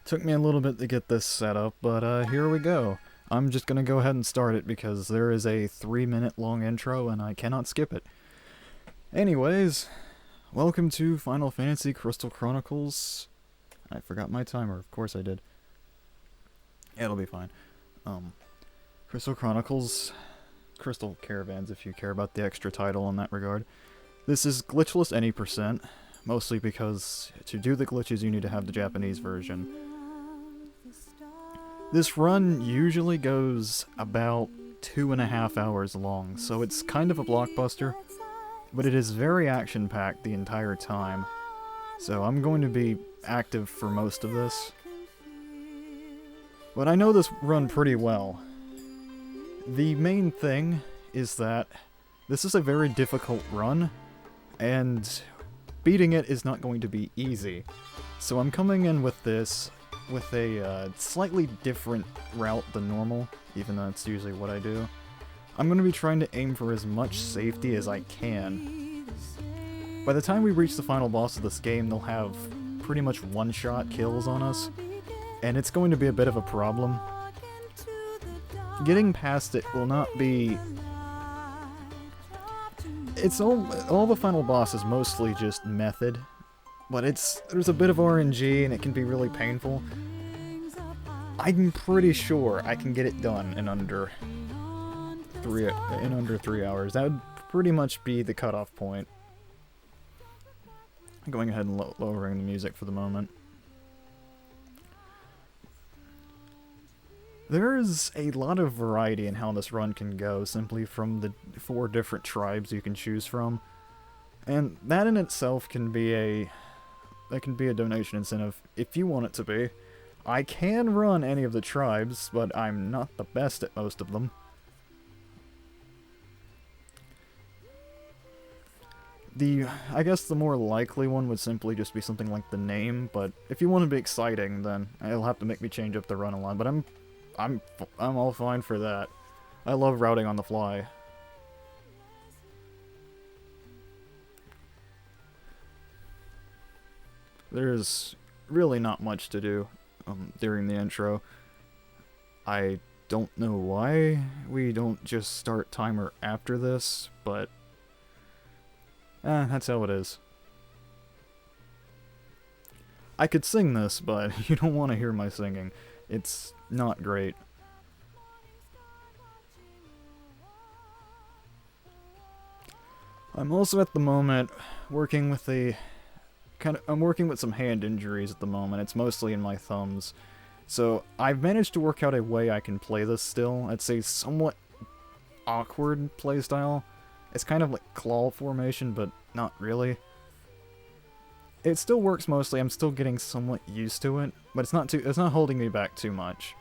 Took me a little bit to get this set up, but here we go. I'm just gonna go ahead and start it because there is a 3-minute long intro and I cannot skip it. Anyways, welcome to Final Fantasy Crystal Chronicles. I forgot my timer, of course I did. It'll be fine. Crystal Chronicles, Crystal Caravans if you care about the extra title in that regard. This is glitchless any percent, mostly because to do the glitches you need to have the Japanese version. This run usually goes about 2.5 hours long, so it's kind of a blockbuster, but it is very action-packed the entire time, so I'm going to be active for most of this. But I know this run pretty well. The main thing is that this is a very difficult run, and beating it is not going to be easy. So I'm coming in with this with a slightly different route than normal, even though that's usually what I do. I'm going to be trying to aim for as much safety as I can. By the time we reach the final boss of this game, they'll have pretty much one-shot kills on us, and it's going to be a bit of a problem. Getting past it will not be... It's all the final boss is mostly just method, but there's a bit of RNG and it can be really painful. I'm pretty sure I can get it done in under 3 hours. That would pretty much be the cutoff point. Going ahead and lowering the music for the moment. There's a lot of variety in how this run can go, simply from the 4 different tribes you can choose from. And that in itself can be a donation incentive, if you want it to be. I can run any of the tribes, but I'm not the best at most of them. I guess the more likely one would simply just be something like the name, but if you want to be exciting, then it'll have to make me change up the run a lot, but I'm all fine for that. I love routing on the fly. There's really not much to do during the intro. I don't know why we don't just start timer after this, but that's how it is. I could sing this, but you don't want to hear my singing. It's not great. I'm also at the moment working with I'm working with some hand injuries at the moment. It's mostly in my thumbs. So I've managed to work out a way I can play this still. It's a somewhat awkward playstyle. It's kind of like claw formation, but not really. It still works mostly. I'm still getting somewhat used to it, but it's not holding me back too much.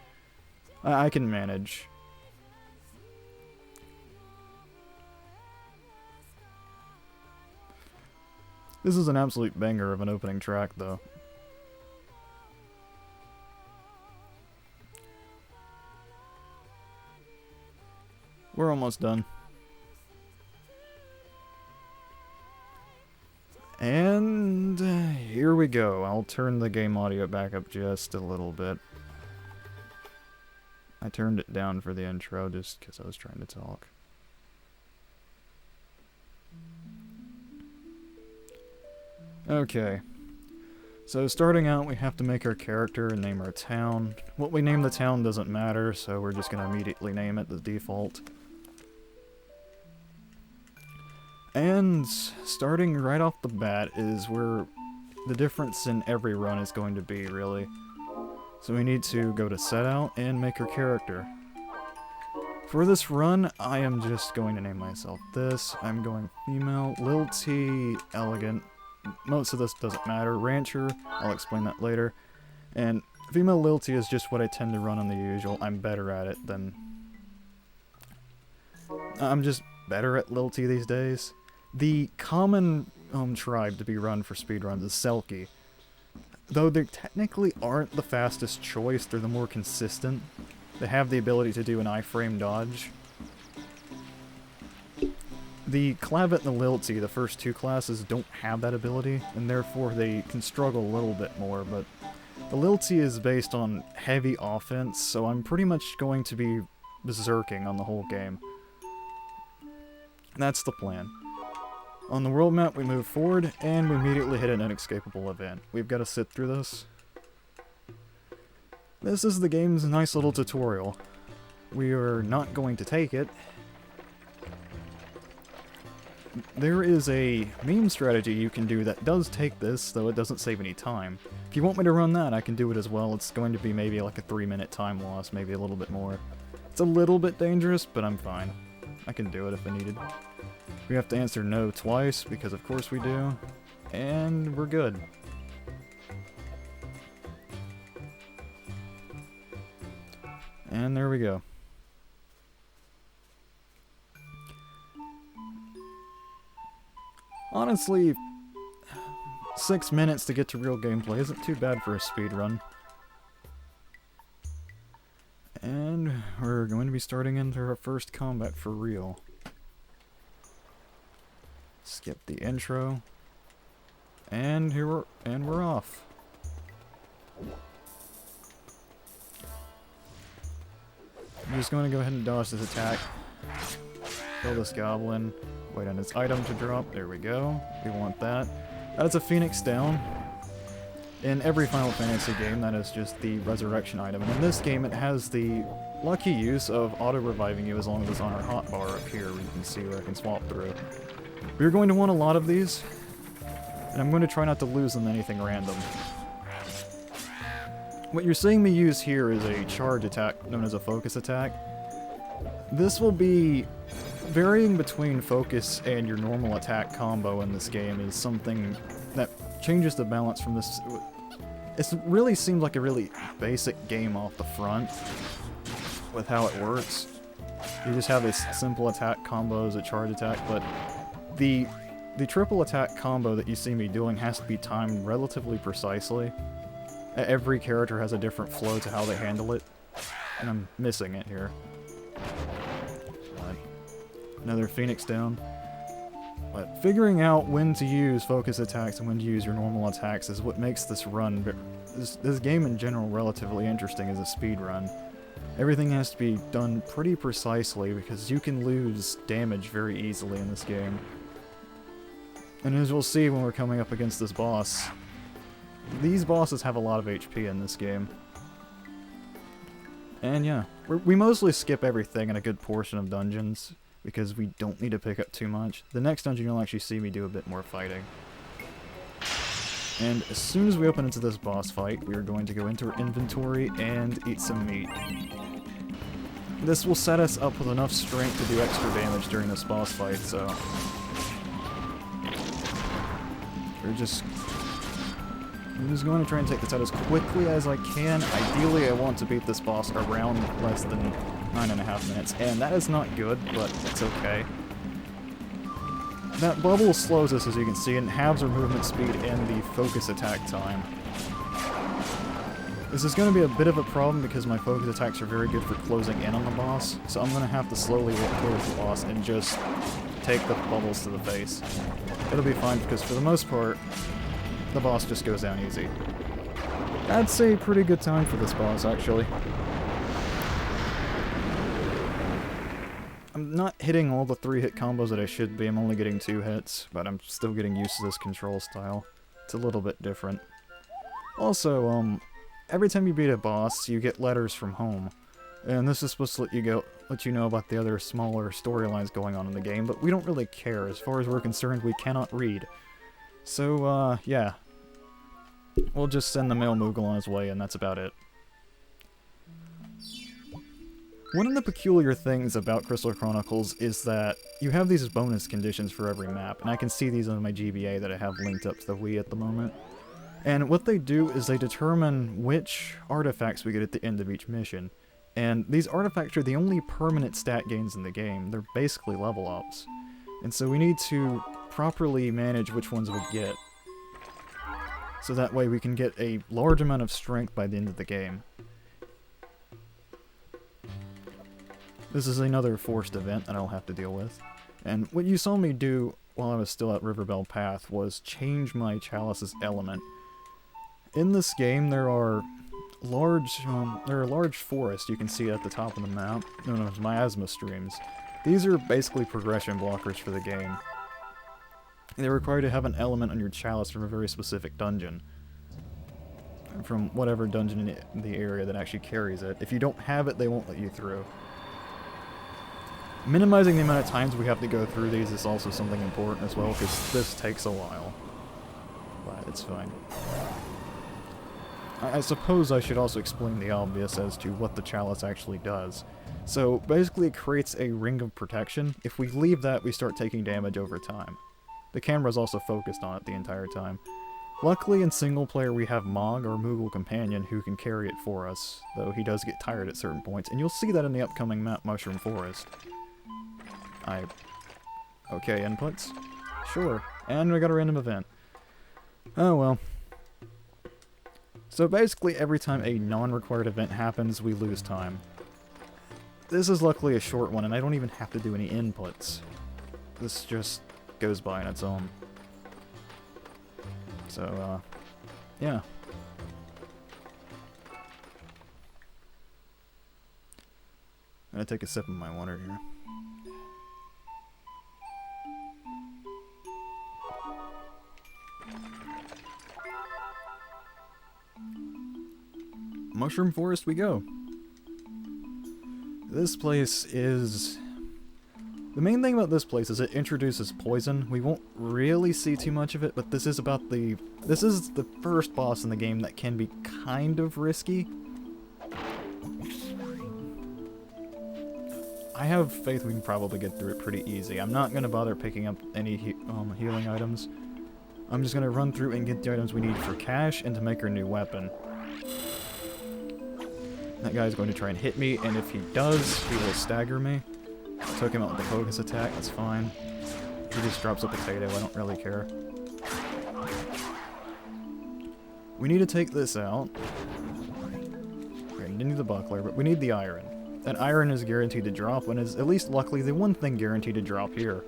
I can manage. This is an absolute banger of an opening track, though. We're almost done. And here we go. I'll turn the game audio back up just a little bit. I turned it down for the intro just because I was trying to talk. Okay. So starting out, we have to make our character and name our town. What we name the town doesn't matter, so we're just going to immediately name it the default. And starting right off the bat is where the difference in every run is going to be, really. So we need to go to set out and make our character. For this run, I am just going to name myself this. I'm going female, Lil-T, elegant. Most of this doesn't matter. Rancher, I'll explain that later. And female Lil-T is just what I tend to run on the usual. I'm better at it than... I'm just better at Lil-T these days. The common tribe to be run for speedruns is Selkie. Though they technically aren't the fastest choice, they're the more consistent. They have the ability to do an iframe dodge. The Clavet and the Lil-T, the first 2 classes, don't have that ability, and therefore they can struggle a little bit more, but The Lilty is based on heavy offense, so I'm pretty much going to be berserking on the whole game. That's the plan. On the world map, we move forward, and we immediately hit an inescapable event. We've got to sit through this. This is the game's nice little tutorial. We are not going to take it. There is a meme strategy you can do that does take this, though it doesn't save any time. If you want me to run that, I can do it as well. It's going to be maybe like a 3-minute time loss, maybe a little bit more. It's a little bit dangerous, but I'm fine. I can do it if I needed. We have to answer no twice, because of course we do. And we're good. And there we go. Honestly, 6 minutes to get to real gameplay isn't too bad for a speedrun. And we're going to be starting into our first combat for real. Skip the intro. And we're off. I'm just going to go ahead and dodge this attack. Kill this goblin. Wait on its item to drop. There we go. We want that. That's a Phoenix down. In every Final Fantasy game, that is just the resurrection item. And in this game, it has the lucky use of auto-reviving you as long as it's on our hotbar up here, where you can see where I can swap through. We're going to want a lot of these, and I'm going to try not to lose them to anything random. What you're seeing me use here is a charge attack known as a focus attack. This will be varying between focus and your normal attack combo in this game is something that changes the balance from this. It really seems like a really basic game off the front with how it works. You just have this simple attack combo as a charge attack, but the triple attack combo that you see me doing has to be timed relatively precisely. Every character has a different flow to how they handle it, and I'm missing it here. Another Phoenix down. But figuring out when to use focus attacks and when to use your normal attacks is what makes this run, this game in general, relatively interesting as a speed run. Everything has to be done pretty precisely because you can lose damage very easily in this game. And as we'll see when we're coming up against this boss, these bosses have a lot of HP in this game. And yeah, we mostly skip everything in a good portion of dungeons, because we don't need to pick up too much. The next dungeon you'll actually see me do a bit more fighting. And as soon as we open into this boss fight, we are going to go into our inventory and eat some meat. This will set us up with enough strength to do extra damage during this boss fight, so I'm just going to try and take this out as quickly as I can. Ideally, I want to beat this boss around less than 9.5 minutes, and that is not good, but it's okay. That bubble slows us, as you can see, and halves our movement speed and the focus attack time. This is going to be a bit of a problem because my focus attacks are very good for closing in on the boss, so I'm going to have to slowly walk towards the boss and just take the bubbles to the face. It'll be fine because for the most part, the boss just goes down easy. That's a pretty good time for this boss, actually. I'm not hitting all the 3-hit combos that I should be. I'm only getting 2 hits, but I'm still getting used to this control style. It's a little bit different. Also, every time you beat a boss, you get letters from home. And this is supposed to let you know about the other smaller storylines going on in the game, but we don't really care. As far as we're concerned, we cannot read. So, yeah. We'll just send the male Moogle on his way, and that's about it. One of the peculiar things about Crystal Chronicles is that you have these bonus conditions for every map, and I can see these on my GBA that I have linked up to the Wii at the moment. And what they do is they determine which artifacts we get at the end of each mission. And these artifacts are the only permanent stat gains in the game. They're basically level ups. And so we need to properly manage which ones we get, so that way we can get a large amount of strength by the end of the game. This is another forced event that I'll have to deal with. And what you saw me do while I was still at Riverbell Path was change my Chalice's element. In this game, there are large forests you can see at the top of the map, known as miasma streams. These are basically progression blockers for the game. They require you to have an element on your chalice from a very specific dungeon. From whatever dungeon in the area that actually carries it. If you don't have it, they won't let you through. Minimizing the amount of times we have to go through these is also something important as well, because this takes a while. But it's fine. I suppose I should also explain the obvious as to what the chalice actually does. So, basically it creates a ring of protection. If we leave that, we start taking damage over time. The camera's also focused on it the entire time. Luckily, in single player, we have Mog, our Moogle companion, who can carry it for us, though he does get tired at certain points, and you'll see that in the upcoming map, Mushroom Forest. Okay, inputs? Sure. And we got a random event. Oh well. So basically, every time a non-required event happens, we lose time. This is luckily a short one, and I don't even have to do any inputs. This just goes by on its own. So, yeah. I'm gonna take a sip of my water here. Mushroom Forest we go. This place is... The main thing about this place is it introduces poison. We won't really see too much of it, but this is about the... This is the first boss in the game that can be kind of risky. I have faith we can probably get through it pretty easy. I'm not going to bother picking up any healing items. I'm just going to run through and get the items we need for Cash and to make our new weapon. That guy's going to try and hit me, and if he does, he will stagger me. I took him out with the focus attack, that's fine. He just drops a potato, I don't really care. We need to take this out. We need the buckler, but we need the iron. That iron is guaranteed to drop, and is at least luckily the one thing guaranteed to drop here.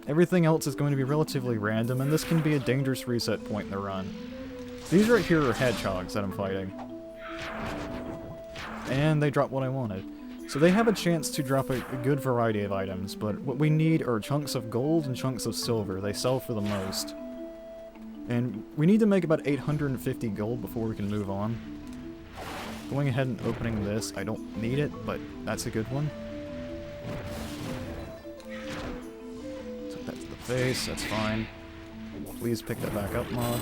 Everything else is going to be relatively random, and this can be a dangerous reset point in the run. These right here are hedgehogs that I'm fighting. And they drop what I wanted. So they have a chance to drop a good variety of items, but what we need are chunks of gold and chunks of silver. They sell for the most. And we need to make about 850 gold before we can move on. Going ahead and opening this, I don't need it, but that's a good one. Took that to the face, that's fine. Please pick that back up, Mod.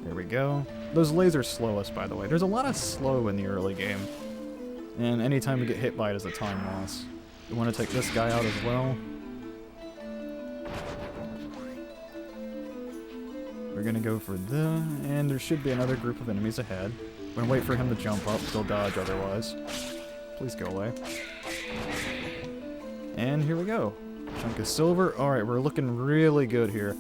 There we go. Those lasers slow us, by the way. There's a lot of slow in the early game. And anytime we get hit by it is a time loss. We want to take this guy out as well. We're gonna go for and there should be another group of enemies ahead. We're gonna wait for him to jump up, still dodge otherwise. Please go away. And here we go. Chunk of silver. Alright, we're looking really good here.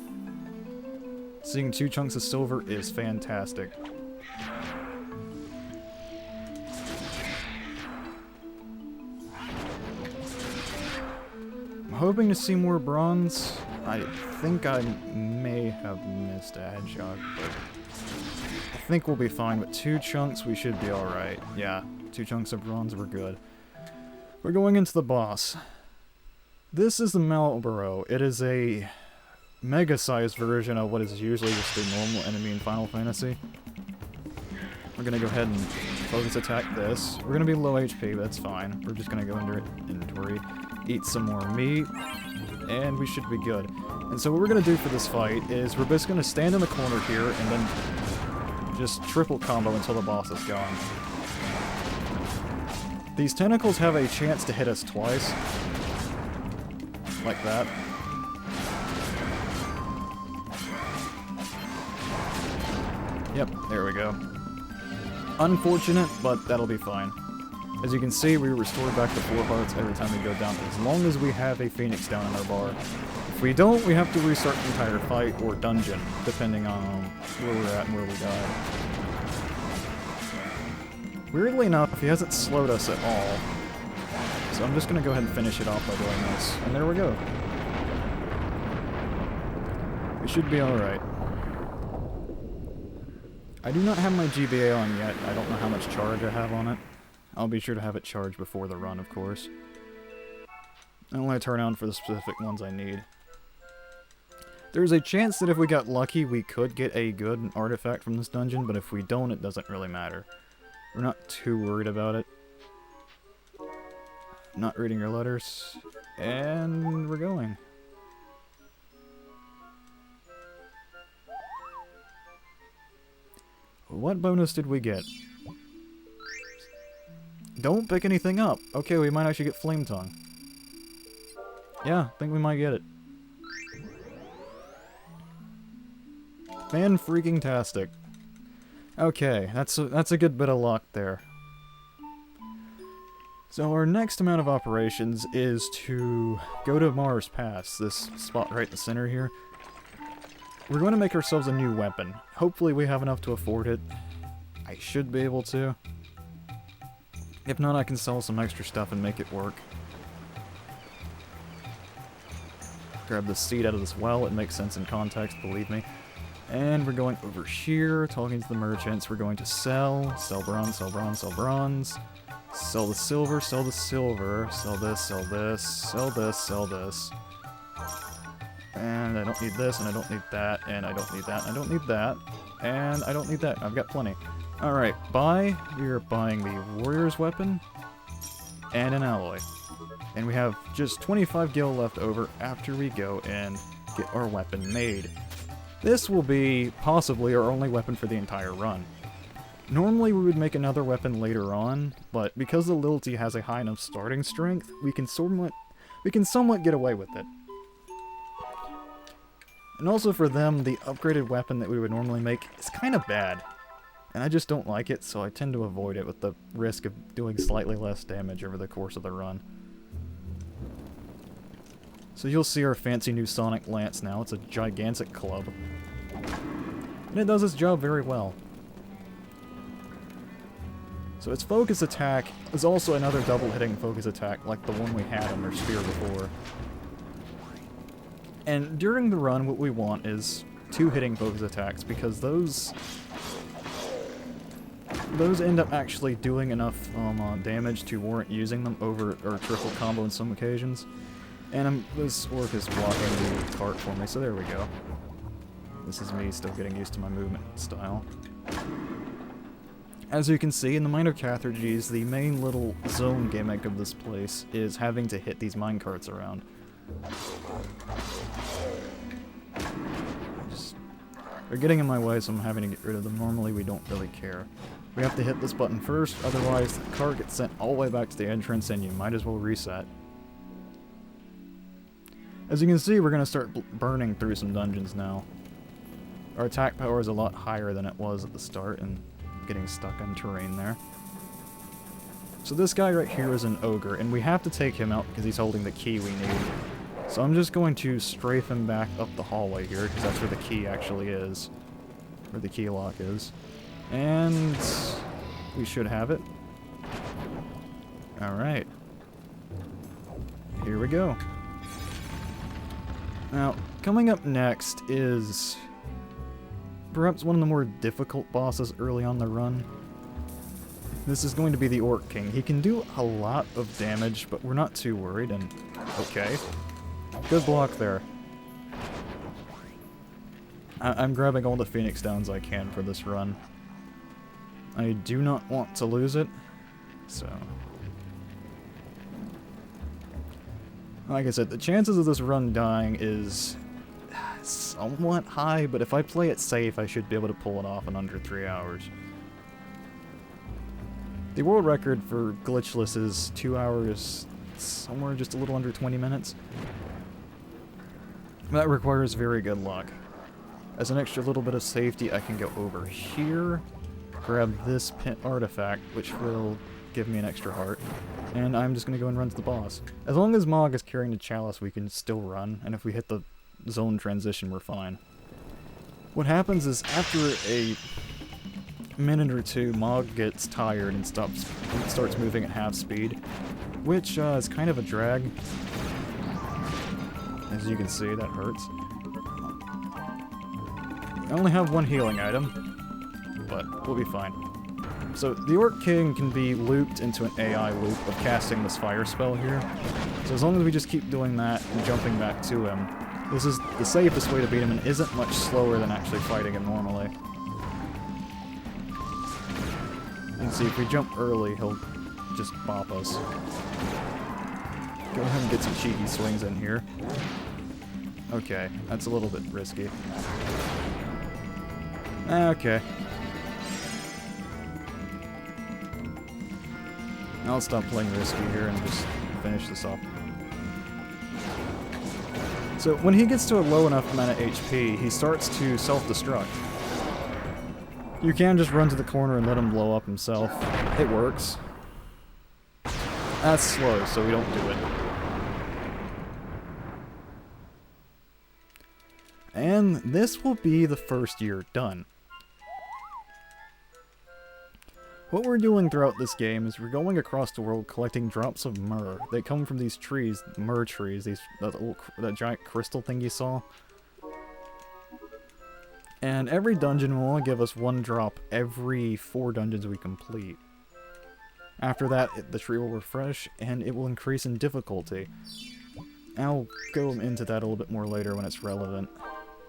Seeing 2 chunks of silver is fantastic. I'm hoping to see more bronze. I think I may have missed a hedgehog, but I think we'll be fine. With 2 chunks, we should be alright. Yeah, 2 chunks of bronze, we're good. We're going into the boss. This is the Malboro. It is a mega-sized version of what is usually just a normal enemy in Final Fantasy. We're gonna go ahead and focus attack this. We're gonna be low HP, but that's fine. We're just gonna go into inventory, eat some more meat, and we should be good. And so what we're gonna do for this fight is we're just gonna stand in the corner here and then just triple combo until the boss is gone. These tentacles have a chance to hit us twice. Like that. Yep, there we go. Unfortunate, but that'll be fine. As you can see, we restore back to 4 hearts every time we go down, as long as we have a phoenix down in our bar. If we don't, we have to restart the entire fight or dungeon, depending on where we're at and where we died. Weirdly enough, he hasn't slowed us at all. So I'm just going to go ahead and finish it off by doing this. And there we go. We should be alright. I do not have my GBA on yet. I don't know how much charge I have on it. I'll be sure to have it charged before the run, of course. I only turn on for the specific ones I need. There's a chance that if we got lucky, we could get a good artifact from this dungeon, but if we don't, it doesn't really matter. We're not too worried about it. Not reading your letters. And we're going. What bonus did we get? Don't pick anything up. Okay, we might actually get Flame Tongue. Yeah, I think we might get it. Fan-freaking-tastic. Okay, that's a good bit of luck there. So our next amount of operations is to go to Mars Pass, this spot right in the center here. We're going to make ourselves a new weapon. Hopefully we have enough to afford it. I should be able to. If not, I can sell some extra stuff and make it work. Grab the seed out of this well, it makes sense in context, believe me. And we're going over here, talking to the merchants. We're going to sell bronze, sell bronze, sell bronze. Sell the silver, sell the silver. Sell this, sell this, sell this, sell this. And I don't need this, and I don't need that, and I don't need that, and I don't need that. And I don't need that, I've got plenty. Alright, buy. We are buying the warrior's weapon and an alloy. And we have just 25 gil left over after we go and get our weapon made. This will be possibly our only weapon for the entire run. Normally we would make another weapon later on, but because the Lilty has a high enough starting strength, we can somewhat get away with it. And also for them, the upgraded weapon that we would normally make is kind of bad. And I just don't like it, so I tend to avoid it with the risk of doing slightly less damage over the course of the run. So you'll see our fancy new Sonic Lance now. It's a gigantic club. And it does its job very well. So its focus attack is also another double-hitting focus attack like the one we had on our spear before. And during the run, what we want is 2 hitting focus attacks, because those end up actually doing enough damage to warrant using them over or triple combo on some occasions. And this orc is blocking the cart for me, so there we go. This is me still getting used to my movement style. As you can see, in the Minor Carthrages, the main little zone gimmick of this place is having to hit these minecarts around. They're getting in my way, so I'm having to get rid of them. Normally, we don't really care. We have to hit this button first, otherwise the cart gets sent all the way back to the entrance and you might as well reset. As you can see, we're going to start burning through some dungeons now. Our attack power is a lot higher than it was at the start, and getting stuck on terrain there. So this guy right here is an ogre, and we have to take him out because he's holding the key we need. So I'm just going to strafe him back up the hallway here, because that's where the key actually is. Where the key lock is. And we should have it. Alright. Here we go. Now, coming up next is perhaps one of the more difficult bosses early on the run. This is going to be the Orc King. He can do a lot of damage, but we're not too worried, and okay. Good block there. I'm grabbing all the Phoenix Downs I can for this run. I do not want to lose it, so... Like I said, the chances of this run dying is somewhat high, but if I play it safe, I should be able to pull it off in under 3 hours. The world record for glitchless is 2 hours, somewhere just a little under 20 minutes. That requires very good luck. As an extra little bit of safety, I can go over here, grab this pin artifact, which will give me an extra heart, and I'm just going to go and run to the boss. As long as Mog is carrying the chalice, we can still run, and if we hit the zone transition, we're fine. What happens is, after a minute or two, Mog gets tired and starts moving at half speed, which is kind of a drag. As you can see, that hurts. I only have one healing item. but we'll be fine. So, the Orc King can be looped into an AI loop of casting this fire spell here. So as long as we just keep doing that and jumping back to him, this is the safest way to beat him and isn't much slower than actually fighting him normally. And see, if we jump early, he'll just bop us. Go ahead and get some cheeky swings in here. Okay, that's a little bit risky. Okay. I'll stop playing risky here and just finish this off. So when he gets to a low enough amount of HP, he starts to self-destruct. You can just run to the corner and let him blow up himself. It works. That's slow, so we don't do it. And this will be the first year done. What we're doing throughout this game is we're going across the world collecting drops of myrrh. They come from these trees, myrrh trees, that giant crystal thing you saw. And every dungeon will only give us one drop every 4 dungeons we complete. After that, the tree will refresh, and it will increase in difficulty. I'll go into that a little bit more later when it's relevant.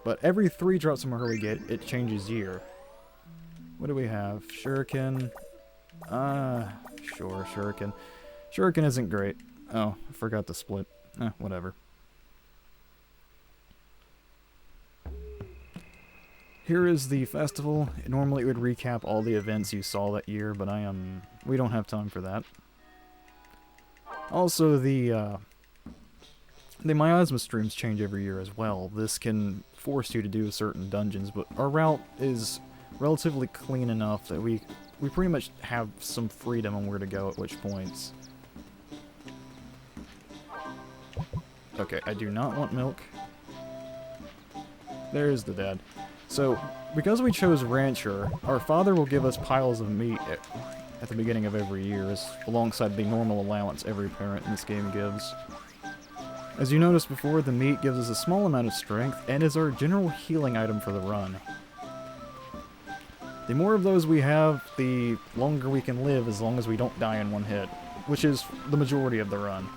But every 3 drops of myrrh we get, it changes year. What do we have? Shuriken. Sure, Shuriken. Shuriken isn't great. Oh, I forgot to split. Whatever. Here is the festival. Normally it would recap all the events you saw that year, but we don't have time for that. Also, the miasma streams change every year as well. This can force you to do certain dungeons, but our route is relatively clean enough that we pretty much have some freedom on where to go at which points. Okay, I do not want milk. There's the dad. So, because we chose Rancher, our father will give us piles of meat at the beginning of every year, alongside the normal allowance every parent in this game gives. As you noticed before, the meat gives us a small amount of strength, and is our general healing item for the run. The more of those we have, the longer we can live as long as we don't die in one hit, which is the majority of the run.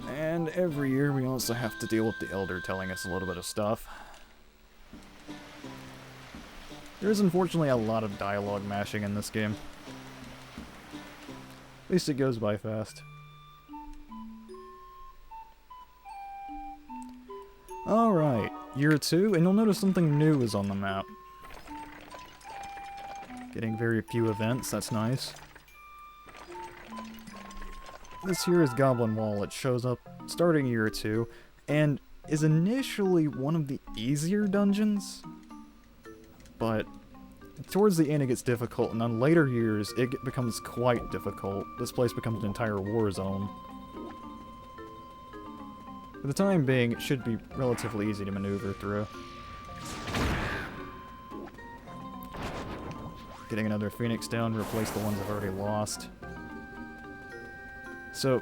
And every year we also have to deal with the Elder telling us a little bit of stuff. There is unfortunately a lot of dialogue mashing in this game. At least it goes by fast. Alright, year 2, and you'll notice something new is on the map. Getting very few events, that's nice. This here is Goblin Wall. It shows up starting year 2, and is initially one of the easier dungeons, but towards the end it gets difficult, and on later years it becomes quite difficult. This place becomes an entire war zone. For the time being, it should be relatively easy to maneuver through. Getting another Phoenix down, replace the ones I've already lost. So,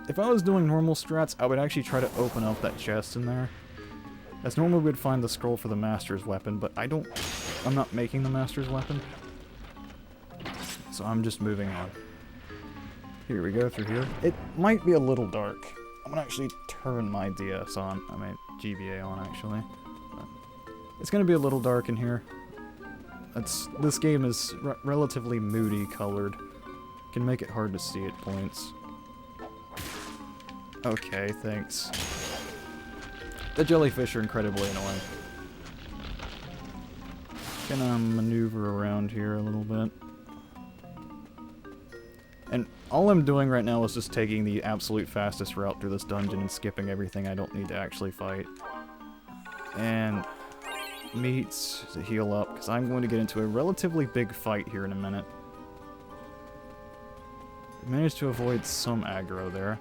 if I was doing normal strats, I would actually try to open up that chest in there. As normally we'd find the scroll for the Master's Weapon, but I'm not making the Master's Weapon. So I'm just moving on. Here we go through here. It might be a little dark. I'm gonna actually turn my DS on, GBA on actually. But it's gonna be a little dark in here. This game is relatively moody colored. Can make it hard to see at points. Okay, thanks. The jellyfish are incredibly annoying. Gonna maneuver around here a little bit. And all I'm doing right now is just taking the absolute fastest route through this dungeon and skipping everything I don't need to actually fight. And meats to heal up, because I'm going to get into a relatively big fight here in a minute. Managed to avoid some aggro there.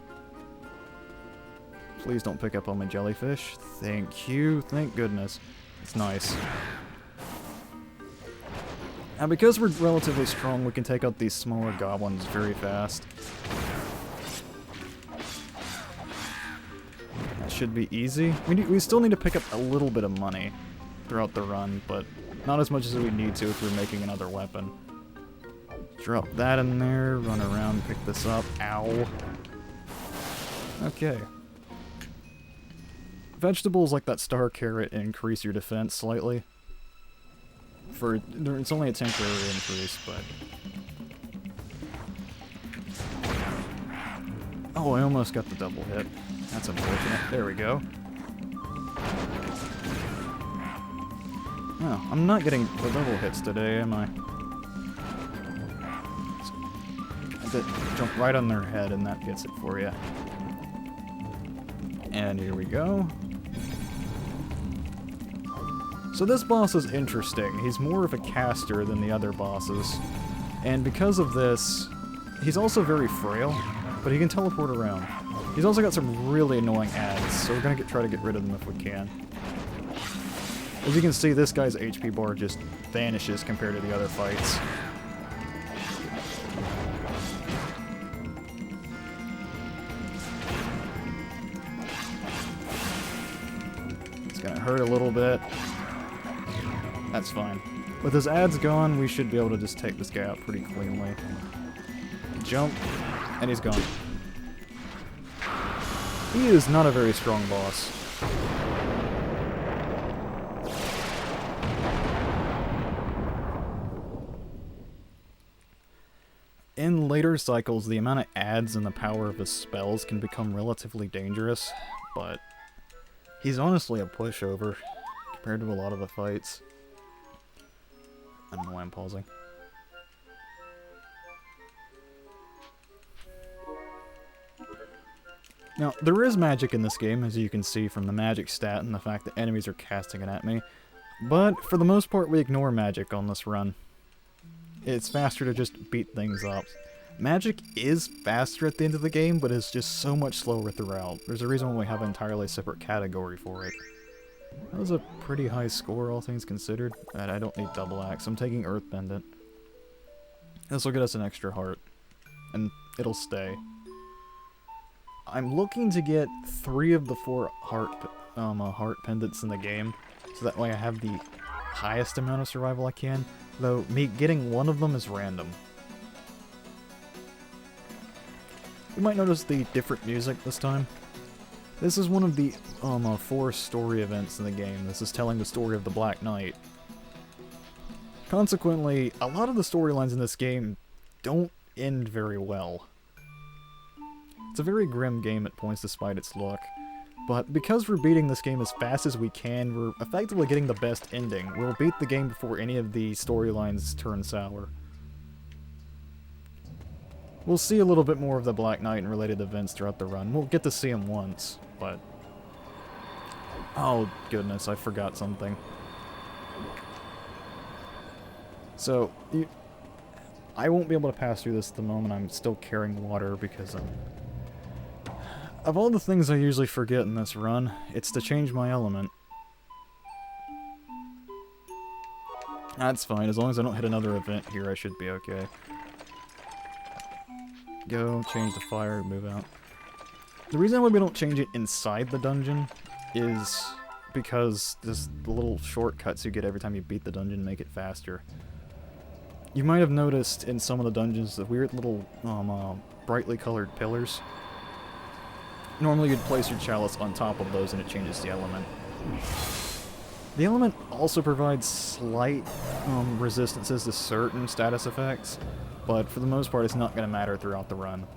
Please don't pick up on my jellyfish. Thank you. Thank goodness. It's nice. Now, because we're relatively strong, we can take out these smaller goblins very fast. That should be easy. We still need to pick up a little bit of money throughout the run, but Not as much as we need to if we're making another weapon. Drop that in there, run around, pick this up. Ow. Okay. Vegetables like that star carrot increase your defense slightly. It's only a temporary increase, but... Oh, I almost got the double hit. That's unfortunate. There we go. Oh, I'm not getting the double hits today, am I? I did jump right on their head and that gets it for you. And here we go. So this boss is interesting. He's more of a caster than the other bosses. And because of this, he's also very frail, but he can teleport around. He's also got some really annoying ads, so we're gonna try to get rid of them if we can. As you can see, this guy's HP bar just vanishes compared to the other fights. It's gonna hurt a little bit. That's fine. With his ads gone, we should be able to just take this guy out pretty cleanly. Jump, and he's gone. He is not a very strong boss. In later cycles, the amount of ads and the power of his spells can become relatively dangerous, but he's honestly a pushover compared to a lot of the fights. I don't know why I'm pausing. Now, there is magic in this game, as you can see from the magic stat and the fact that enemies are casting it at me, but for the most part we ignore magic on this run. It's faster to just beat things up. Magic is faster at the end of the game, but it's just so much slower throughout. There's a reason why we have an entirely separate category for it. That was a pretty high score, all things considered. And I don't need double axe. I'm taking Earth Pendant. This will get us an extra heart. And it'll stay. I'm looking to get 3 of the 4 heart pendants in the game, so that way I have the highest amount of survival I can, though me getting one of them is random. You might notice the different music this time. This is one of the 4 story events in the game. This is telling the story of the Black Knight. Consequently, a lot of the storylines in this game don't end very well. It's a very grim game at points despite its look, but because we're beating this game as fast as we can, we're effectively getting the best ending. We'll beat the game before any of the storylines turn sour. We'll see a little bit more of the Black Knight and related events throughout the run. We'll get to see him once, but... Oh goodness, I forgot something. So, I won't be able to pass through this at the moment. I'm still carrying water because of all the things I usually forget in this run, it's to change my element. That's fine, as long as I don't hit another event here, I should be okay. Go, change the fire, move out. The reason why we don't change it inside the dungeon is because the little shortcuts you get every time you beat the dungeon make it faster. You might have noticed in some of the dungeons the weird little brightly colored pillars. Normally you'd place your chalice on top of those and it changes the element. The element also provides slight resistances to certain status effects, but for the most part it's not going to matter throughout the run.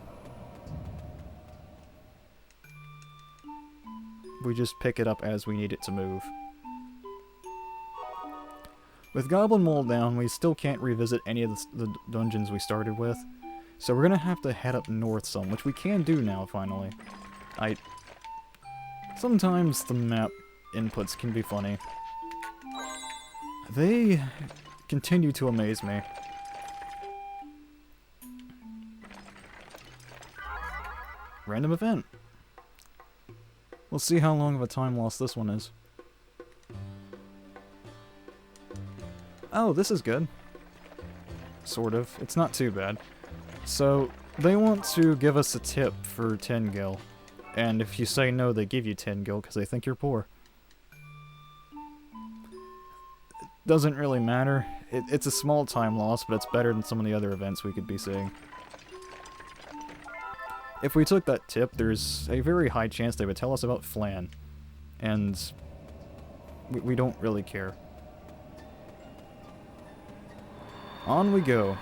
We just pick it up as we need it to move. With Goblin Mole down, we still can't revisit any of the dungeons we started with, so we're going to have to head up north some, which we can do now, finally. Sometimes the map inputs can be funny. They continue to amaze me. Random event. We'll see how long of a time loss this one is. Oh, this is good. Sort of. It's not too bad. So, they want to give us a tip for 10 gil. And if you say no, they give you 10 gil because they think you're poor. doesn't really matter. It's a small time loss, but it's better than some of the other events we could be seeing. If we took that tip, there's a very high chance they would tell us about Flan. And we don't really care. On we go.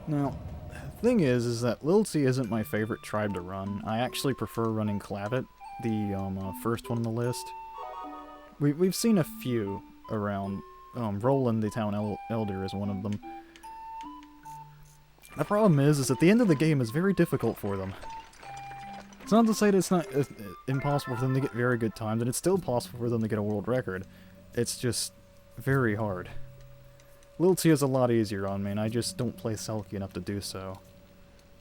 Now, the thing is that Lilty isn't my favorite tribe to run. I actually prefer running Clavit, the first one on the list. We've seen a few around. Roland, the town elder, is one of them. The problem is at the end of the game is very difficult for them. It's not to say that it's not impossible for them to get very good times, and it's still possible for them to get a world record. It's just very hard. Lilty is a lot easier on me, and I just don't play Selkie enough to do so.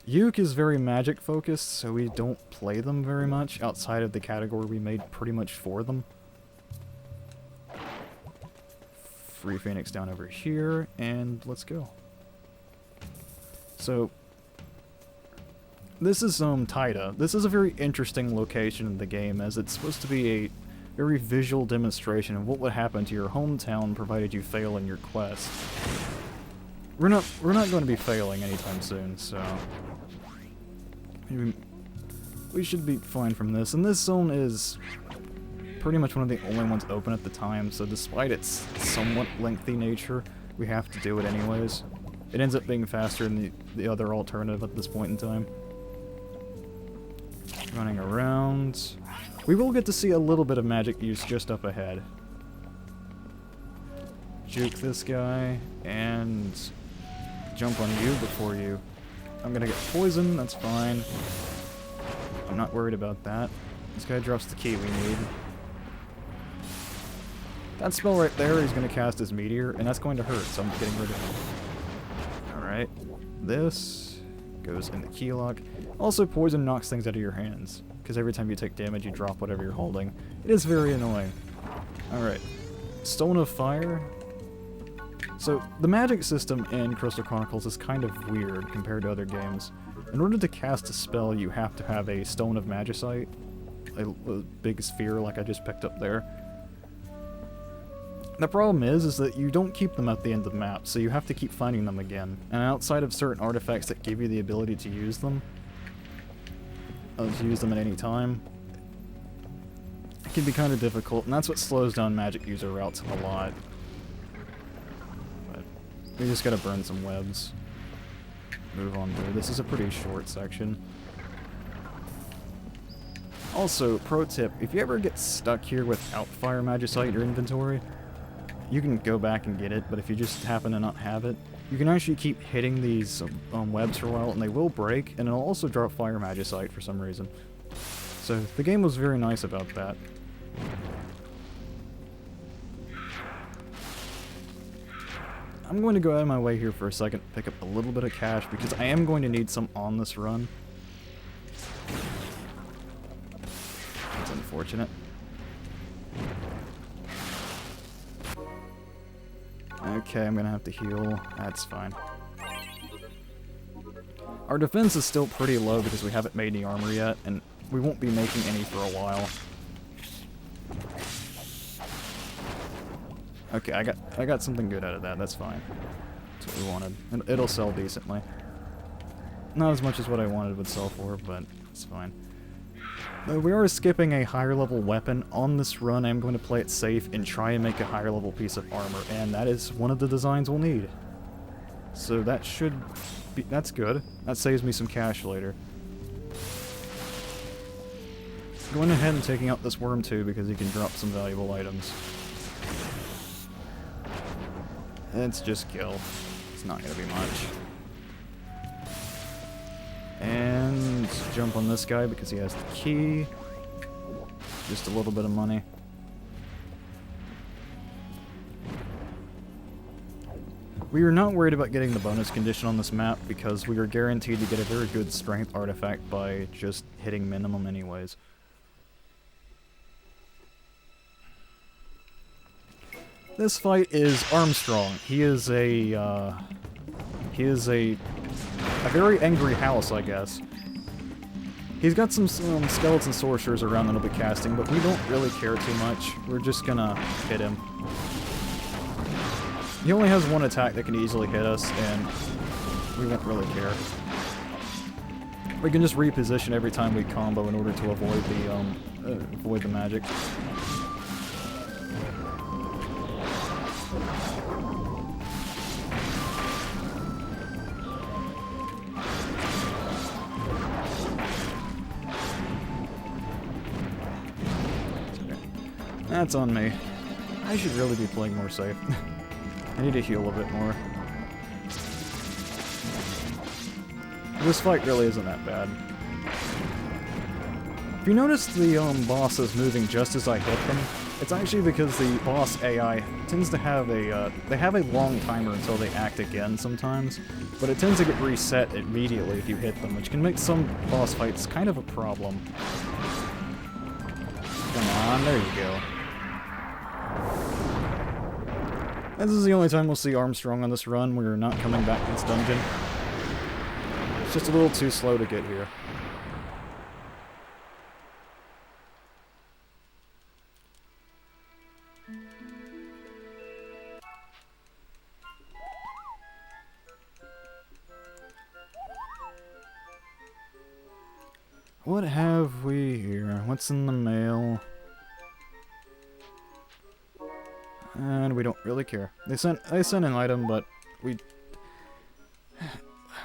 Uke is very magic focused, so we don't play them very much outside of the category we made pretty much for them. Free Phoenix down over here, and let's go. So, this is Taida. This is a very interesting location in the game, as it's supposed to be a very visual demonstration of what would happen to your hometown provided you fail in your quest. We're not going to be failing anytime soon, so we should be fine from this. And this zone is pretty much one of the only ones open at the time, so despite its somewhat lengthy nature, we have to do it anyways. It ends up being faster than the other alternative at this point in time. Running around. We will get to see a little bit of magic use just up ahead. Juke this guy, and jump on you before you... I'm gonna get poisoned, that's fine. I'm not worried about that. This guy drops the key we need. That spell right there, he's gonna cast his meteor, and that's going to hurt, so I'm getting rid of him. Alright. This goes in the key lock. Also, poison knocks things out of your hands, because every time you take damage, you drop whatever you're holding. It is very annoying. Alright. Stone of Fire. So, the magic system in Crystal Chronicles is kind of weird compared to other games. In order to cast a spell, you have to have a Stone of Magicite, a big sphere like I just picked up there. The problem is that you don't keep them at the end of the map, so you have to keep finding them again. And outside of certain artifacts that give you the ability to use them at any time, it can be kind of difficult, and that's what slows down magic user routes a lot. But we just gotta burn some webs. Move on through. This is a pretty short section. Also, pro tip, if you ever get stuck here without Fire Magicite in your inventory, you can go back and get it, but if you just happen to not have it, you can actually keep hitting these webs for a while, and they will break, and it'll also drop Fire Magicite for some reason. So, the game was very nice about that. I'm going to go out of my way here for a second, pick up a little bit of cash, because I am going to need some on this run. That's unfortunate. Okay, I'm gonna have to heal. That's fine. Our defense is still pretty low because we haven't made any armor yet, and we won't be making any for a while. Okay, I got something good out of that. That's fine. That's what we wanted. And it'll sell decently. Not as much as what I wanted would sell for, but it's fine. We are skipping a higher level weapon. On this run, I'm going to play it safe and try and make a higher level piece of armor, and that is one of the designs we'll need. So that should be... that's good. That saves me some cash later. Going ahead and taking out this worm too, because he can drop some valuable items. It's just kill. It's not going to be much. And jump on this guy because he has the key. Just a little bit of money. We are not worried about getting the bonus condition on this map because we are guaranteed to get a very good strength artifact by just hitting minimum anyways. This fight is Armstrong. He is a very angry house, I guess. He's got some skeleton sorcerers around that he'll be casting, but we don't really care too much. We're just gonna hit him. He only has one attack that can easily hit us, and we won't really care. We can just reposition every time we combo in order to avoid the magic. That's on me. I should really be playing more safe. I need to heal a bit more. This fight really isn't that bad. If you notice the boss is moving just as I hit them, it's actually because the boss AI tends to have they have a long timer until they act again sometimes, but it tends to get reset immediately if you hit them, which can make some boss fights kind of a problem. Come on, there you go. This is the only time we'll see Armstrong on this run. We're not coming back to this dungeon. It's just a little too slow to get here. What have we here? What's in the mail? And we don't really care. They sent an item, but we...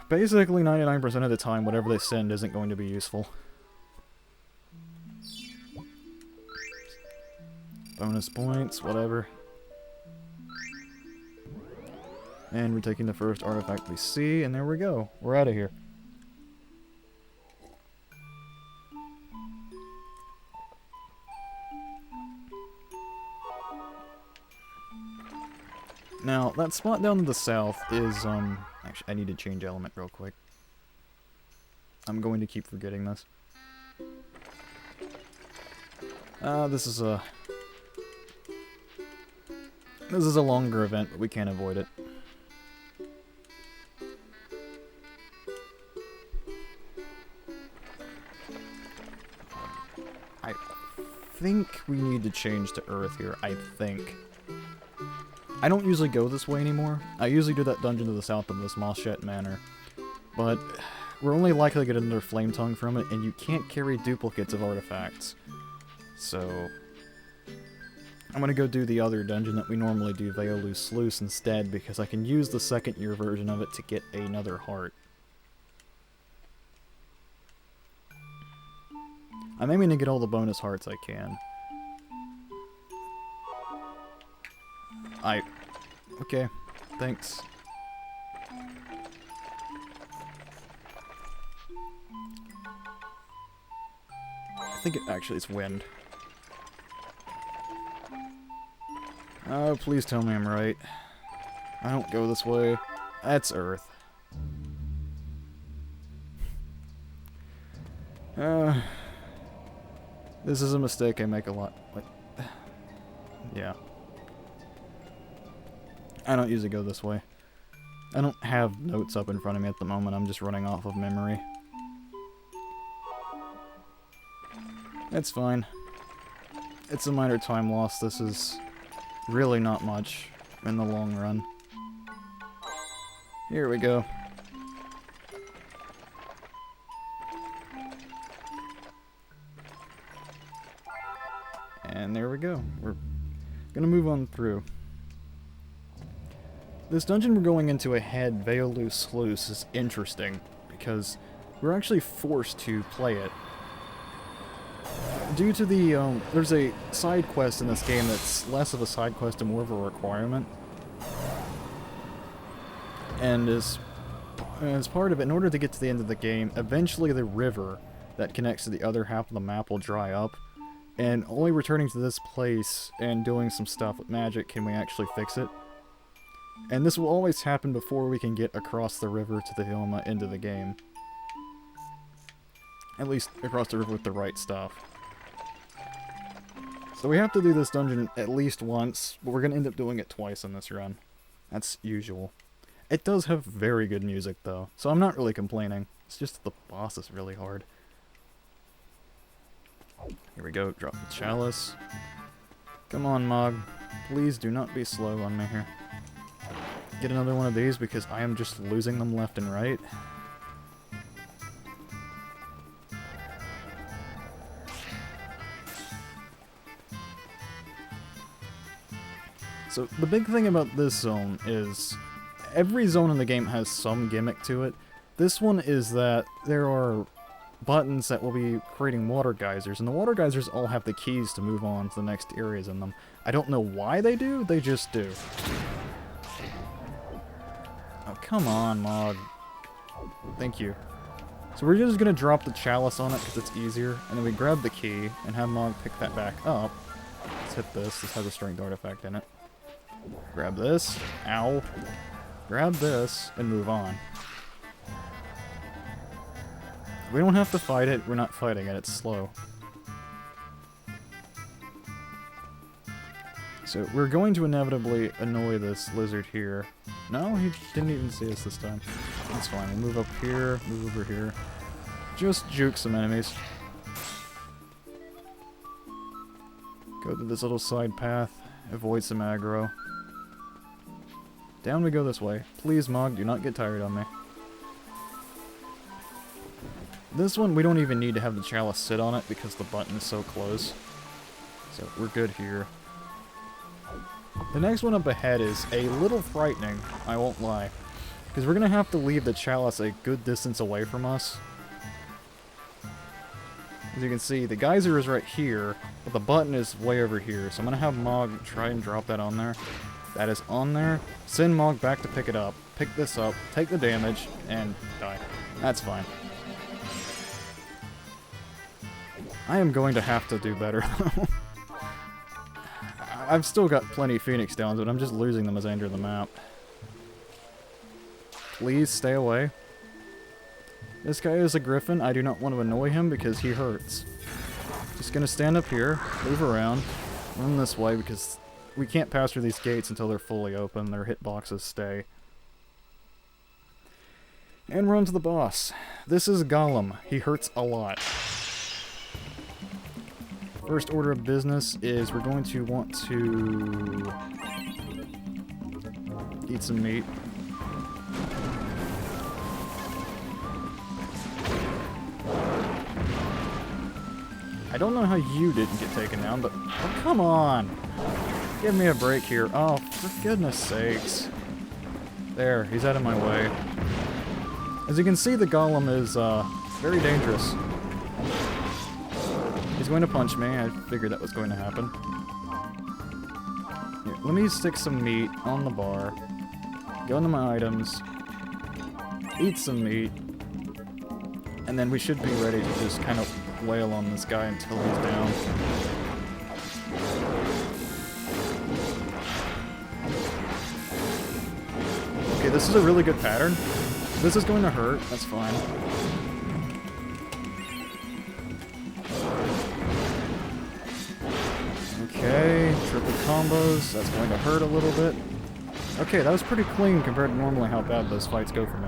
Basically 99% of the time, whatever they send isn't going to be useful. Bonus points, whatever. And we're taking the first artifact we see, and there we go. We're out of here. Now, that spot down to the south is, actually, I need to change element real quick. I'm going to keep forgetting this. This is a longer event, but we can't avoid it. I think we need to change to Earth here, I think. I don't usually go this way anymore. I usually do that dungeon to the south of this Mosshet Manor. But we're only likely to get another Flame Tongue from it, and you can't carry duplicates of artifacts. So I'm gonna go do the other dungeon that we normally do, Veolu Sluice, instead, because I can use the second year version of it to get another heart. I'm aiming to get all the bonus hearts I can. Okay, thanks. I think it's wind. Oh, please tell me I'm right. I don't go this way. That's Earth. This is a mistake I make a lot. Yeah. I don't usually go this way. I don't have notes up in front of me at the moment, I'm just running off of memory. It's fine. It's a minor time loss, this is really not much in the long run. Here we go. And there we go. We're gonna move on through. This dungeon we're going into ahead, Veolu Sluice, is interesting, because we're actually forced to play it. Due to the, there's a side quest in this game that's less of a side quest and more of a requirement. And as part of it, in order to get to the end of the game, eventually the river that connects to the other half of the map will dry up. And only returning to this place and doing some stuff with magic can we actually fix it. And this will always happen before we can get across the river to the end of the game. At least across the river with the right stuff. So we have to do this dungeon at least once, but we're going to end up doing it twice in this run. That's usual. It does have very good music, though, so I'm not really complaining. It's just the boss is really hard. Here we go, drop the chalice. Come on, Mog. Please do not be slow on me here. Get another one of these because I am just losing them left and right. So the big thing about this zone is every zone in the game has some gimmick to it. This one is that there are buttons that will be creating water geysers, and the water geysers all have the keys to move on to the next areas in them. I don't know why they do, they just do. Oh, come on, Mog. Thank you. So we're just gonna drop the chalice on it because it's easier, and then we grab the key and have Mog pick that back up. Let's hit this. This has a strength artifact in it. Grab this. Ow. Grab this and move on. We don't have to fight it. We're not fighting it. It's slow. So we're going to inevitably annoy this lizard here. No, he didn't even see us this time. That's fine. We'll move up here, move over here. Just juke some enemies. Go to this little side path. Avoid some aggro. Down we go this way. Please, Mog, do not get tired on me. This one, we don't even need to have the chalice sit on it because the button is so close. So we're good here. The next one up ahead is a little frightening, I won't lie. Because we're going to have to leave the chalice a good distance away from us. As you can see, the geyser is right here, but the button is way over here. So I'm going to have Mog try and drop that on there. That is on there. Send Mog back to pick it up. Pick this up, take the damage, and die. That's fine. I am going to have to do better, though. I've still got plenty of Phoenix Downs, but I'm just losing them as I enter the map. Please stay away. This guy is a griffin. I do not want to annoy him because he hurts. Just gonna stand up here, move around, run this way because we can't pass through these gates until they're fully open. Their hitboxes stay. And run to the boss. This is Gollum. He hurts a lot. First order of business is we're going to want to eat some meat. I don't know how you didn't get taken down, but oh, come on! Give me a break here. Oh, for goodness sakes. There, he's out of my way. As you can see, the Golem is very dangerous. He's going to punch me. I figured that was going to happen. Here, let me stick some meat on the bar. Go into my items. Eat some meat. And then we should be ready to just kind of wail on this guy until he's down. Okay, this is a really good pattern. This is going to hurt. That's fine. Okay, triple combos. That's going to hurt a little bit. Okay, that was pretty clean compared to normally how bad those fights go for me.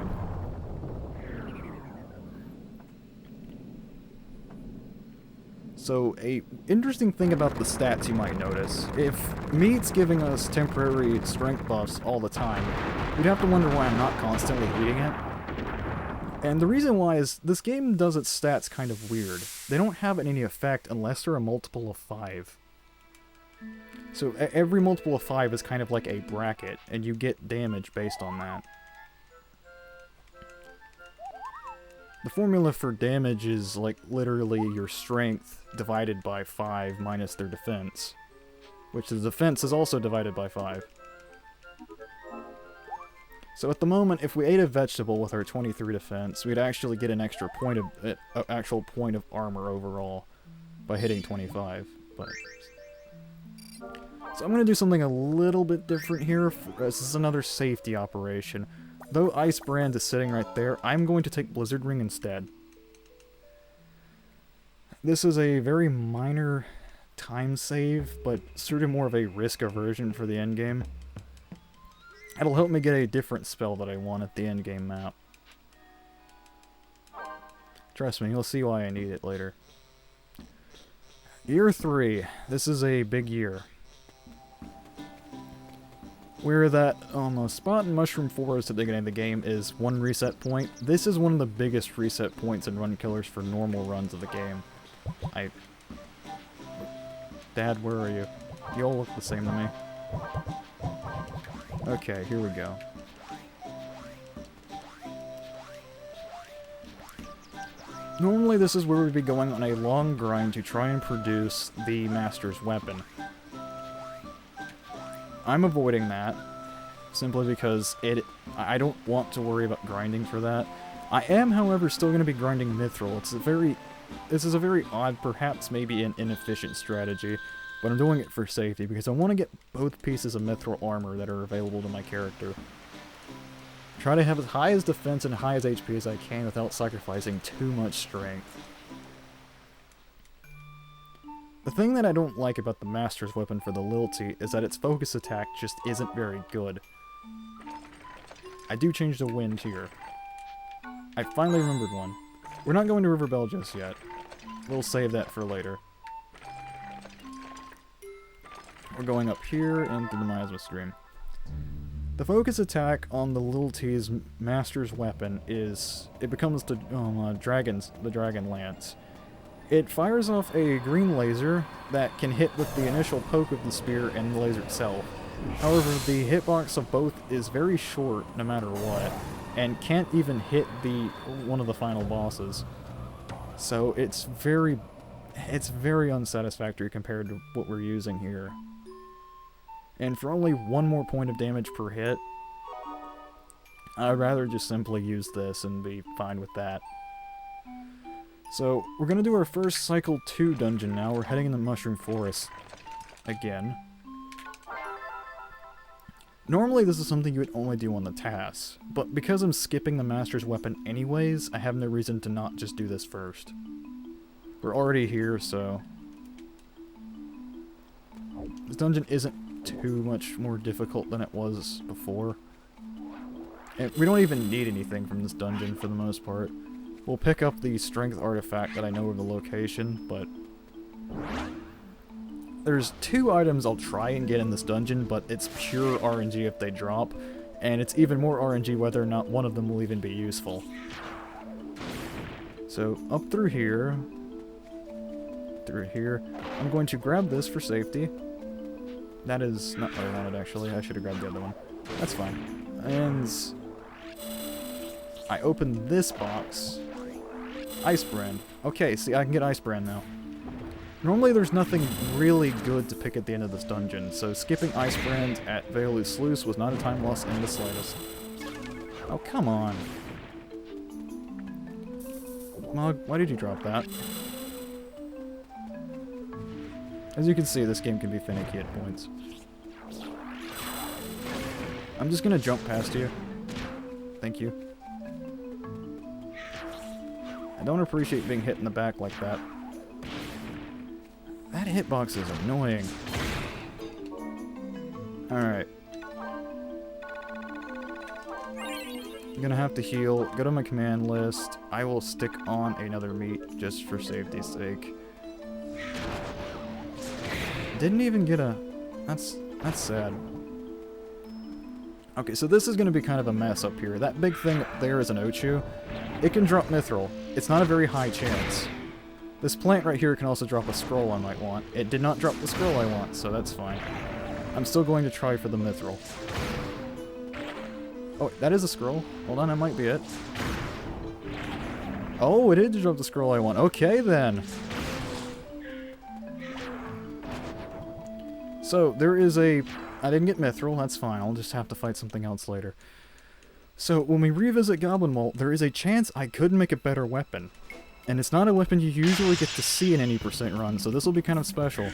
So, a interesting thing about the stats you might notice, if meat's giving us temporary strength buffs all the time, you'd have to wonder why I'm not constantly eating it. And the reason why is, this game does its stats kind of weird. They don't have any effect unless they're a multiple of 5. So every multiple of 5 is kind of like a bracket, and you get damage based on that. The formula for damage is like literally your strength divided by 5 minus their defense, which the defense is also divided by 5. So at the moment, if we ate a vegetable with our 23 defense, we'd actually get an extra point of actual point of armor overall by hitting 25. But so I'm going to do something a little bit different here. This is another safety operation. Though Ice Brand is sitting right there, I'm going to take Blizzard Ring instead. This is a very minor time save, but sort of more of a risk aversion for the endgame. It'll help me get a different spell that I want at the endgame map. Trust me, you'll see why I need it later. Year 3. This is a big year. Where that spot in Mushroom Forest at the beginning of the game is one reset point. This is one of the biggest reset points in run killers for normal runs of the game. Dad, where are you? You all look the same to me. Okay, here we go. Normally this is where we'd be going on a long grind to try and produce the Master's Weapon. I'm avoiding that, simply because I don't want to worry about grinding for that. I am, however, still going to be grinding Mithril. This is a very odd, perhaps maybe an inefficient strategy, but I'm doing it for safety, because I want to get both pieces of Mithril armor that are available to my character. Try to have as high as defense and high as HP as I can without sacrificing too much strength. The thing that I don't like about the Master's Weapon for the Lilty is that its focus attack just isn't very good. I do change the wind here. I finally remembered one. We're not going to River Bell just yet. We'll save that for later. We're going up here into the Miasma Stream. The focus attack on the Lilty's Master's Weapon is... it becomes the Dragon Lance. It fires off a green laser that can hit with the initial poke of the spear and the laser itself. However, the hitbox of both is very short no matter what, and can't even hit one of the final bosses. So it's very unsatisfactory compared to what we're using here. And for only one more point of damage per hit, I'd rather just simply use this and be fine with that. So, we're gonna do our first Cycle 2 dungeon now. We're heading into Mushroom Forest again. Normally this is something you would only do on the task, but because I'm skipping the Master's Weapon anyways, I have no reason to not just do this first. We're already here, so... this dungeon isn't too much more difficult than it was before. And we don't even need anything from this dungeon for the most part. We'll pick up the strength artifact that I know of the location, but... there's 2 items I'll try and get in this dungeon, but it's pure RNG if they drop, and it's even more RNG whether or not one of them will even be useful. So, up through here, I'm going to grab this for safety. That is not what I wanted, actually. I should have grabbed the other one. That's fine. And I open this box. Ice Brand. Okay, see, I can get Ice Brand now. Normally there's nothing really good to pick at the end of this dungeon, so skipping Ice Brand at Veilou Sluice was not a time loss in the slightest. Oh, come on. Mog, why did you drop that? As you can see, this game can be finicky at points. I'm just gonna jump past you. Thank you. I don't appreciate being hit in the back like that. That hitbox is annoying. Alright. I'm gonna have to heal, go to my command list. I will stick on another meat just for safety's sake. Didn't even get a... That's sad. Okay, so this is going to be kind of a mess up here. That big thing up there is an Ochu. It can drop Mithril. It's not a very high chance. This plant right here can also drop a scroll I might want. It did not drop the scroll I want, so that's fine. I'm still going to try for the Mithril. Oh, that is a scroll. Hold on, that might be it. Oh, it did drop the scroll I want. Okay, then. So, there is a... I didn't get Mithril, that's fine. I'll just have to fight something else later. So, when we revisit Goblin Vault, there is a chance I could make a better weapon. And it's not a weapon you usually get to see in any % run, so this will be kind of special.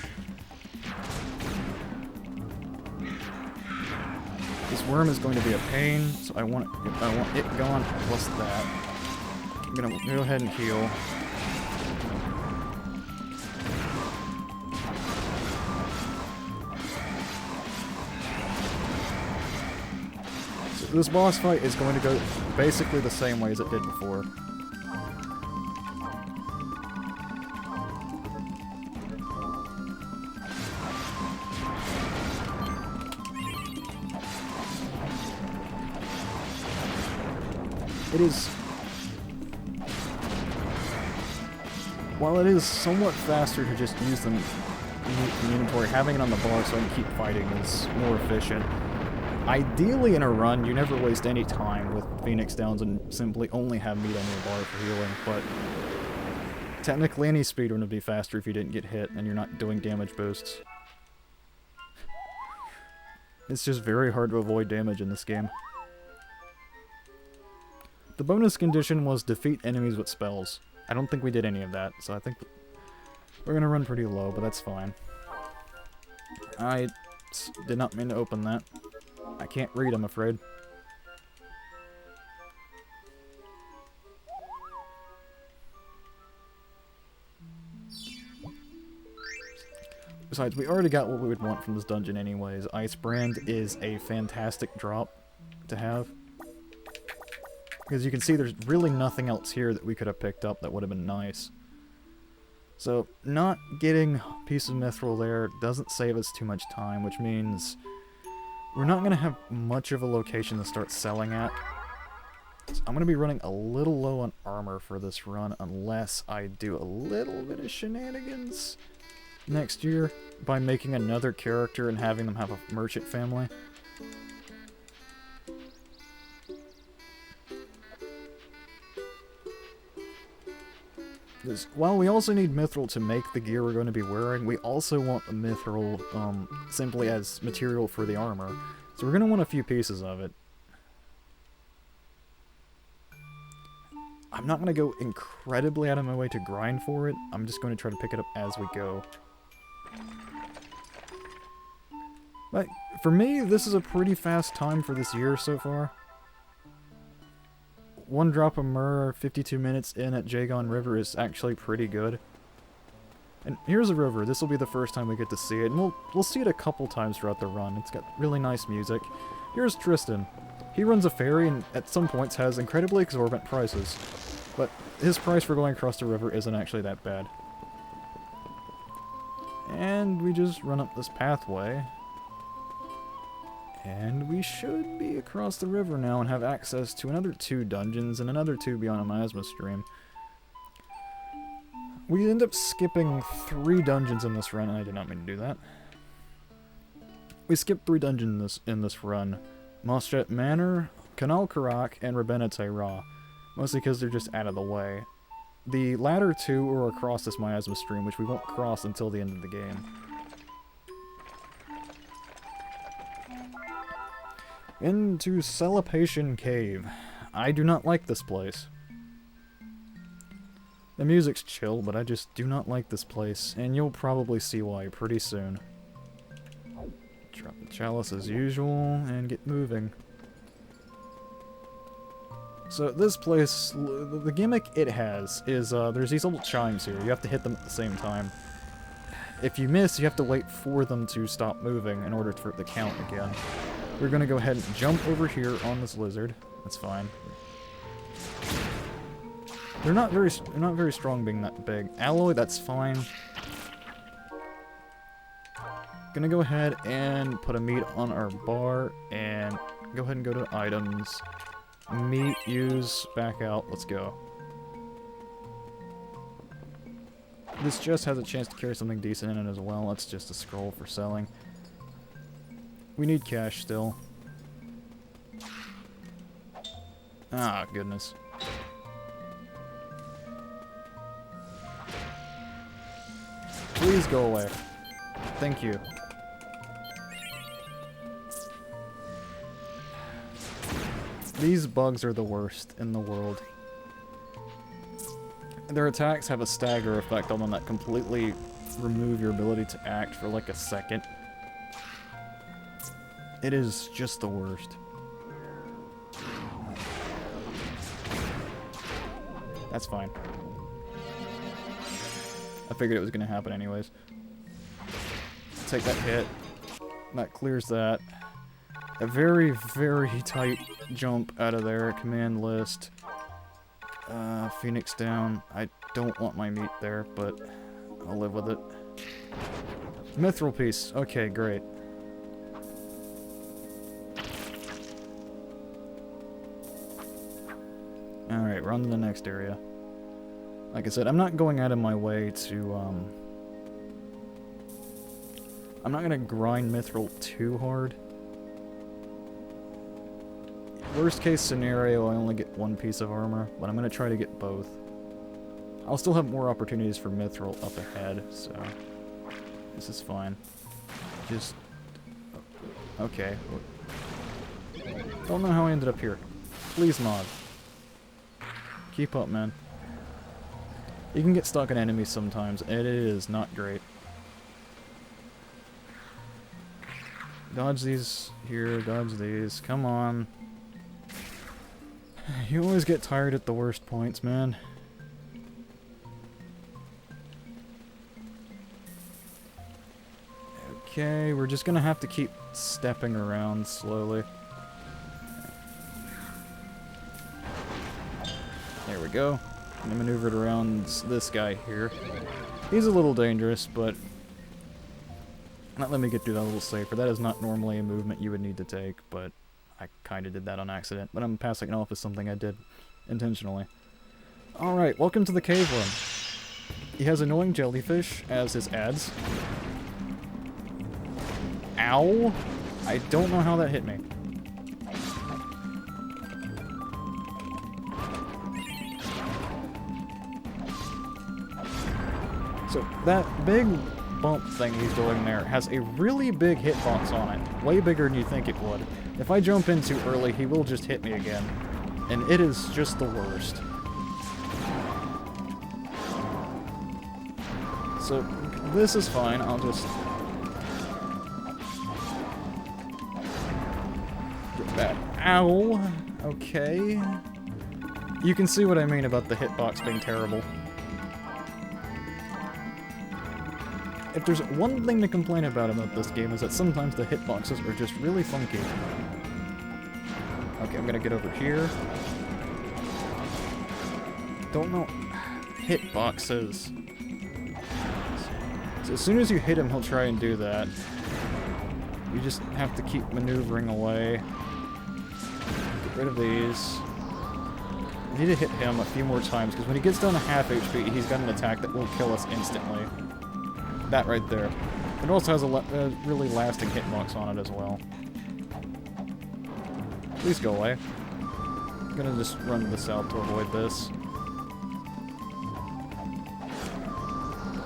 This worm is going to be a pain, so I want it gone plus that. I'm gonna go ahead and heal. this boss fight is going to go basically the same way as it did before. It is... While it is somewhat faster to just use them in the inventory, having it on the bar so I can keep fighting is more efficient. Ideally in a run, you never waste any time with Phoenix Downs and simply only have meat on your bar for healing, but technically any speedrun would be faster if you didn't get hit and you're not doing damage boosts. It's just very hard to avoid damage in this game. The bonus condition was defeat enemies with spells. I don't think we did any of that, so I think we're gonna run pretty low, but that's fine. I did not mean to open that. I can't read, I'm afraid. Besides, we already got what we would want from this dungeon anyways. Ice Brand is a fantastic drop to have. Because you can see there's really nothing else here that we could have picked up that would have been nice. So, not getting a piece of mithril there doesn't save us too much time, which means we're not going to have much of a location to start selling at. So I'm going to be running a little low on armor for this run unless I do a little bit of shenanigans next year by making another character and having them have a merchant family. While we also need mithril to make the gear we're going to be wearing, we also want the mithril simply as material for the armor. So we're going to want a few pieces of it. I'm not going to go incredibly out of my way to grind for it. I'm just going to try to pick it up as we go. But for me, this is a pretty fast time for this year so far. 1 drop of myrrh, 52 minutes in at Jagon River is actually pretty good. And here's a river. This will be the first time we get to see it, and we'll see it a couple times throughout the run. It's got really nice music. Here's Tristan. He runs a ferry and at some points has incredibly exorbitant prices. But his price for going across the river isn't actually that bad. And we just run up this pathway. And we should be across the river now and have access to another 2 dungeons and another 2 beyond a miasma stream. We end up skipping 3 dungeons in this run, and I did not mean to do that. We skipped 3 dungeons in this run. Moschet Manor, Canal Karak, and Rabenete Ra. Mostly because they're just out of the way. The latter 2 are across this miasma stream, which we won't cross until the end of the game. Into Celipation Cave. I do not like this place. The music's chill, but I just do not like this place, and you'll probably see why pretty soon. Drop the chalice as usual, and get moving. So this place, the gimmick it has is there's these little chimes here. You have to hit them at the same time. If you miss, you have to wait for them to stop moving in order for it to count again. We're gonna go ahead and jump over here on this lizard. That's fine. They're not very strong being that big. Alloy, that's fine. Gonna go ahead and put a meat on our bar and go ahead and go to items. Meat, use, back out, let's go. This just has a chance to carry something decent in it as well. That's just a scroll for selling. We need cash still. Ah, goodness. Please go away. Thank you. These bugs are the worst in the world. Their attacks have a stagger effect on them that completely remove your ability to act for like a second. It is just the worst. That's fine. I figured it was going to happen anyways. Take that hit. That clears that. a very, very tight jump out of there. Command list. Phoenix down. I don't want my meat there, but I'll live with it. Mithril piece. Okay, great. Alright, we're on to the next area. Like I said, I'm not going out of my way to, I'm not gonna grind mithril too hard. Worst case scenario, I only get one piece of armor, but I'm gonna try to get both. I'll still have more opportunities for mithril up ahead, so this is fine. Just... okay. Don't know how I ended up here. Please, mod. Keep up, man. You can get stuck in enemies sometimes, and it is not great. Dodge these here, dodge these. Come on. You always get tired at the worst points, man. Okay, we're just gonna have to keep stepping around slowly. There we go. I maneuvered around this guy here. He's a little dangerous, but not let me get through that a little safer. That is not normally a movement you would need to take, but I kind of did that on accident. But I'm passing it off as something I did intentionally. Alright, welcome to the cave room. He has annoying jellyfish as his ads. Ow! I don't know how that hit me. So, that big bump thing he's doing there has a really big hitbox on it. Way bigger than you think it would. If I jump in too early, he will just hit me again. And it is just the worst. So, this is fine. I'll just... get that. Ow! Okay. You can see what I mean about the hitbox being terrible. If there's one thing to complain about this game is that sometimes the hitboxes are just really funky. Okay, I'm gonna get over here. Don't know... hitboxes. So as soon as you hit him, he'll try and do that. You just have to keep maneuvering away. Get rid of these. I need to hit him a few more times, because when he gets down to half HP, he's got an attack that will kill us instantly. That right there. It also has a really lasting hitbox on it as well. Please go away. I'm gonna just run to the south to avoid this.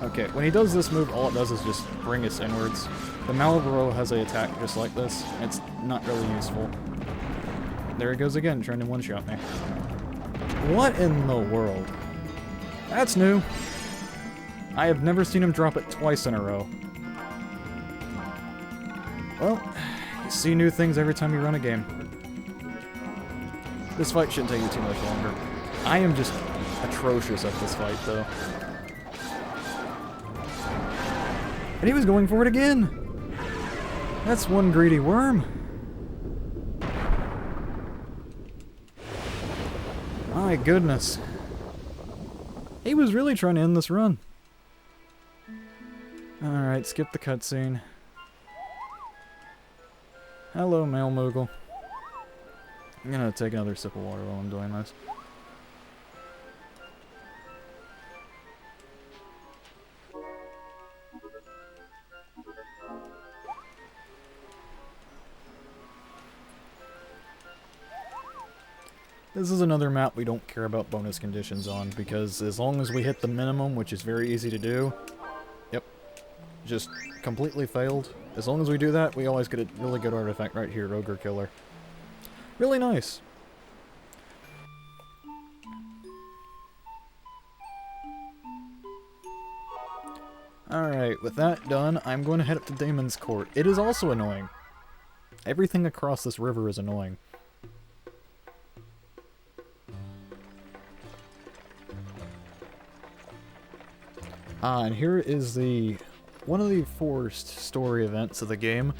Okay, when he does this move, all it does is just bring us inwards. The Malboro has an attack just like this. It's not really useful. There he goes again, trying to one-shot me. What in the world? That's new. I have never seen him drop it twice in a row. Well, you see new things every time you run a game. This fight shouldn't take you too much longer. I am just atrocious at this fight, though. And he was going for it again! That's one greedy worm. My goodness. He was really trying to end this run. Alright, skip the cutscene. Hello, Male Moogle. I'm gonna take another sip of water while I'm doing this. This is another map we don't care about bonus conditions on, because as long as we hit the minimum, which is very easy to do, yep, just completely failed. As long as we do that, we always get a really good artifact right here, Ogre Killer. Really nice. Alright, with that done, I'm going to head up to Damon's Court. It is also annoying. Everything across this river is annoying. And here is one of the forced story events of the game.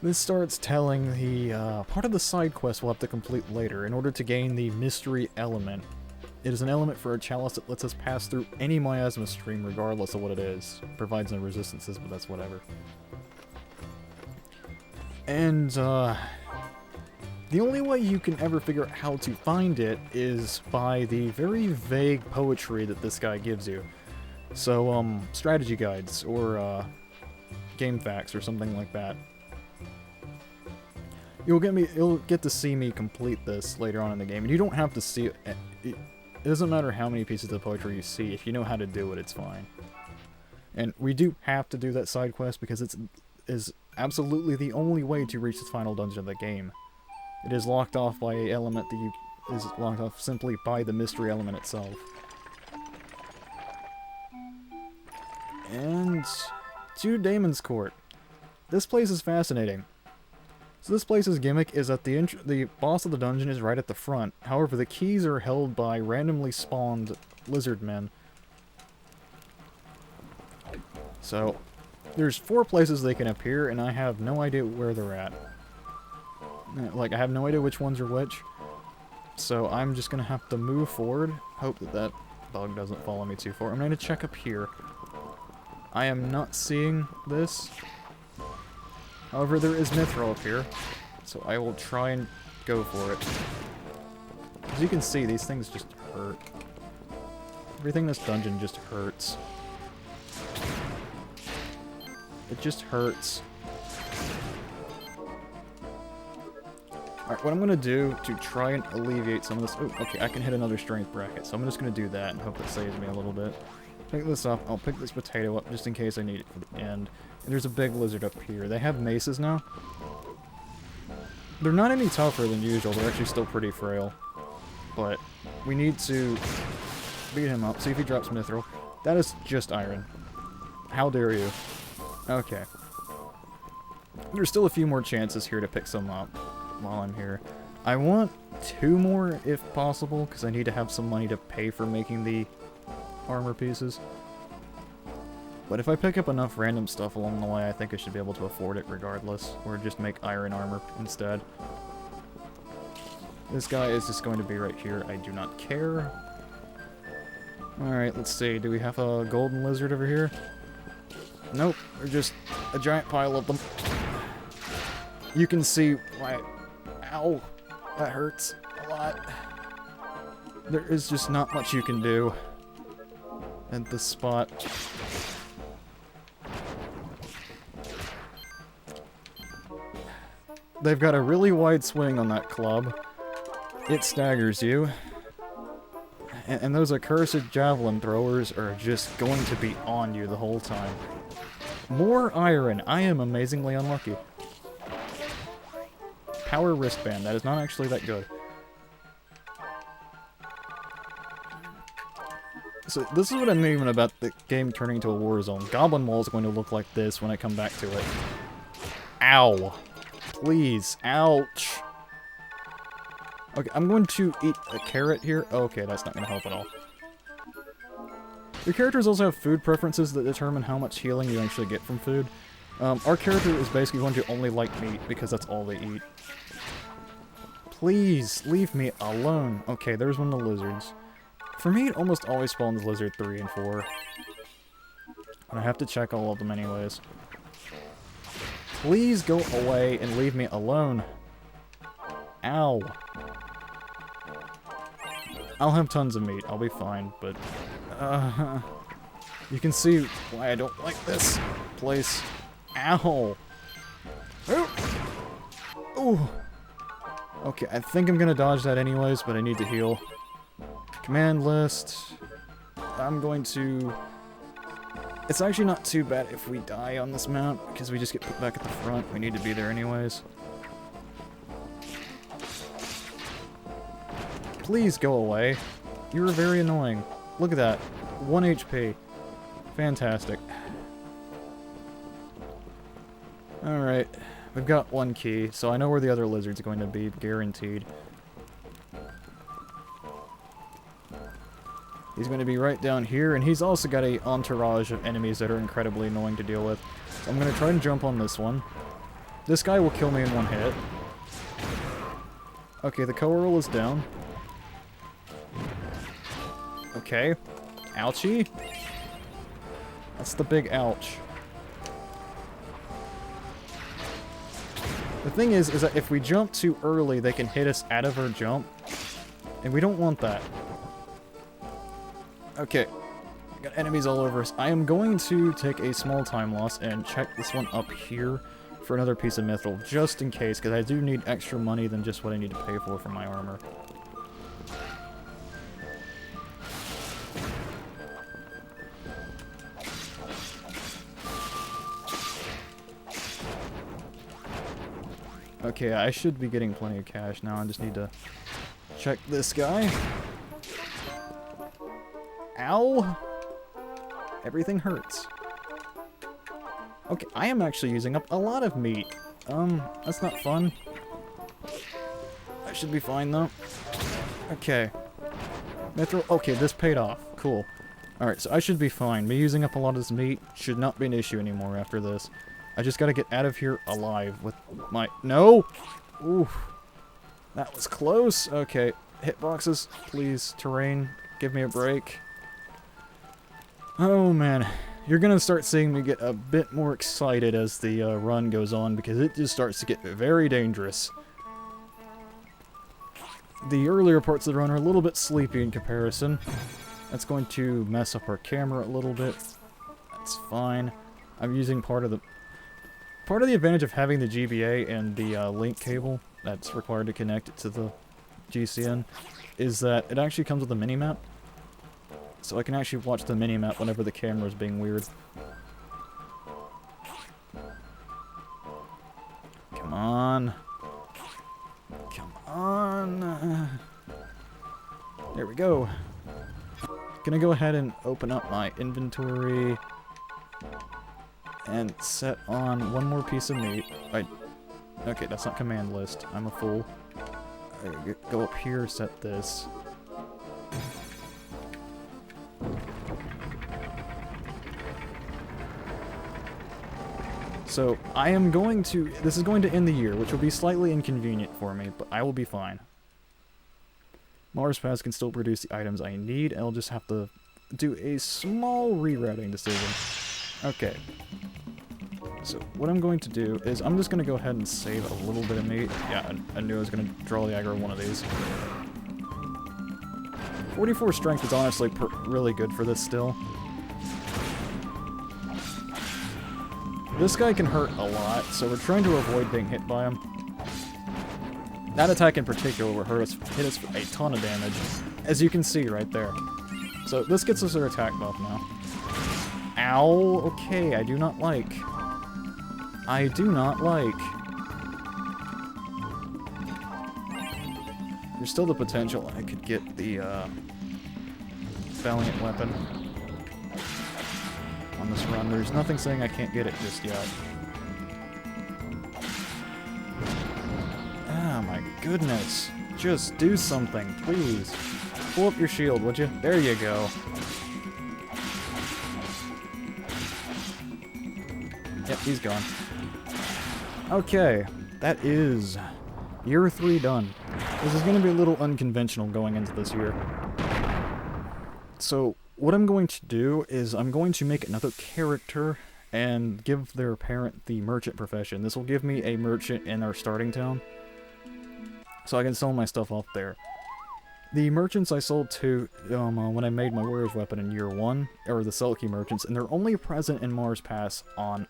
This starts telling the part of the side quest we'll have to complete later in order to gain the mystery element. It is an element for a chalice that lets us pass through any miasma stream regardless of what it is. Provides no resistances, but that's whatever. And, the only way you can ever figure out how to find it is by the very vague poetry that this guy gives you. So, strategy guides, or, game facts, or something like that. You'll get to see me complete this later on in the game, and you don't have to see it. It doesn't matter how many pieces of poetry you see. If you know how to do it, it's fine. And we do have to do that side quest because it is absolutely the only way to reach the final dungeon of the game. It is locked off by an element that is locked off simply by the mystery element itself. And to Damon's Court. This place is fascinating. So this place's gimmick is that the boss of the dungeon is right at the front. However, the keys are held by randomly spawned lizard men. So, there's 4 places they can appear, and I have no idea where they're at. Like, I have no idea which ones are which. So, I'm just gonna have to move forward. Hope that that bug doesn't follow me too far. I'm gonna check up here. I am not seeing this. However, there is Mithril up here, so I will try and go for it. As you can see, these things just hurt. Everything in this dungeon just hurts. It just hurts. Alright, what I'm going to do to try and alleviate some of this... Oh, okay, I can hit another strength bracket, so I'm just going to do that and hope it saves me a little bit. Pick this up. I'll pick this potato up just in case I need it for the end. And there's a big lizard up here. They have maces now. They're not any tougher than usual. They're actually still pretty frail. But we need to beat him up. See if he drops mithril. That is just iron. How dare you? Okay. There's still a few more chances here to pick some up while I'm here. I want 2 more if possible, because I need to have some money to pay for making the armor pieces. But if I pick up enough random stuff along the way, I think I should be able to afford it regardless, or just make iron armor instead. This guy is just going to be right here. I do not care. Alright, let's see. Do we have a golden lizard over here? Nope, they're just a giant pile of them. You can see why... Ow! That hurts a lot. There is just not much you can do at this spot. They've got a really wide swing on that club. It staggers you. And those accursed javelin throwers are just going to be on you the whole time. More iron. I am amazingly unlucky. Power wristband. That is not actually that good. So this is what I mean about the game turning into a war zone. Goblin Wall is going to look like this when I come back to it. Ow. Please. Ouch. Okay, I'm going to eat a carrot here. Okay, that's not going to help at all. Your characters also have food preferences that determine how much healing you actually get from food. Our character is basically going to only like meat because that's all they eat. Please, leave me alone. Okay, there's one of the lizards. For me, it almost always spawns lizard 3 and 4. And I have to check all of them anyways. Please go away and leave me alone. Ow. I'll have tons of meat. I'll be fine, but... you can see why I don't like this place. Ow. Ooh. Okay, I think I'm gonna dodge that anyways, but I need to heal. Command list. I'm going to... It's actually not too bad if we die on this mount, because we just get put back at the front. We need to be there anyways. Please go away. You're very annoying. Look at that. 1 HP. Fantastic. Alright. We've got 1 key, so I know where the other lizard's going to be, guaranteed. He's going to be right down here, and he's also got an entourage of enemies that are incredibly annoying to deal with. So I'm going to try and jump on this one. This guy will kill me in one hit. Okay, the coral is down. Okay. Ouchie. That's the big ouch. The thing is that if we jump too early, they can hit us out of our jump. And we don't want that. Okay. Got enemies all over us. I am going to take a small time loss and check this one up here for another piece of mithril, just in case, because I do need extra money than just what I need to pay for my armor. Okay, I should be getting plenty of cash now. I just need to check this guy. Ow! Everything hurts. Okay, I am actually using up a lot of meat. That's not fun. I should be fine, though. Okay. Mithril. Okay, this paid off. Cool. Alright, so I should be fine. Me using up a lot of this meat should not be an issue anymore after this. I just gotta get out of here alive with my... No! Ooh. That was close. Okay. Hitboxes, please. Terrain, give me a break. Oh, man. You're gonna start seeing me get a bit more excited as the run goes on, because it just starts to get very dangerous. The earlier parts of the run are a little bit sleepy in comparison. That's going to mess up our camera a little bit. That's fine. I'm using part of the advantage of having the GBA and the link cable that's required to connect it to the GCN is that it actually comes with a mini-map. So I can actually watch the mini-map whenever the camera is being weird. Come on. Come on. There we go. Gonna go ahead and open up my inventory and set on one more piece of meat. Okay, that's not command list. I'm a fool. Go up here, set this. So, I am going to... This is going to end the year, which will be slightly inconvenient for me, but I will be fine. Mars Pass can still produce the items I need, and I'll just have to do a small rerouting decision. Okay. So, what I'm going to do is, I'm just going to go ahead and save a little bit of meat. Yeah, I knew I was going to draw the aggro on one of these. 44 strength is honestly really good for this still. This guy can hurt a lot, so we're trying to avoid being hit by him. That attack in particular will hit us for a ton of damage, as you can see right there. So this gets us our attack buff now. Ow! Okay, I do not like. I do not like. There's still the potential I could get the Valiant weapon on this run. There's nothing saying I can't get it just yet. Ah, my goodness. Just do something, please. Pull up your shield, would you? There you go. Yep, he's gone. Okay, that is year 3 done. This is going to be a little unconventional going into this year. So, what I'm going to do is I'm going to make another character and give their parent the merchant profession. This will give me a merchant in our starting town, so I can sell my stuff off there. The merchants I sold to when I made my warrior's weapon in year 1 are the Selkie merchants, and they're only present in Mars Pass on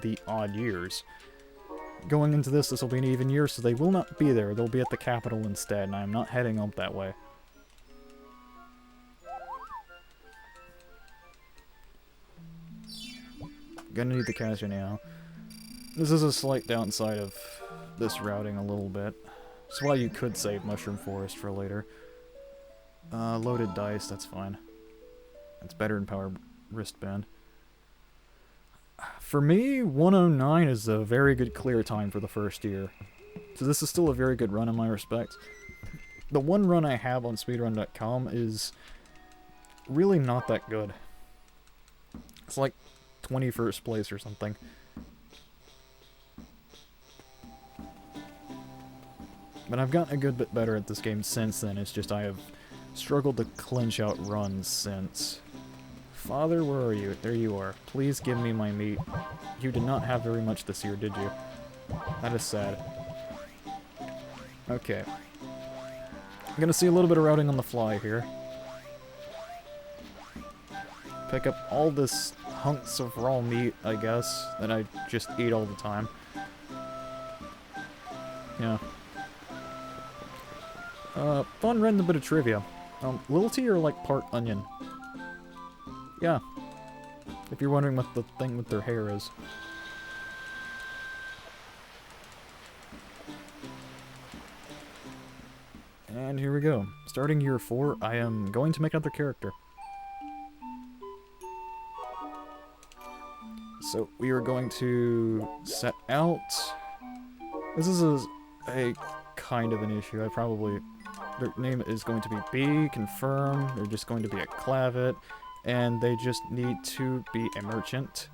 the odd years. Going into this will be an even year, so they will not be there. They'll be at the capital instead, and I'm not heading up that way. Gonna need the cash anyhow. This is a slight downside of this routing a little bit. That's why you could save Mushroom Forest for later. Loaded dice, that's fine. That's better than Power Wristband. For me, 109 is a very good clear time for the first year. So this is still a very good run in my respect. The one run I have on speedrun.com is really not that good. It's like 21st place or something. But I've gotten a good bit better at this game since then. It's just I have struggled to clinch out runs since. Father, where are you? There you are. Please give me my meat. You did not have very much this year, did you? That is sad. Okay. I'm gonna see a little bit of routing on the fly here. Pick up all this hunks of raw meat, I guess, that I just eat all the time. Yeah. Fun reading a bit of trivia. Little T are like part onion. Yeah. If you're wondering what the thing with their hair is. And here we go. Starting year 4, I am going to make another character. So we are going to set out. This is a kind of an issue. Their name is going to be B, confirm. They're just going to be a clavet, and they just need to be a merchant.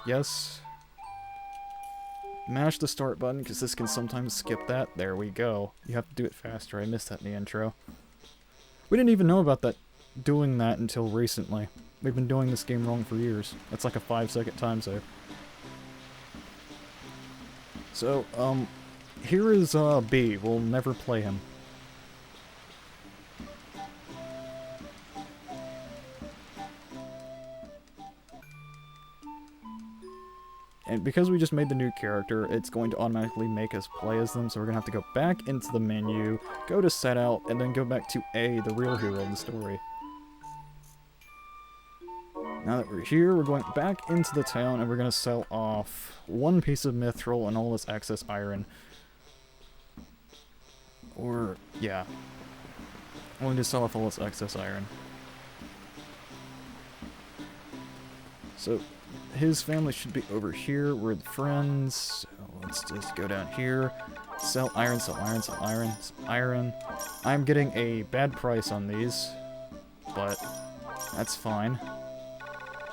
Yes. Mash the start button, because this can sometimes skip that. There we go. You have to do it faster. I missed that in the intro. We didn't even know about doing that until recently. We've been doing this game wrong for years. That's like a 5-second time save. So, here is B. We'll never play him. And because we just made the new character, it's going to automatically make us play as them, so we're going to have to go back into the menu, go to set out, and then go back to A, the real hero of the story. Now that we're here, we're going back into the town, and we're going to sell off 1 piece of mithril and all this excess iron. Or, yeah. I'm going to sell off all this excess iron. So, his family should be over here. We're the friends. So let's just go down here. Sell iron, sell iron, sell iron, sell iron. I'm getting a bad price on these, but that's fine.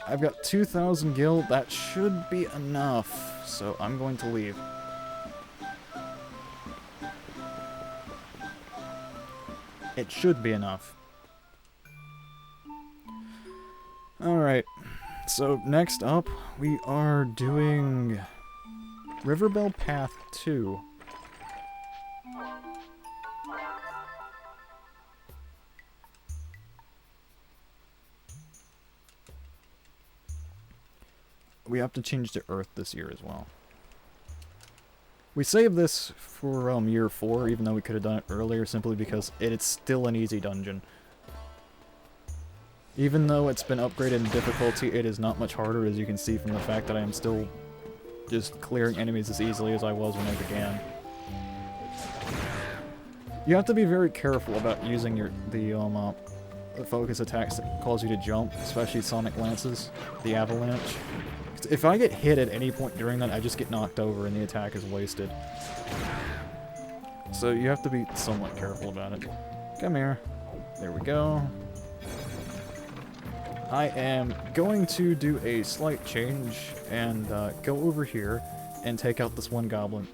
I've got 2,000 gil. That should be enough, so I'm going to leave. It should be enough. Alright. So, next up, we are doing Riverbell Path 2. We have to change to Earth this year as well. We saved this for year 4, even though we could have done it earlier, simply because it's still an easy dungeon. Even though it's been upgraded in difficulty, it is not much harder, as you can see from the fact that I am still just clearing enemies as easily as I was when I began. You have to be very careful about using the focus attacks that cause you to jump, especially Sonic Lances, the Avalanche. If I get hit at any point during that, I just get knocked over and the attack is wasted. So you have to be somewhat careful about it. Come here. There we go. I am going to do a slight change and go over here and take out this one goblin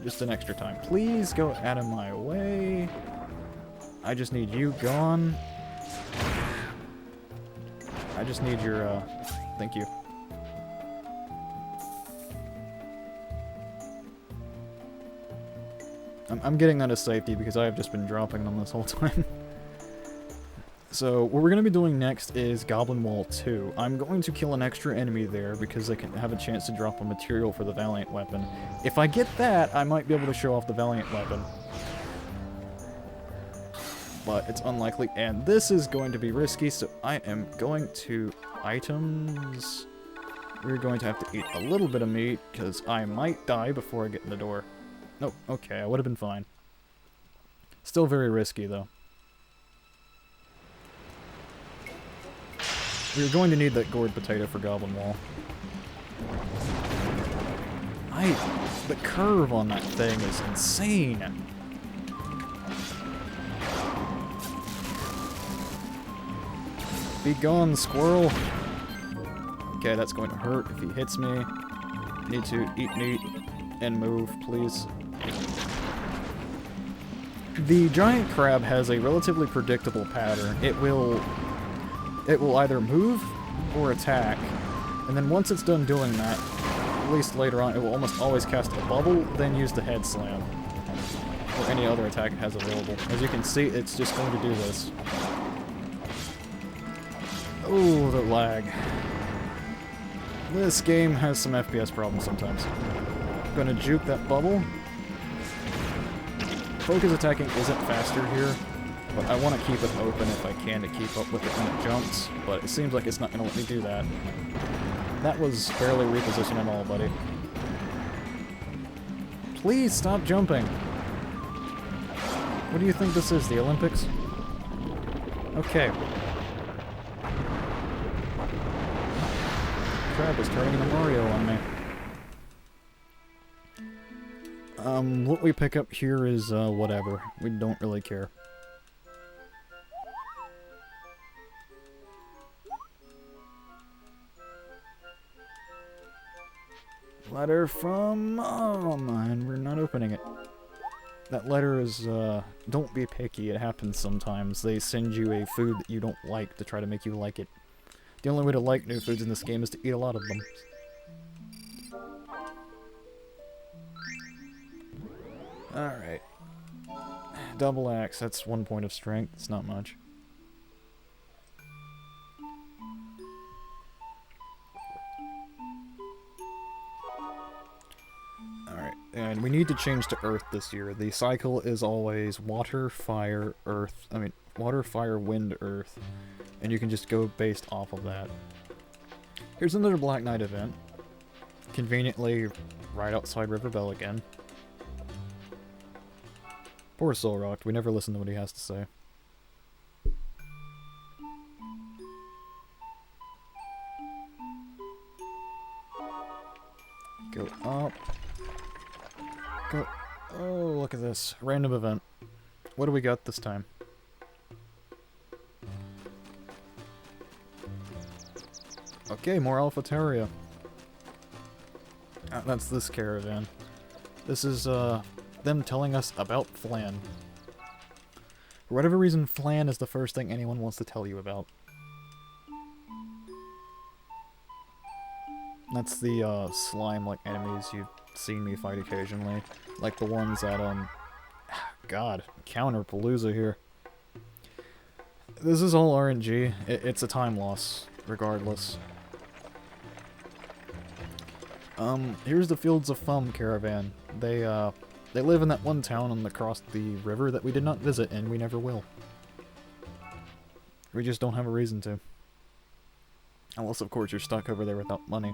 just an extra time. Please go out of my way. I just need you gone. I just need your, thank you. I'm getting out of safety because I have just been dropping them this whole time. So, what we're going to be doing next is Goblin Wall 2. I'm going to kill an extra enemy there because they can have a chance to drop a material for the Valiant weapon. If I get that, I might be able to show off the Valiant weapon. But it's unlikely, and this is going to be risky, so I am going to items. We're going to have to eat a little bit of meat because I might die before I get in the door. Nope, okay, I would have been fine. Still very risky, though. We're going to need that gourd potato for Goblin Wall. The curve on that thing is insane. Be gone, squirrel. Okay, that's going to hurt if he hits me. Need to eat meat and move, please. The giant crab has a relatively predictable pattern. It will either move or attack, and then once it's done doing that, at least later on, it will almost always cast a bubble, then use the head slam, or any other attack it has available. As you can see, it's just going to do this. Oh, the lag. This game has some FPS problems sometimes. I'm gonna juke that bubble. Focus attacking isn't faster here, but I want to keep it open if I can to keep up with it when it jumps, but it seems like it's not going to let me do that. That was barely repositioned at all, buddy. Please stop jumping! What do you think this is, the Olympics? Okay. Crab is turning into Mario on me. What we pick up here is, whatever. We don't really care. Letter from Mom, and we're not opening it. That letter is, don't be picky, it happens sometimes. They send you a food that you don't like to try to make you like it. The only way to like new foods in this game is to eat a lot of them. Alright. Double axe, that's 1 point of strength, it's not much. Alright, and we need to change to earth this year. The cycle is always water, fire, earth. I mean, water, fire, wind, earth. And you can just go based off of that. Here's another Black Knight event. Conveniently, right outside River Bell again. Poor Solrock, we never listen to what he has to say. Go up. Go. Oh, look at this. Random event. What do we got this time? Okay, more Alphataria. That's this caravan. This is, them telling us about Flan. For whatever reason, Flan is the first thing anyone wants to tell you about. That's the, slime-like enemies you've seen me fight occasionally. Like the ones at, God, Counterpalooza here. This is all RNG. It's a time loss, regardless. Here's the Fields of Fum caravan. They live in that one town across the river that we did not visit, and we never will. We just don't have a reason to. Unless, of course, you're stuck over there without money,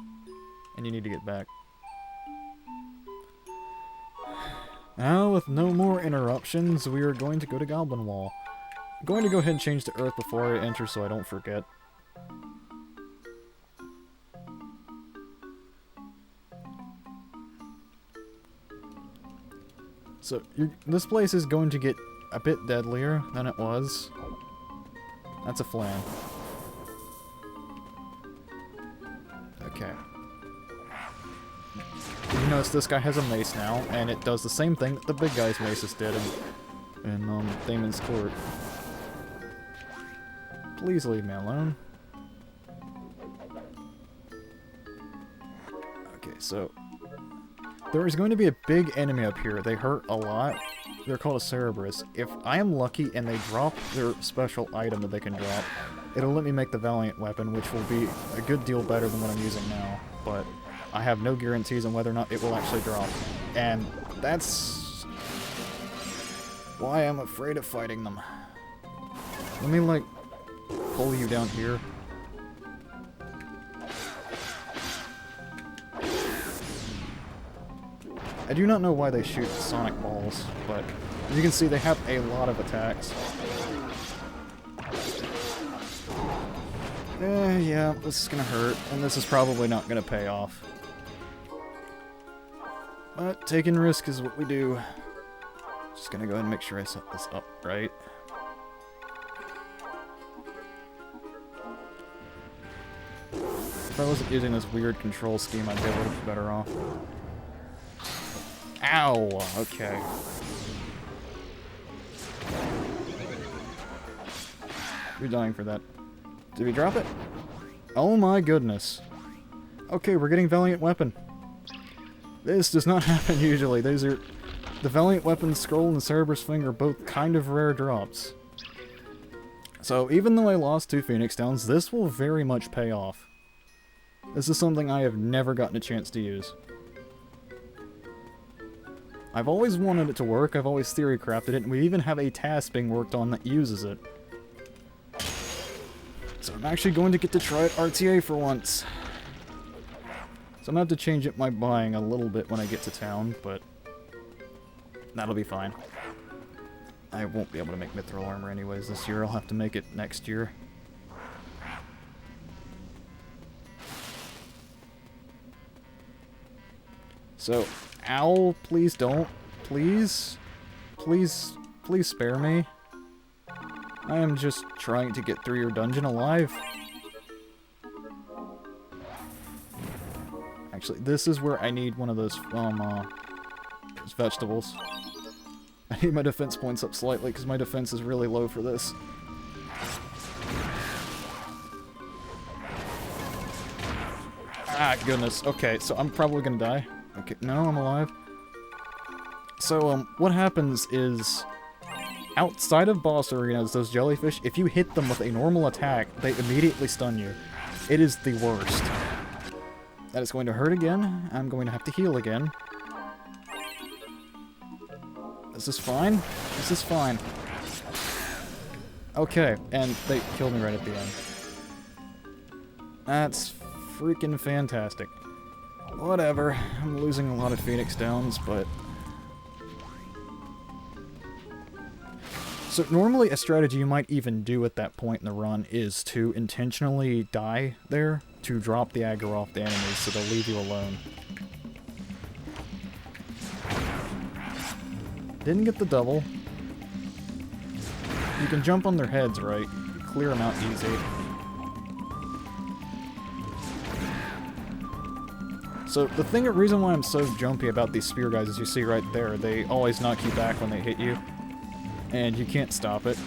and you need to get back. Now, with no more interruptions, we are going to go to Goblin Wall. I'm going to go ahead and change to Earth before I enter so I don't forget. So, this place is going to get a bit deadlier than it was. That's a Flan. Okay. You notice this guy has a mace now, and it does the same thing that the big guy's maces did in Damon's Court. Please leave me alone. Okay, so there is going to be a big enemy up here. They hurt a lot. They're called a Cerberus. If I am lucky and they drop their special item that they can drop, it'll let me make the Valiant weapon, which will be a good deal better than what I'm using now. But I have no guarantees on whether or not it will actually drop. And that's why I'm afraid of fighting them. Let me, like, pull you down here. I do not know why they shoot sonic balls, but as you can see, they have a lot of attacks. Yeah, this is gonna hurt, and this is probably not gonna pay off. But taking risk is what we do. Just gonna go ahead and make sure I set this up right. If I wasn't using this weird control scheme, I'd be a little bit better off. Ow! Okay. You're dying for that. Did we drop it? Oh my goodness. Okay, we're getting Valiant Weapon. This does not happen usually. Those are... The Valiant Weapon Scroll and the Cerberus Fang are both kind of rare drops. So even though I lost 2 Phoenix Downs, this will very much pay off. This is something I have never gotten a chance to use. I've always wanted it to work, I've always theory crafted it, and we even have a task being worked on that uses it. So I'm actually going to get to try it RTA for once. So I'm going to have to change up my buying a little bit when I get to town, but that'll be fine. I won't be able to make Mithril Armor anyways this year, I'll have to make it next year. So, ow, please don't. Please? Please spare me. I am just trying to get through your dungeon alive. Actually, this is where I need one of those vegetables. I need my defense points up slightly, because my defense is really low for this. Ah, goodness. Okay, so I'm probably gonna die. Okay, no, I'm alive. So, what happens is, outside of boss arenas, those jellyfish, if you hit them with a normal attack, they immediately stun you. It is the worst. That is going to hurt again. I'm going to have to heal again. This is fine. This is fine. Okay, and they killed me right at the end. That's freaking fantastic. Whatever. I'm losing a lot of Phoenix Downs, but... So normally a strategy you might even do at that point in the run is to intentionally die there to drop the aggro off the enemies so they'll leave you alone. Didn't get the double. You can jump on their heads, right? Clear them out easy. So the reason why I'm so jumpy about these spear guys, as you see right there, they always knock you back when they hit you, and you can't stop it.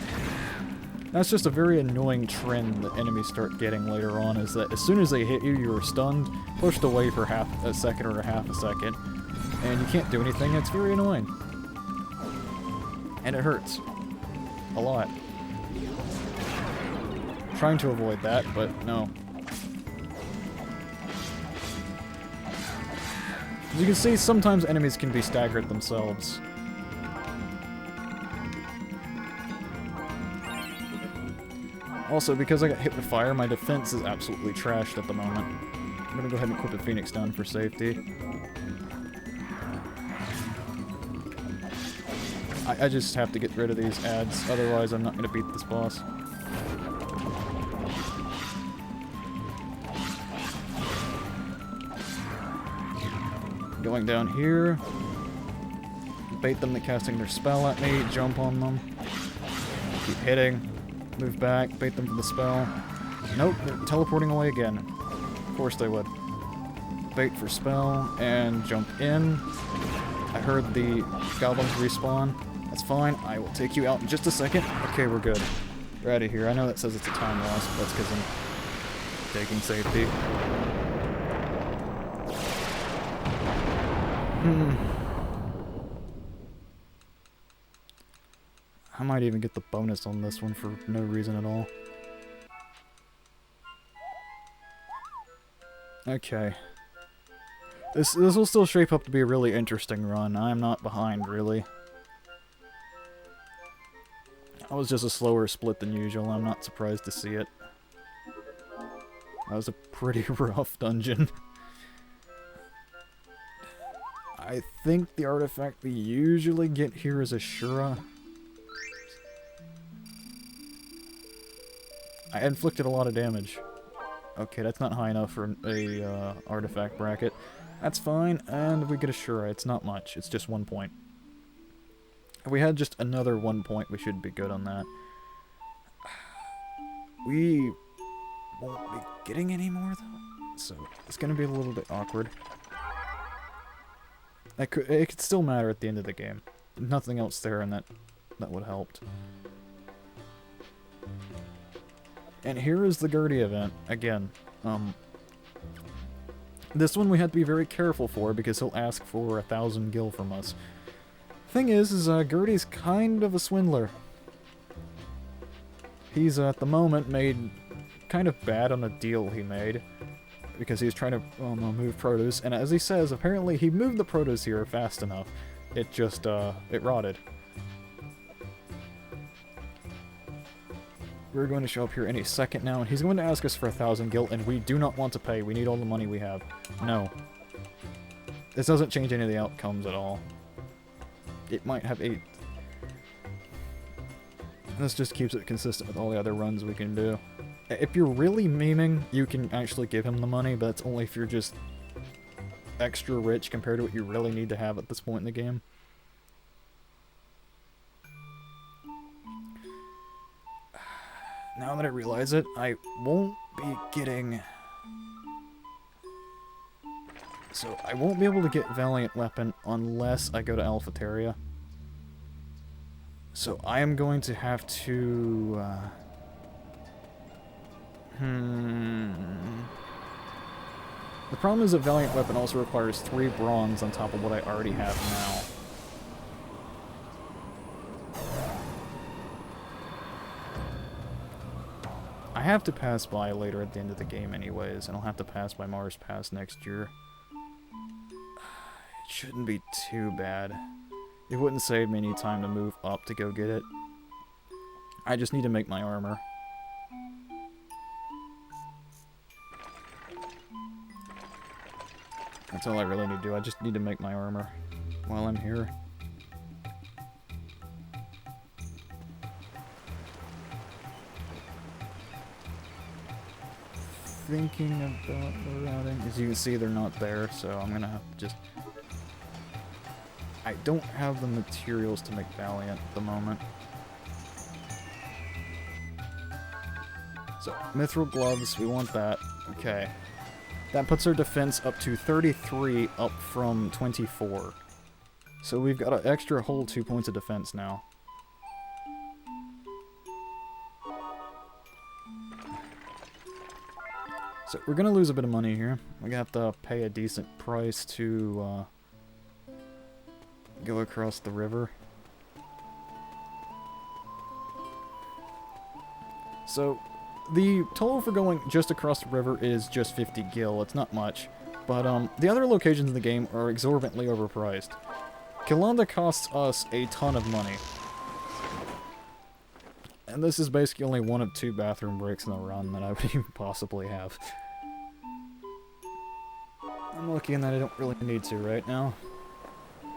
That's just a very annoying trend that enemies start getting later on, is that as soon as they hit you, you're stunned, pushed away for half a second or a half a second, and you can't do anything. It's very annoying. And it hurts. A lot. Trying to avoid that, but no. As you can see, sometimes enemies can be staggered themselves. Also, because I got hit with fire, my defense is absolutely trashed at the moment. I'm gonna go ahead and equip a Phoenix down for safety. I just have to get rid of these ads, otherwise I'm not gonna beat this boss. Going down here. Bait them to casting their spell at me, jump on them. Keep hitting. Move back, bait them for the spell. Nope, they're teleporting away again. Of course they would. Bait for spell, and jump in. I heard the goblins respawn. That's fine, I will take you out in just a second. Okay, we're good. We're out of here. I know that says it's a time loss, but that's because I'm taking safety. I might even get the bonus on this one for no reason at all. Okay. This will still shape up to be a really interesting run. I'm not behind, really. That was just a slower split than usual. I'm not surprised to see it. That was a pretty rough dungeon. I think the artifact we usually get here is a Shura. I inflicted a lot of damage. Okay, that's not high enough for a artifact bracket. That's fine, and we get a Shura. It's not much. It's just 1 point. If we had just another 1 point, we should be good on that. We won't be getting any more, though, so it's going to be a little bit awkward. It could still matter at the end of the game. Nothing else there, and that would have helped. And here is the Gertie event, again. This one we had to be very careful for, because he'll ask for 1,000 gil from us. Thing is Gertie's kind of a swindler. He's, at the moment, made kind of bad on a deal he made, because he was trying to move produce, and as he says, apparently he moved the produce here fast enough. It just, it rotted. We're going to show up here any second now, and he's going to ask us for 1,000 gil, and we do not want to pay. We need all the money we have. No. This doesn't change any of the outcomes at all. It might have 8. This just keeps it consistent with all the other runs we can do. If you're really memeing, you can actually give him the money, but it's only if you're just extra rich compared to what you really need to have at this point in the game. Now that I realize it, I won't be getting... So, I won't be able to get Valiant Weapon unless I go to Alphateria. So, I am going to have to... The problem is that Valiant Weapon also requires 3 bronze on top of what I already have now. I have to pass by later at the end of the game anyways, and I'll have to pass by Mars Pass next year. It shouldn't be too bad. It wouldn't save me any time to move up to go get it. I just need to make my armor. That's all I really need to do. I just need to make my armor while I'm here. Thinking about the routing. As you can see, they're not there, so I'm gonna have to just... I don't have the materials to make Valiant at the moment. So, Mithril Gloves, we want that. Okay. That puts our defense up to 33, up from 24. So we've got an extra whole 2 points of defense now. So we're gonna lose a bit of money here. We're gonna have to pay a decent price to go across the river. So the total for going just across the river is just 50 gil. It's not much, but the other locations in the game are exorbitantly overpriced. Kilanda costs us a ton of money. And this is basically only one of 2 bathroom breaks in the run that I would even possibly have. I'm lucky in that I don't really need to right now. So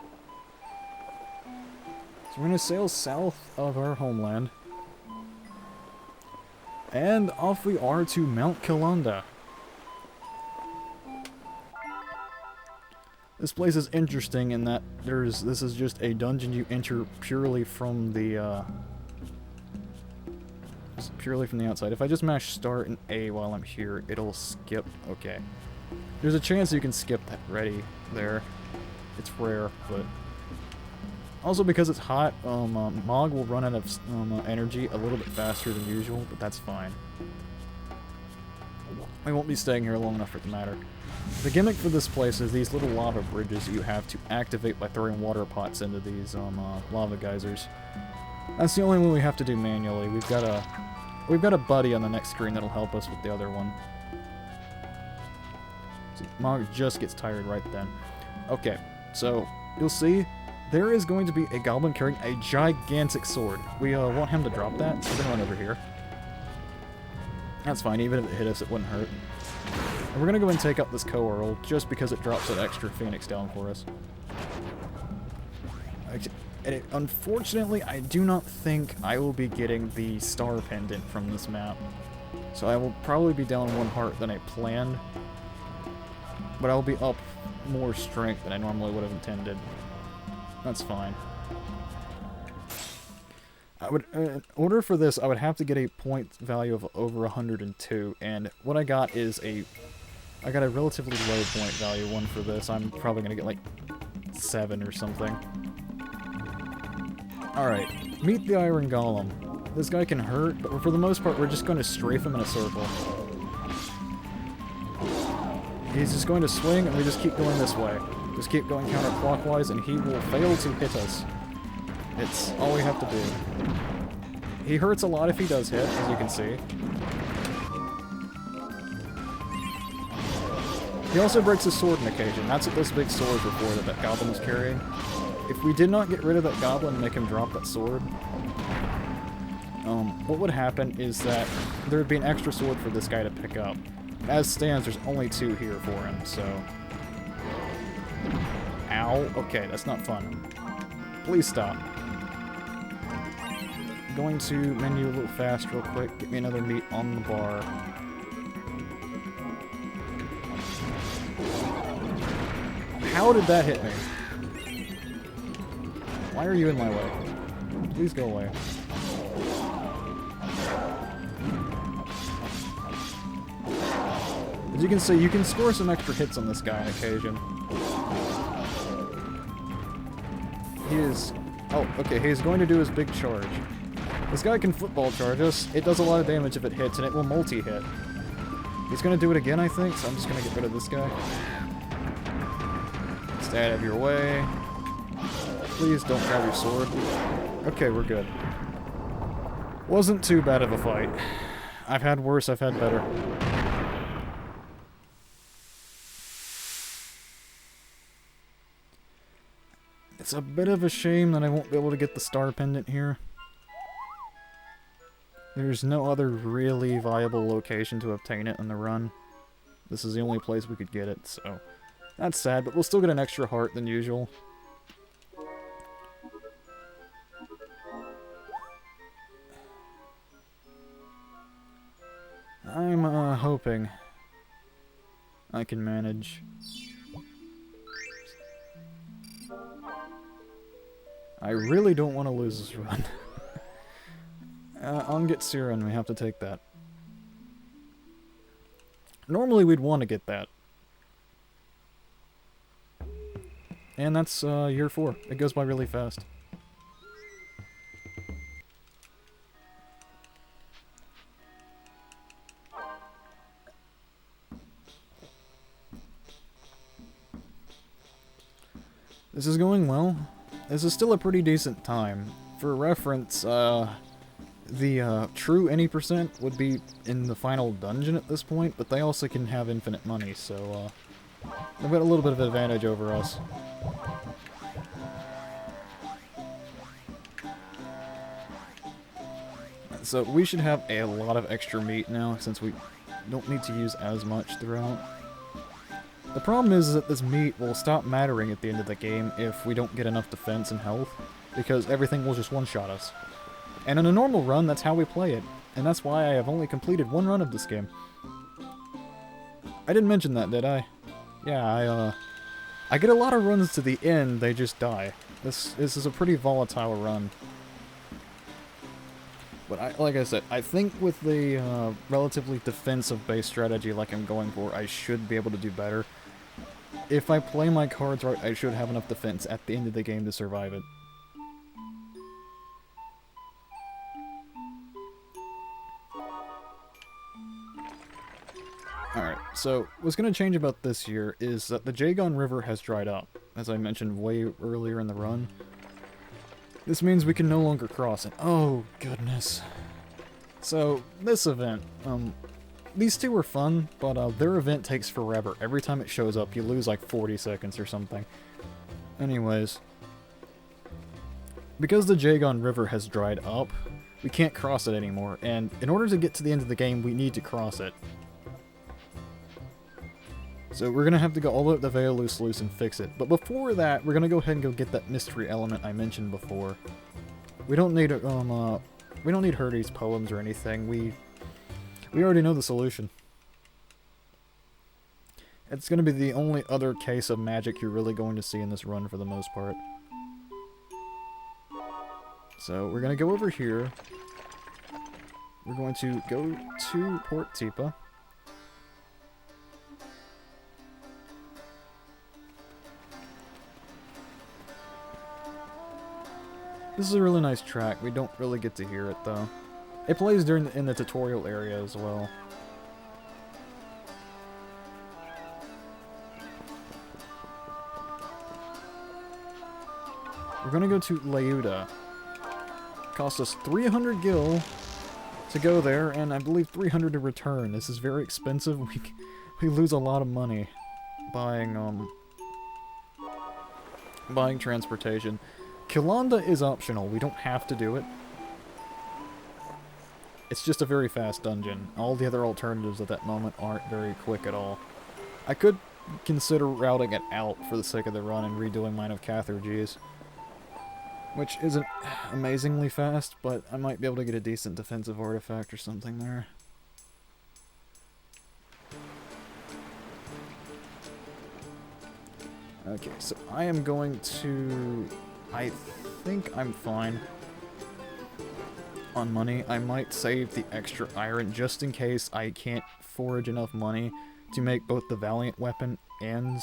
we're going to sail south of our homeland. And off we are to Mount Kilanda. This place is interesting in that this is just a dungeon you enter purely from the outside. If I just mash start and A while I'm here, it'll skip. Okay. There's a chance you can skip that ready there. It's rare, but also because it's hot, Mog will run out of energy a little bit faster than usual, but that's fine. I won't be staying here long enough for it to matter. The gimmick for this place is these little lava bridges that you have to activate by throwing water pots into these lava geysers. That's the only one we have to do manually. We've got a buddy on the next screen that'll help us with the other one. See, Mog just gets tired right then. Okay, so you'll see there is going to be a goblin carrying a gigantic sword. We want him to drop that, so we're gonna run over here. That's fine, even if it hit us, it wouldn't hurt. And we're gonna go and take out this coearl just because it drops that extra phoenix down for us. And unfortunately, I do not think I will be getting the star pendant from this map. So I will probably be down 1 heart than I planned. But I'll be up more strength than I normally would have intended. That's fine. I would, in order for this, I would have to get a point value of over 102, and what I got is I got a relatively low point value one for this. I'm probably gonna get like 7 or something. Alright, meet the Iron Golem. This guy can hurt, but for the most part, we're just going to strafe him in a circle. He's just going to swing, and we just keep going this way. Just keep going counterclockwise, and he will fail to hit us. It's all we have to do. He hurts a lot if he does hit, as you can see. He also breaks his sword on occasion. That's what those big swords were for that goblin was carrying. If we did not get rid of that goblin and make him drop that sword, what would happen is that there would be an extra sword for this guy to pick up. As stands, there's only 2 here for him, so... Ow. Okay, that's not fun. Please stop. Going to menu a little fast real quick. Get me another meat on the bar. How did that hit me? Why are you in my way? Please go away. As you can see, you can score some extra hits on this guy on occasion. He is... Oh, okay, he's going to do his big charge. This guy can football charge us. It does a lot of damage if it hits, and it will multi-hit. He's going to do it again, I think, so I'm just going to get rid of this guy. Stay out of your way. Please don't grab your sword. Okay, we're good. Wasn't too bad of a fight. I've had worse, I've had better. It's a bit of a shame that I won't be able to get the star pendant here. There's no other really viable location to obtain it in the run. This is the only place we could get it, so... That's sad, but we'll still get an extra heart than usual. I'm, hoping I can manage. I really don't want to lose this run. On Getsuren, we have to take that. Normally we'd want to get that. And that's year 4. It goes by really fast. This is going well. This is still a pretty decent time. For reference, the true any percent would be in the final dungeon at this point, but they also can have infinite money, so they've got a little bit of advantage over us. So we should have a lot of extra meat now, since we don't need to use as much throughout. The problem is that this meat will stop mattering at the end of the game if we don't get enough defense and health, because everything will just one-shot us. And in a normal run, that's how we play it, and that's why I have only completed 1 run of this game. I didn't mention that, did I? Yeah, I get a lot of runs to the end, they just die. This is a pretty volatile run. But like I said, I think with the relatively defensive-based strategy like I'm going for, I should be able to do better. If I play my cards right, I should have enough defense at the end of the game to survive it. Alright, so what's going to change about this year is that the Jagon River has dried up, as I mentioned way earlier in the run. This means we can no longer cross it. Oh, goodness. So, this event, these two were fun, but their event takes forever. Every time it shows up, you lose like 40 seconds or something. Anyways, because the Jagon River has dried up, we can't cross it anymore, and in order to get to the end of the game, we need to cross it. So we're going to have to go all the way up to Veil Loose and fix it. But before that, we're going to go ahead and go get that mystery element I mentioned before. We don't need Herdes' poems or anything. We already know the solution. It's going to be the only other case of magic you're really going to see in this run for the most part. So we're going to go over here. We're going to go to Port Tipa. This is a really nice track. We don't really get to hear it, though. It plays in the tutorial area as well. We're gonna go to Leuda. Cost us 300 gil to go there, and I believe 300 to return. This is very expensive. We lose a lot of money buying transportation. Kilanda is optional. We don't have to do it. It's just a very fast dungeon. All the other alternatives at that moment aren't very quick at all. I could consider routing it out for the sake of the run and redoing Mine of Catharges, which isn't amazingly fast, but I might be able to get a decent defensive artifact or something there. Okay, so I am going to... I think I'm fine on money. I might save the extra iron just in case I can't forage enough money to make both the Valiant weapon and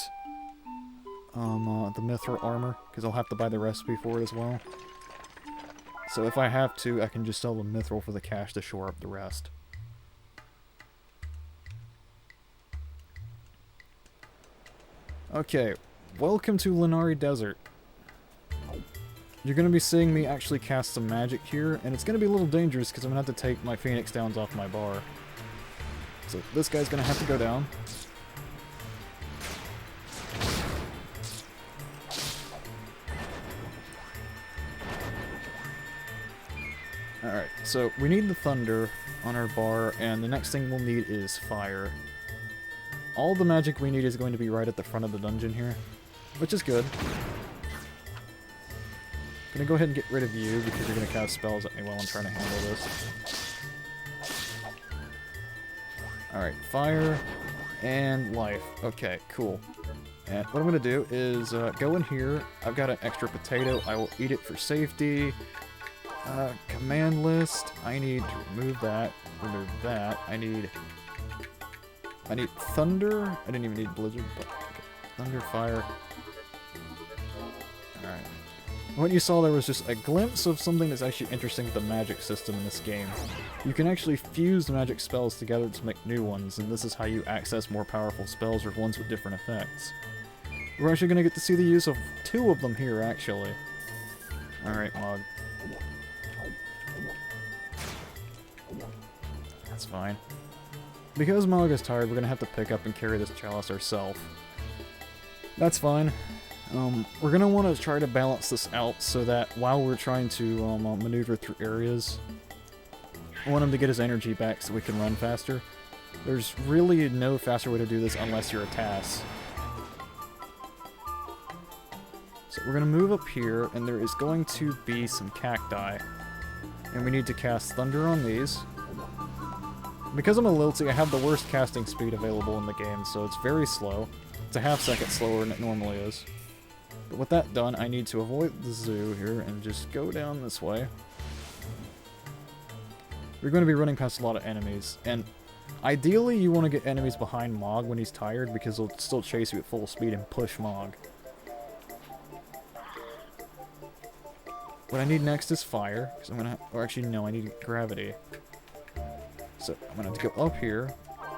the Mithril armor, because I'll have to buy the recipe for it as well. So if I have to, I can just sell the Mithril for the cash to shore up the rest. Okay, welcome to Linari Desert. You're going to be seeing me actually cast some magic here, and it's going to be a little dangerous because I'm going to have to take my Phoenix Downs off my bar. So this guy's going to have to go down. Alright, so we need the thunder on our bar, and the next thing we'll need is fire. All the magic we need is going to be right at the front of the dungeon here, which is good. I'm gonna go ahead and get rid of you because you're gonna cast spells at me while I'm trying to handle this. Alright, fire and life. Okay, cool. And what I'm gonna do is go in here. I've got an extra potato. I will eat it for safety. Command list. I need to remove that. Remove that. I need thunder. I didn't even need blizzard, but okay. Thunder, fire. Alright. What you saw there was just a glimpse of something that's actually interesting with the magic system in this game. You can actually fuse the magic spells together to make new ones, and this is how you access more powerful spells or ones with different effects. We're actually going to get to see the use of 2 of them here, actually. Alright, Mog. That's fine. Because Mog is tired, we're going to have to pick up and carry this chalice ourselves. That's fine. We're going to want to try to balance this out so that while we're trying to maneuver through areas, I want him to get his energy back so we can run faster. There's really no faster way to do this unless you're a TAS. So we're going to move up here, and there is going to be some cacti. And we need to cast Thunder on these. Because I'm a Lilty, I have the worst casting speed available in the game, so it's very slow. It's a half-second slower than it normally is. But with that done, I need to avoid the zoo here and just go down this way. We're going to be running past a lot of enemies, and ideally you want to get enemies behind Mog when he's tired because he'll still chase you at full speed and push Mog. What I need next is fire, because I'm going to... Or actually, no, I need gravity. So I'm going to have to go up here,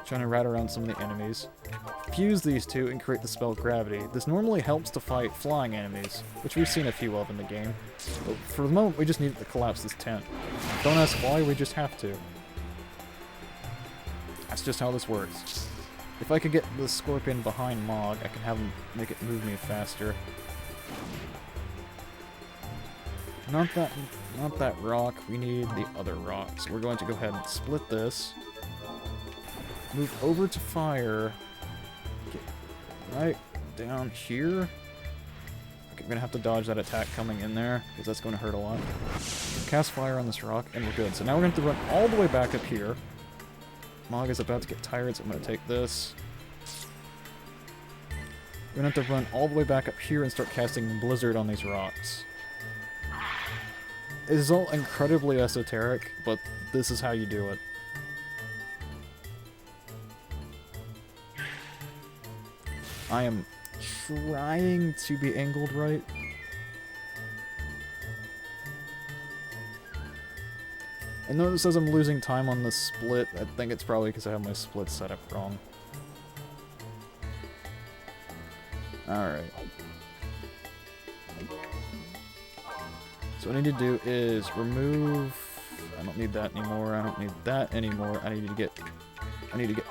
trying to rat around some of the enemies. Fuse these two and create the spell Gravity. This normally helps to fight flying enemies, which we've seen a few of in the game. But for the moment, we just need to collapse this tent. Don't ask why, we just have to. That's just how this works. If I could get the scorpion behind Mog, I can have him make it move me faster. Not that rock, we need the other rock. So we're going to go ahead and split this. Move over to fire. Get right down here. Okay, I'm gonna have to dodge that attack coming in there, because that's going to hurt a lot. Cast fire on this rock, and we're good. So now we're going to have to run all the way back up here. Mog is about to get tired, so I'm going to take this. We're going to have to run all the way back up here and start casting Blizzard on these rocks. It is all incredibly esoteric, but this is how you do it. I am trying to be angled right. And notice as I'm losing time on the split, I think it's probably because I have my split set up wrong. Alright. So what I need to do is remove... I don't need that anymore, I don't need that anymore. I need to get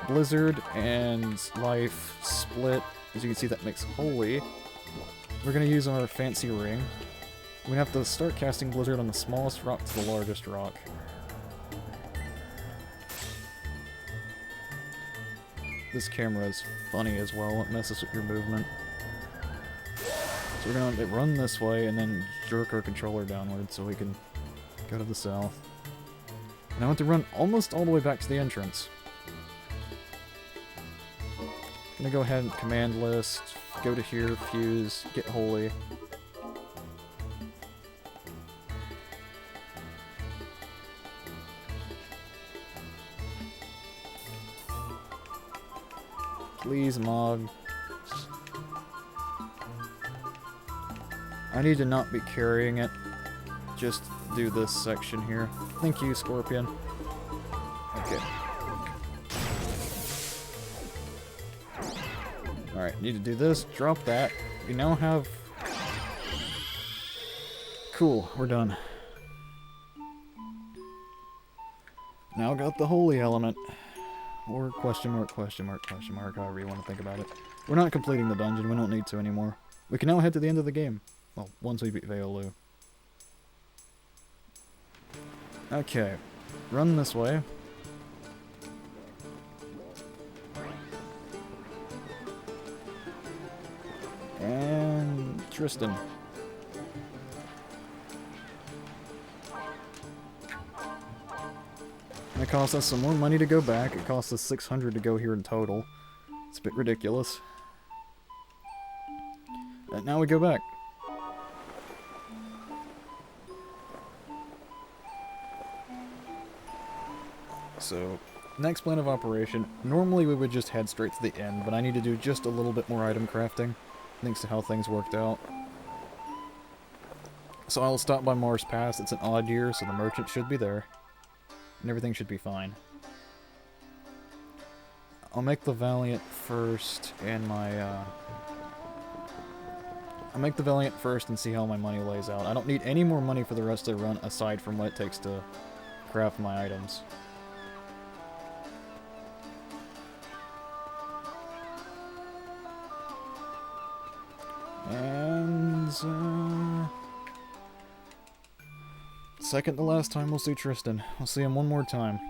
Blizzard and Life split. As you can see, that makes Holy. We're going to use our fancy ring. We're going to have to start casting Blizzard on the smallest rock to the largest rock. This camera is funny as well, it messes with your movement. So we're going to run this way and then jerk our controller downward so we can go to the south. And I want to run almost all the way back to the entrance. I'm going to go ahead and command list, go to here, fuse, get Holy. Please, Mog. I need to not be carrying it. Just do this section here. Thank you, Scorpion. Okay. Alright, need to do this, drop that. We now have... Cool, we're done. Now got the Holy Element. Or question mark, however you want to think about it. We're not completing the dungeon, we don't need to anymore. We can now head to the end of the game. Well, once we beat Veolu. Okay, run this way. And Tristan. And it costs us some more money to go back. It costs us 600 to go here in total. It's a bit ridiculous. And now we go back. So, next plan of operation. Normally we would just head straight to the end, but I need to do just a little bit more item crafting, thanks to how things worked out. So I'll stop by Mars Pass. It's an odd year, so the merchant should be there. And everything should be fine. I'll make the Valiant first, and I'll make the Valiant first and see how my money lays out. I don't need any more money for the rest of the run, aside from what it takes to craft my items. And, second to last time we'll see Tristan. We'll see him one more time.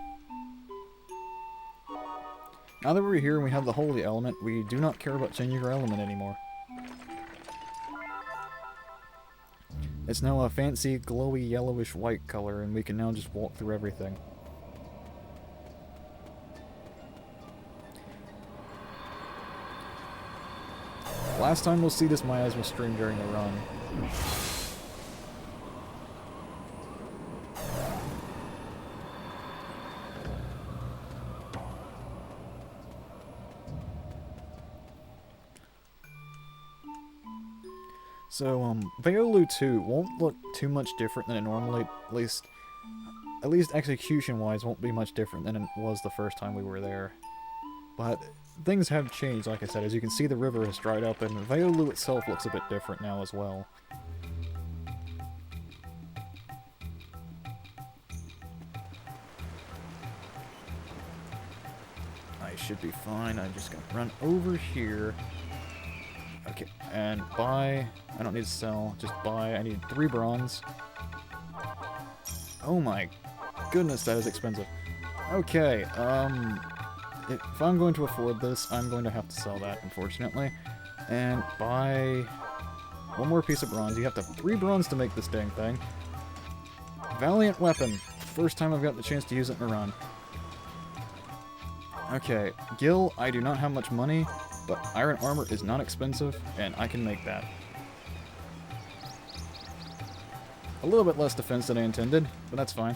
Now that we're here and we have the Holy Element, we do not care about changing our element anymore. It's now a fancy, glowy, yellowish white color, and we can now just walk through everything. Last time we'll see this miasma stream during the run. So, Veolu 2 won't look too much different than it normally, at least execution-wise won't be much different than it was the first time we were there. But things have changed, like I said. As you can see, the river has dried up, and Veolu itself looks a bit different now as well. I should be fine. I'm just gonna run over here. Okay, and buy. I don't need to sell, just buy. I need 3 bronze. Oh my goodness, that is expensive. Okay, if I'm going to afford this, I'm going to have to sell that, unfortunately. And buy 1 more piece of bronze. You have to have 3 bronze to make this dang thing. Valiant weapon. First time I've got the chance to use it in a run. Okay, Gil, I do not have much money, but iron armor is not expensive, and I can make that. A little bit less defense than I intended, but that's fine.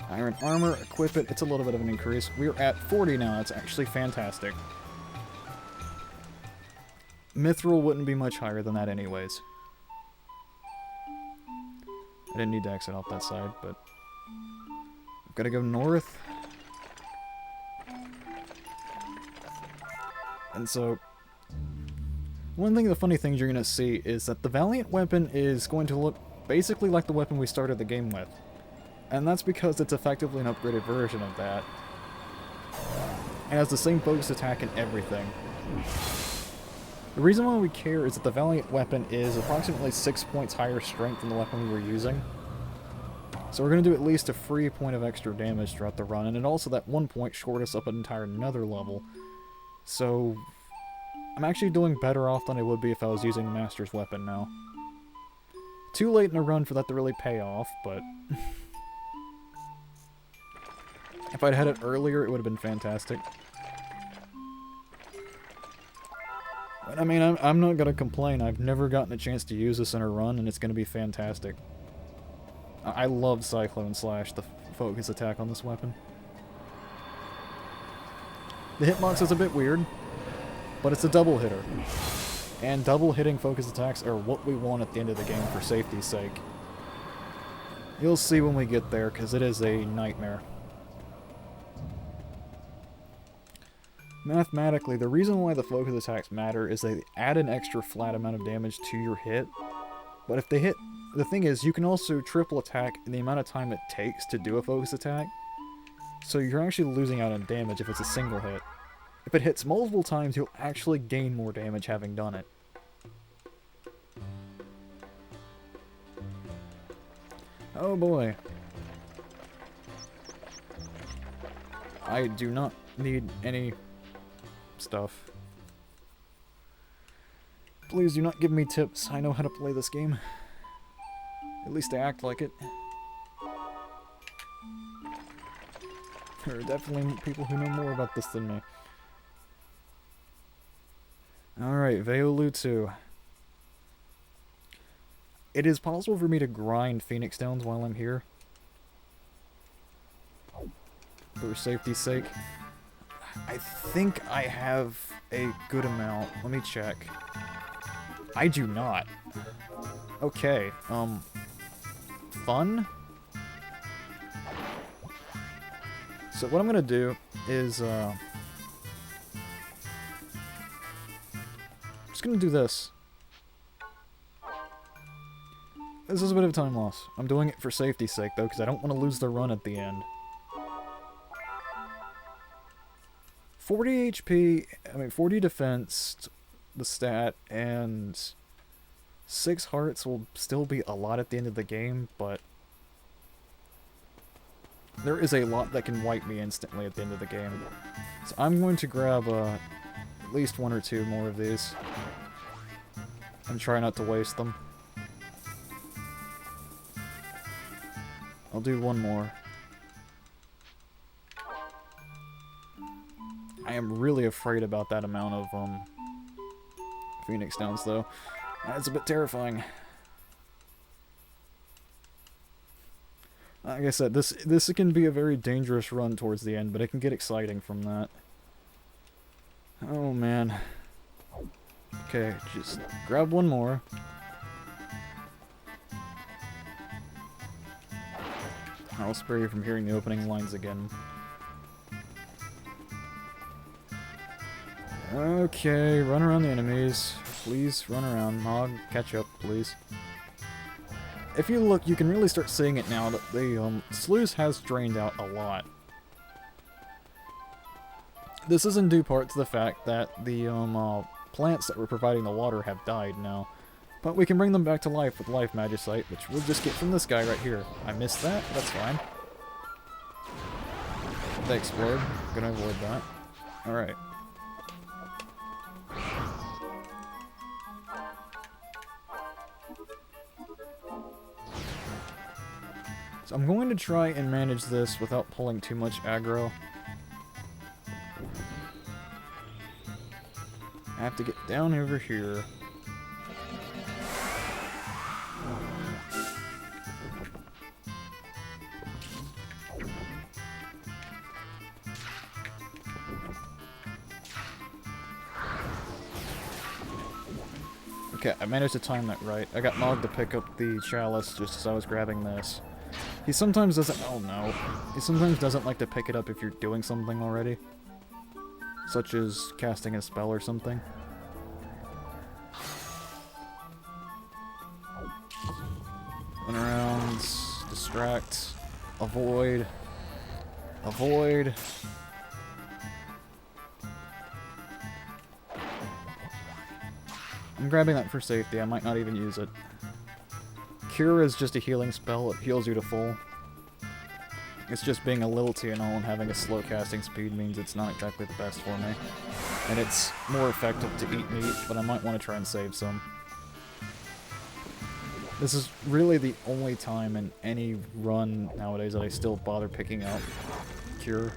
Iron armor, equip it, it's a little bit of an increase. We're at 40 now, that's actually fantastic. Mithril wouldn't be much higher than that anyways. I didn't need to exit off that side, but... Gotta go north. And so, one thing, the funny things you're gonna see is that the Valiant weapon is going to look basically like the weapon we started the game with. And that's because it's effectively an upgraded version of that. It has the same focus attack and everything. The reason why we care is that the Valiant weapon is approximately 6 points higher strength than the weapon we were using. So we're going to do at least a free point of extra damage throughout the run, and it also, that 1 point, shored us up an entire another level. So I'm actually doing better off than I would be if I was using the Master's weapon now. Too late in the run for that to really pay off, but if I'd had it earlier, it would have been fantastic. But I mean, I'm not gonna complain. I've never gotten a chance to use this in a run, and it's gonna be fantastic. I love Cyclone Slash, the focus attack on this weapon. The hitbox is a bit weird, but it's a double hitter. And double hitting focus attacks are what we want at the end of the game for safety's sake. You'll see when we get there, because it is a nightmare. Mathematically, the reason why the focus attacks matter is they add an extra flat amount of damage to your hit. But if they hit... The thing is, you can also triple attack in the amount of time it takes to do a focus attack. So you're actually losing out on damage if it's a single hit. If it hits multiple times, you'll actually gain more damage having done it. Oh boy. I do not need any stuff. Please do not give me tips. I know how to play this game. At least I act like it. There are definitely people who know more about this than me. Alright, Veolu 2. It is possible for me to grind Phoenix Stones while I'm here. For safety's sake. I think I have a good amount. Let me check. I do not. Okay, fun? So what I'm gonna do is, just gonna do this. This is a bit of a time loss. I'm doing it for safety's sake, though, because I don't want to lose the run at the end. 40 HP, 40 defense, the stat, and 6 hearts will still be a lot at the end of the game, but there is a lot that can wipe me instantly at the end of the game. So I'm going to grab at least 1 or 2 more of these and try not to waste them. I'll do 1 more. I am really afraid about that amount of Phoenix Downs, though. It's a bit terrifying. Like I said, this can be a very dangerous run towards the end, but it can get exciting from that. Oh man. Okay, just grab 1 more. I'll spare you from hearing the opening lines again. Okay, run around the enemies. Please run around. Mog, catch up, please. If you look, you can really start seeing it now that the sluice has drained out a lot. This is in due part to the fact that the plants that were providing the water have died now. But we can bring them back to life with Life Magicite, which we'll just get from this guy right here. I missed that? That's fine. They explode. Gonna avoid that. Alright. So I'm going to try and manage this without pulling too much aggro. I have to get down over here. Okay, I managed to time that right. I got Nog to pick up the chalice just as I was grabbing this. He sometimes doesn't... Oh no. He sometimes doesn't like to pick it up if you're doing something already. Such as casting a spell or something. Run around, distract, avoid, avoid. I'm grabbing that for safety, I might not even use it. Cure is just a healing spell, it heals you to full. It's just being a little TNL and having a slow casting speed means it's not exactly the best for me. And it's more effective to eat meat, but I might want to try and save some. This is really the only time in any run nowadays that I still bother picking up Cure.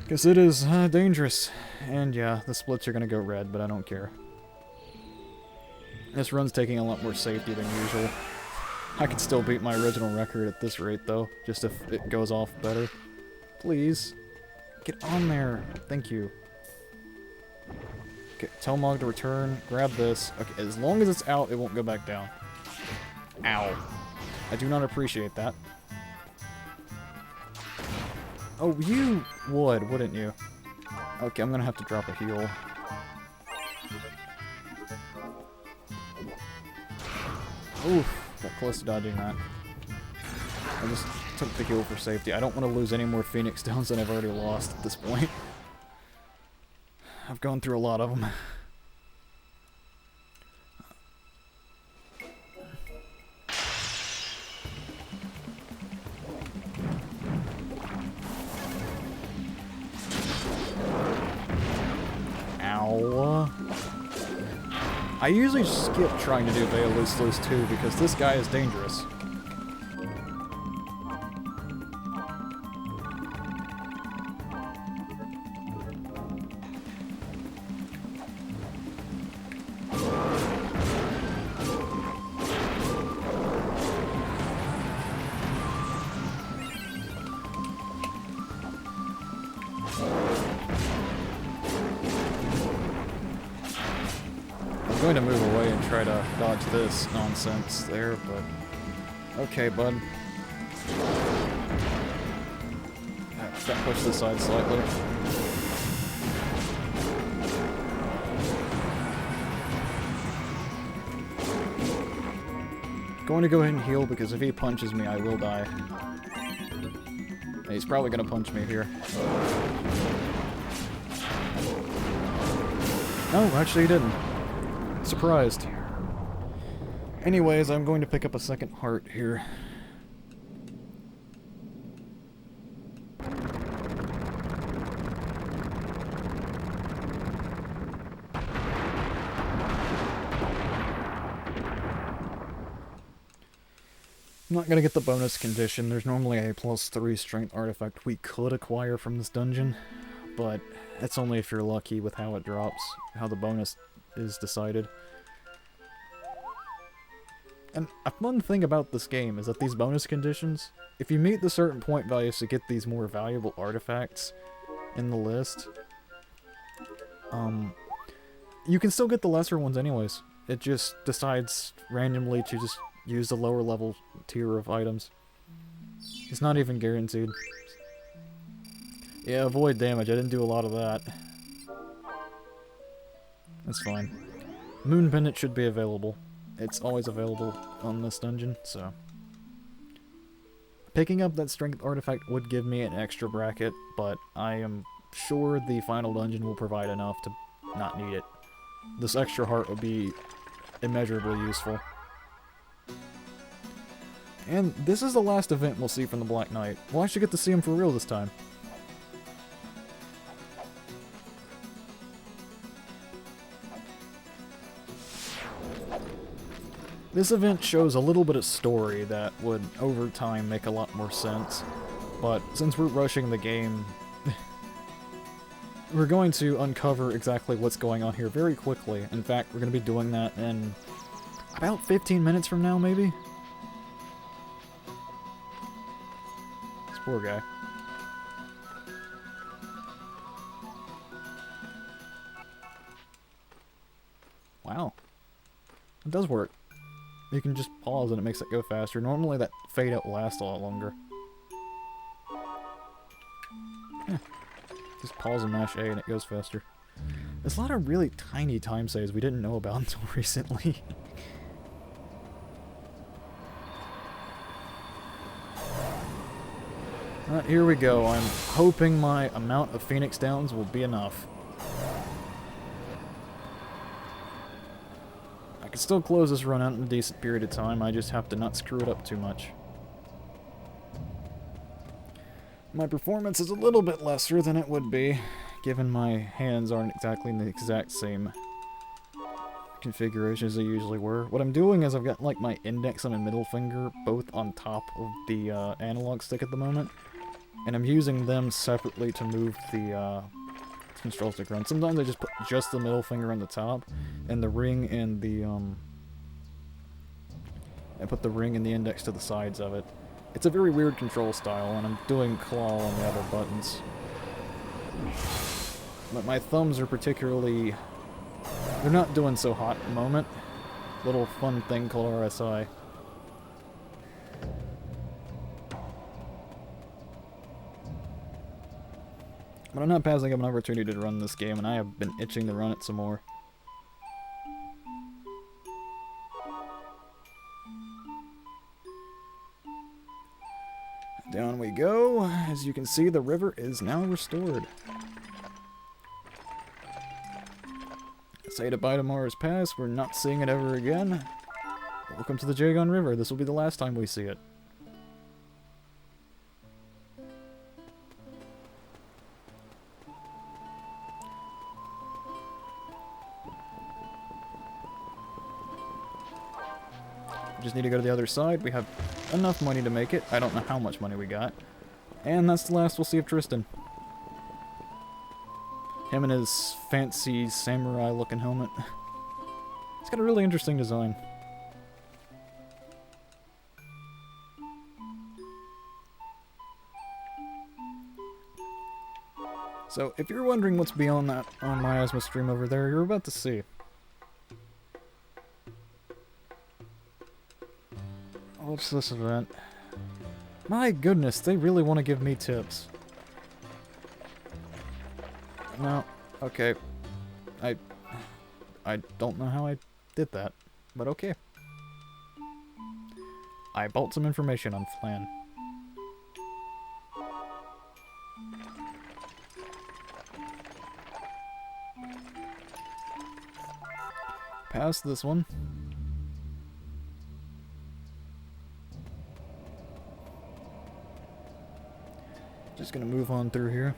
Because it is dangerous. And yeah, the splits are going to go red, but I don't care. This run's taking a lot more safety than usual. I could still beat my original record at this rate, though, just if it goes off better. Please. Get on there. Thank you. Okay, tell Mog to return. Grab this. Okay, as long as it's out, it won't go back down. Ow. I do not appreciate that. Oh, you would, wouldn't you? Okay, I'm gonna have to drop a heal. Oof. Got close to dodging that. I just took the heal for safety. I don't want to lose any more Phoenix Stones than I've already lost at this point. I've gone through a lot of them. Ow. I usually skip trying to do Veil Loose Loose too, because this guy is dangerous. I'm going to move away and try to dodge this nonsense there, but... Okay, bud. Got pushed this side slightly. Going to go ahead and heal, because if he punches me, I will die. And he's probably going to punch me here. No, actually he didn't. Surprised. Anyways, I'm going to pick up a second heart here. I'm not gonna get the bonus condition. There's normally a +3 strength artifact we could acquire from this dungeon, but that's only if you're lucky with how it drops, how the bonus is decided. And a fun thing about this game is that these bonus conditions, if you meet the certain point values to get these more valuable artifacts in the list, you can still get the lesser ones anyways. It just decides randomly to just use the lower level tier of items. It's not even guaranteed. Yeah, avoid damage. I didn't do a lot of that. That's fine. Moon Pendant should be available. It's always available on this dungeon, so... Picking up that strength artifact would give me an extra bracket, but I am sure the final dungeon will provide enough to not need it. This extra heart would be immeasurably useful. And this is the last event we'll see from the Black Knight. We'll actually get to see him for real this time. This event shows a little bit of story that would, over time, make a lot more sense. But since we're rushing the game, we're going to uncover exactly what's going on here very quickly. In fact, we're going to be doing that in about 15 minutes from now, maybe? This poor guy. Wow. It does work. You can just pause and it makes it go faster. Normally that fade out lasts a lot longer. Yeah. Just pause and mash A and it goes faster. There's a lot of really tiny time saves we didn't know about until recently. Alright, here we go. I'm hoping my amount of Phoenix Downs will be enough. I can still close this run out in a decent period of time, I just have to not screw it up too much. My performance is a little bit lesser than it would be, given my hands aren't exactly in the exact same configuration as they usually were. What I'm doing is I've got like my index and my middle finger both on top of the analog stick at the moment, and I'm using them separately to move the control stick around. Sometimes I just put just the middle finger on the top, and the ring and the I put the ring and the index to the sides of it. It's a very weird control style, and I'm doing claw on the other buttons. But my thumbs are particularly... they're not doing so hot at the moment. Little fun thing called RSI. But I'm not passing up an opportunity to run this game, and I have been itching to run it some more. Down we go. As you can see, the river is now restored. Say goodbye to Mars Pass. We're not seeing it ever again. Welcome to the Jagon River. This will be the last time we see it. We just need to go to the other side. We have enough money to make it. I don't know how much money we got. And that's the last we'll see of Tristan. Him and his fancy samurai-looking helmet. It's got a really interesting design. So, if you're wondering what's beyond that on Miasma stream over there, you're about to see. What's this event? My goodness, they really want to give me tips. No, okay. I don't know how I did that, but okay. I bought some information on Flan. Pass this one. Just gonna move on through here.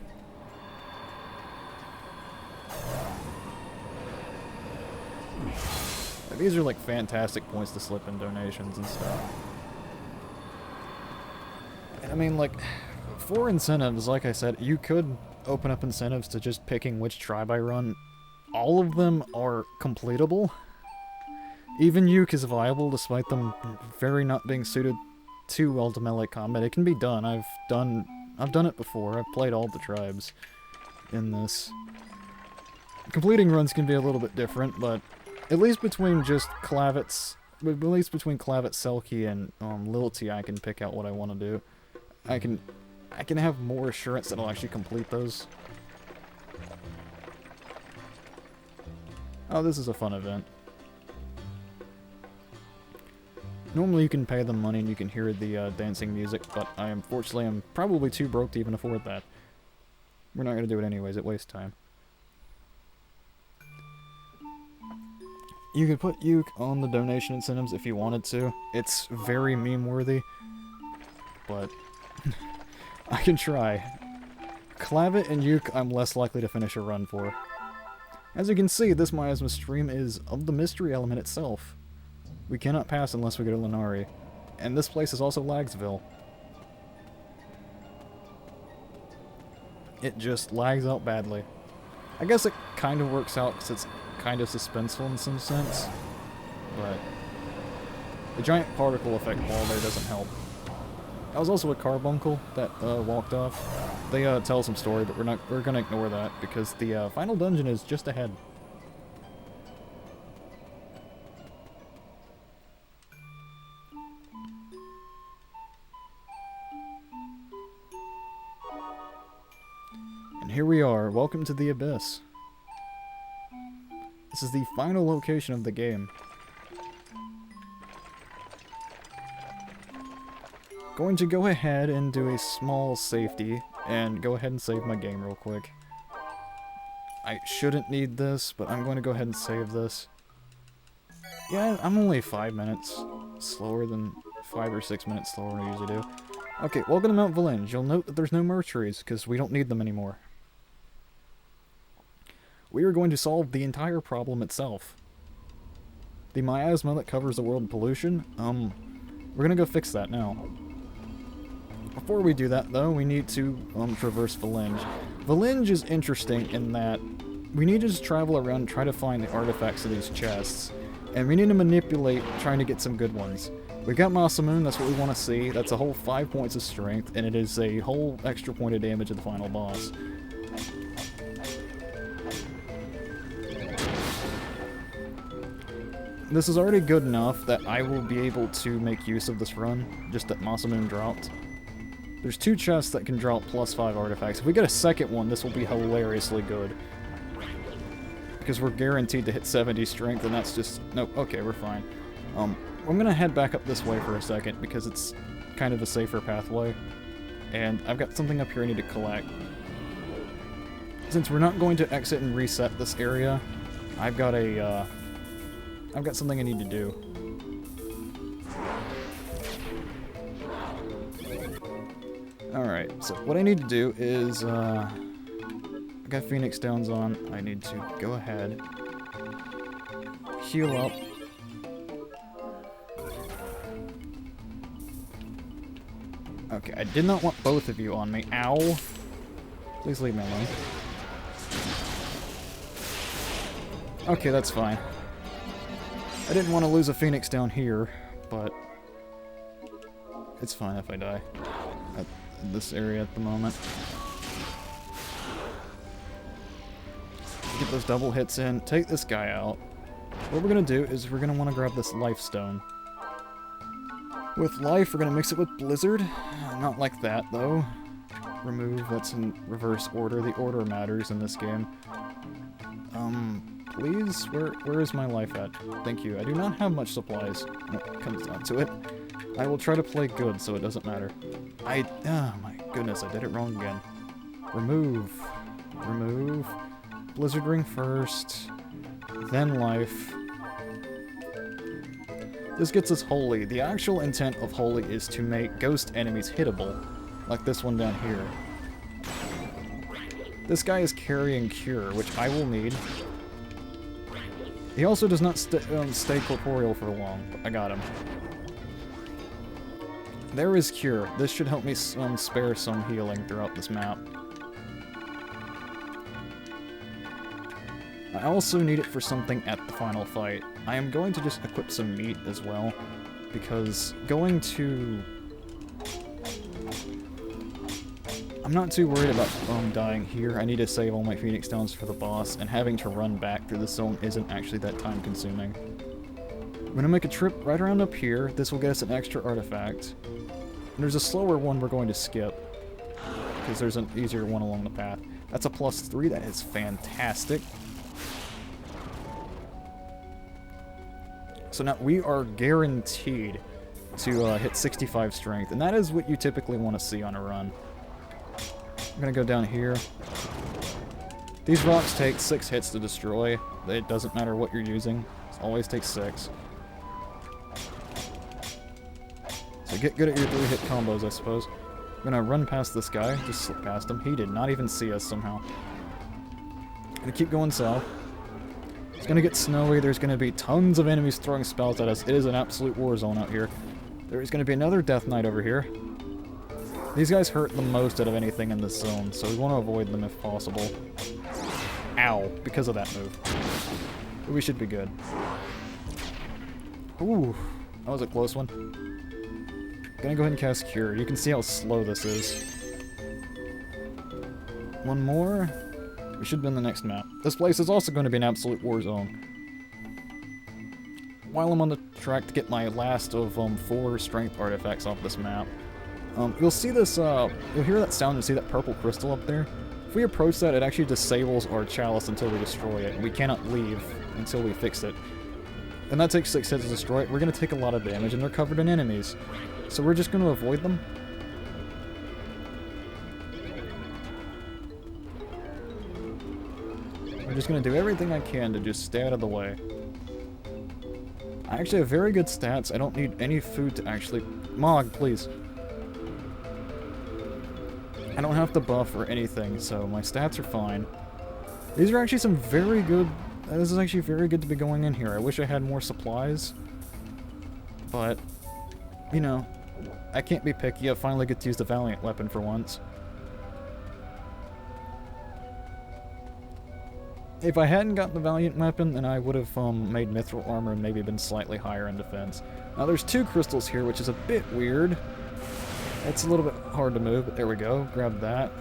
These are like fantastic points to slip in donations and stuff. And I mean, like, for incentives, like I said, you could open up incentives to just picking which tribe I run. All of them are completable. Even Uke is viable despite them very not being suited too well to melee combat. It can be done. I've done it before. I've played all the tribes in this. Completing runs can be a little bit different, but at least between just Clavets, Selkie, and Lilty, I can pick out what I want to do. I can have more assurance that I'll actually complete those. Oh, this is a fun event. Normally you can pay them money and you can hear the dancing music, but unfortunately I'm probably too broke to even afford that. We're not going to do it anyways, it wastes time. You could put Uke on the donation incentives if you wanted to. It's very meme-worthy, but I can try. Clavet and Uke I'm less likely to finish a run for. As you can see, this Miasma stream is of the mystery element itself. We cannot pass unless we go to Lenari. And this place is also Lagsville. It just lags out badly. I guess it kind of works out because it's kind of suspenseful in some sense. But the giant particle effect wall there doesn't help. That was also a carbuncle that walked off. They tell some story, but we're gonna ignore that because the final dungeon is just ahead. And here we are. Welcome to the Abyss. This is the final location of the game. Going to go ahead and do a small safety and go ahead and save my game real quick. I shouldn't need this, but I'm going to go ahead and save this. Yeah, I'm only 5 minutes slower than 5 or 6 minutes slower than I usually do. Okay, welcome to Mount Valinge. You'll note that there's no mercuries because we don't need them anymore. We are going to solve the entire problem itself. The miasma that covers the world in pollution, we're gonna go fix that now. Before we do that, though, we need to traverse Valinge. Valinge is interesting in that we need to just travel around and try to find the artifacts of these chests. And we need to manipulate trying to get some good ones. We got Masamune, that's what we want to see. That's a whole 5 points of strength, and it is a whole extra point of damage at the final boss. This is already good enough that I will be able to make use of this run, just that Masamune dropped. There's 2 chests that can drop +5 artifacts. If we get a second one, this will be hilariously good. Because we're guaranteed to hit 70 strength, and that's just... Nope, okay, we're fine. I'm gonna head back up this way for a second, because it's kind of a safer pathway. And I've got something up here I need to collect. Since we're not going to exit and reset this area, I've got something I need to do. Alright, so what I need to do is, I got Phoenix Downs on. I need to go ahead, heal up. Okay, I did not want both of you on me. Ow! Please leave me alone. Okay, that's fine. I didn't want to lose a Phoenix down here, but it's fine if I die at this area at the moment. Get those double hits in, take this guy out. What we're going to do is we're going to want to grab this life stone. With life, we're going to mix it with blizzard. Not like that, though. Remove, that's in reverse order. The order matters in this game. Please? Where is my life at? Thank you. I do not have much supplies when it comes down to it. I will try to play good so it doesn't matter. Oh my goodness, I did it wrong again. Remove. Remove. Blizzard ring first. Then life. This gets us holy. The actual intent of holy is to make ghost enemies hittable. Like this one down here. This guy is carrying cure, which I will need. He also does not stay corporeal for long, but I got him. There is cure. This should help me spare some healing throughout this map. I also need it for something at the final fight. I am going to just equip some meat as well, because going to... I'm not too worried about dying here. I need to save all my Phoenix Downs for the boss, and having to run back through the zone isn't actually that time consuming. I'm gonna make a trip right around up here. This will get us an extra artifact. And there's a slower one we're going to skip, because there's an easier one along the path. That's a +3, that is fantastic. So now we are guaranteed to hit 65 strength, and that is what you typically want to see on a run. I'm gonna go down here. These rocks take 6 hits to destroy. It doesn't matter what you're using. It always takes 6. So get good at your 3-hit combos, I suppose. I'm gonna run past this guy. Just slip past him. He did not even see us somehow. Gonna keep going south. It's gonna get snowy. There's gonna be tons of enemies throwing spells at us. It is an absolute war zone out here. There is gonna be another Death Knight over here. These guys hurt the most out of anything in this zone, so we want to avoid them if possible. Ow, because of that move. But we should be good. Ooh, that was a close one. Gonna go ahead and cast Cure. You can see how slow this is. One more. We should be in the next map. This place is also going to be an absolute war zone. While I'm on the track to get my last of 4 strength artifacts off this map, you'll see this, you'll hear that sound and see that purple crystal up there. If we approach that, it actually disables our chalice until we destroy it. We cannot leave until we fix it. And that takes 6 hits to destroy it. We're going to take a lot of damage, and they're covered in enemies. So we're just going to avoid them. I'm just going to do everything I can to just stay out of the way. I actually have very good stats. I don't need any food to actually... Mog, please. I don't have to buff or anything, so my stats are fine. These are actually some very good... This is actually very good to be going in here. I wish I had more supplies. But, you know, I can't be picky. I finally get to use the Valiant weapon for once. If I hadn't gotten the Valiant weapon, then I would have made Mithril armor and maybe been slightly higher in defense. Now there's 2 crystals here, which is a bit weird. It's a little bit hard to move, but there we go. Grab that.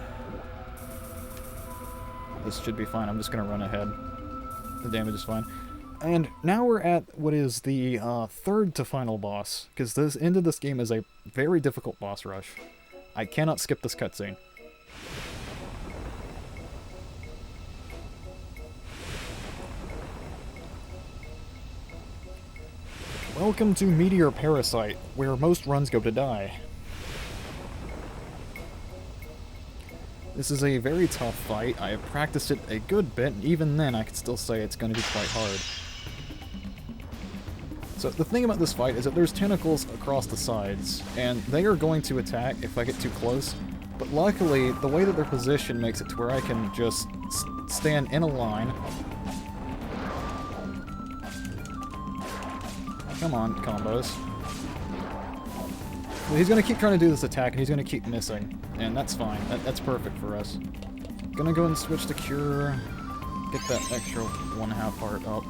This should be fine. I'm just going to run ahead. The damage is fine. And now we're at what is the 3rd to final boss, because this end of this game is a very difficult boss rush. I cannot skip this cutscene. Welcome to Meteor Parasite, where most runs go to die. This is a very tough fight. I have practiced it a good bit, and even then I could still say it's going to be quite hard. So the thing about this fight is that there's tentacles across the sides, and they are going to attack if I get too close. But luckily, the way that they're positioned makes it to where I can just stand in a line. Come on, combos. Well, he's going to keep trying to do this attack, and he's going to keep missing. And that's fine. That's perfect for us. Gonna go and switch to Cure. Get that extra 1/2 heart up.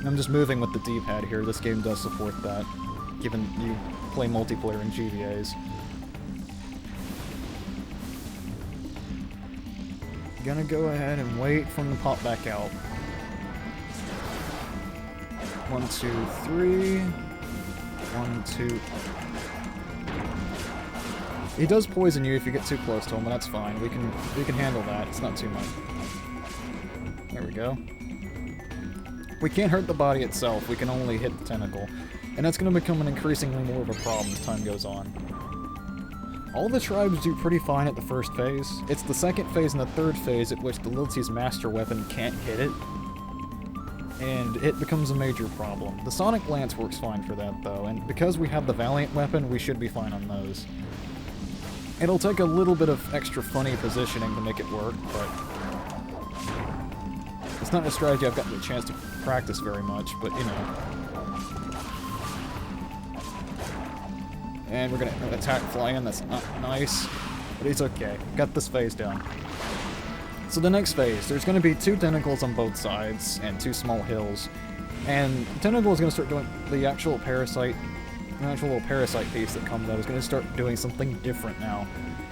I'm just moving with the D-pad here. This game does support that, given you play multiplayer in GVAs. Gonna go ahead and wait for him to pop back out. 1, 2, 3. 1, 2. He does poison you if you get too close to him, but that's fine. We can handle that. It's not too much. There we go. We can't hurt the body itself. We can only hit the tentacle, and that's going to become an increasingly more of a problem as time goes on. All the tribes do pretty fine at the first phase. It's the second phase and the third phase at which the Lilti's master weapon can't hit it, and it becomes a major problem. The Sonic Lance works fine for that, though, and because we have the Valiant weapon, we should be fine on those. It'll take a little bit of extra funny positioning to make it work, but it's not a strategy I've gotten the chance to practice very much, but you know. And we're gonna attack flying, that's not nice, but it's okay. Got this phase down. So the next phase, there's going to be 2 tentacles on both sides, and 2 small hills. And the tentacle is going to start doing the actual little parasite piece that comes out is going to start doing something different now.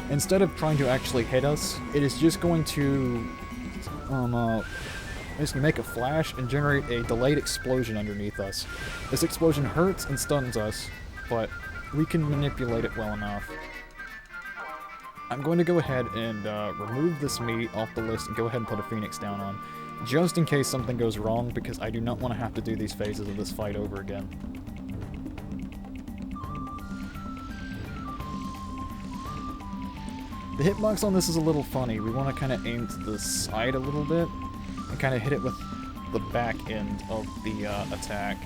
Instead of trying to actually hit us, it is just going to basically make a flash and generate a delayed explosion underneath us. This explosion hurts and stuns us, but we can manipulate it well enough. I'm going to go ahead and remove this meat off the list and go ahead and put a Phoenix down on, just in case something goes wrong, because I do not want to have to do these phases of this fight over again. The hitbox on this is a little funny. We want to kind of aim to the side a little bit and kind of hit it with the back end of the attack.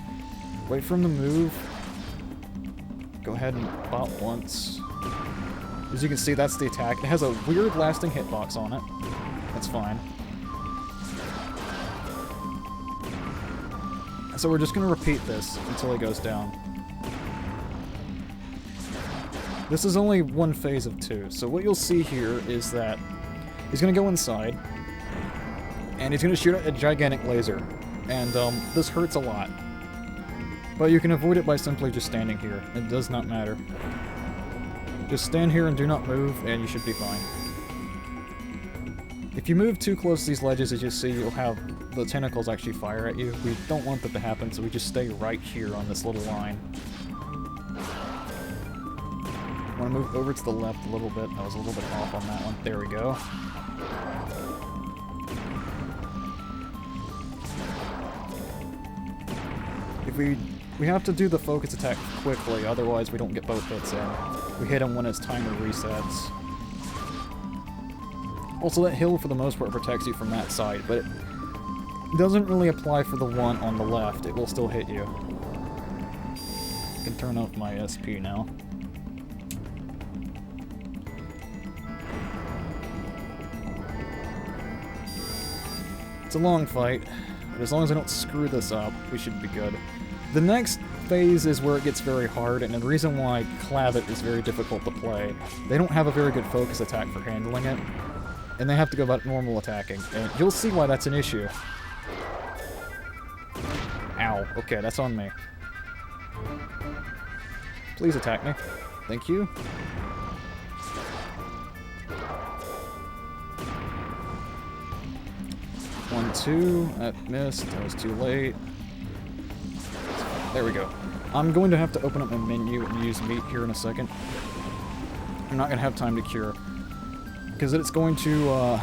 Wait for him to move. Go ahead and bot once. As you can see, that's the attack. It has a weird lasting hitbox on it. That's fine. So we're just going to repeat this until he goes down. This is only one phase of 2, so what you'll see here is that he's going to go inside, and he's going to shoot a gigantic laser, and this hurts a lot. But you can avoid it by simply just standing here. It does not matter. Just stand here and do not move, and you should be fine. If you move too close to these ledges, as you see, you'll have the tentacles actually fire at you. We don't want that to happen, so we just stay right here on this little line. Want to move over to the left a little bit. I was a little bit off on that one. There we go. If we have to do the focus attack quickly, otherwise we don't get both hits in. We hit him when his timer resets. Also, that hill for the most part protects you from that side, but it doesn't really apply for the one on the left. It will still hit you. I can turn off my SP now. It's a long fight, but as long as I don't screw this up, we should be good. The next phase is where it gets very hard, and the reason why Clavet is very difficult to play, they don't have a very good focus attack for handling it, and they have to go about normal attacking, and you'll see why that's an issue. Ow. Okay, that's on me. Please attack me. Thank you. One, two. That missed. That was too late. There we go. I'm going to have to open up my menu and use meat here in a second. I'm not going to have time to cure. Because it's going to,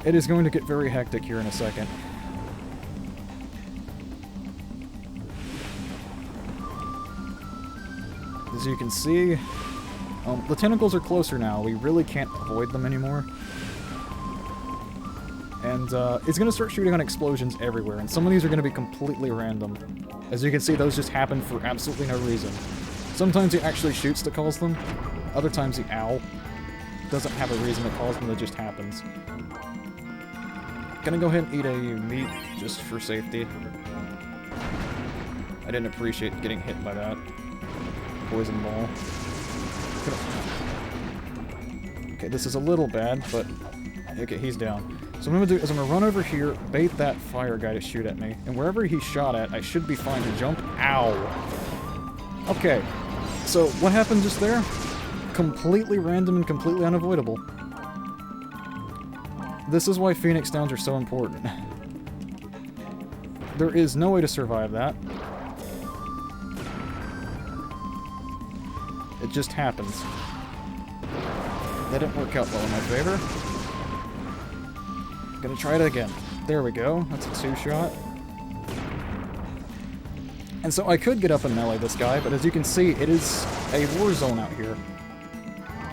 it is going to get very hectic here in a second. As you can see, the tentacles are closer now. We really can't avoid them anymore. And it's going to start shooting on explosions everywhere, and some of these are going to be completely random. As you can see, those just happen for absolutely no reason. Sometimes he actually shoots to cause them. Other times the owl doesn't have a reason to cause them, it just happens. Gonna go ahead and eat a meat, just for safety. I didn't appreciate getting hit by that poison ball. Okay, this is a little bad, but... Okay, he's down. So what I'm gonna do is I'm gonna run over here, bait that fire guy to shoot at me, and wherever he shot at, I should be fine to jump. Ow! Okay, so what happened just there? Completely random and completely unavoidable. This is why Phoenix Downs are so important. There is no way to survive that. It just happens. That didn't work out well in my favor. Gonna try it again. There we go. That's a two-shot. And so I could get up and melee this guy, but as you can see, it is a war zone out here.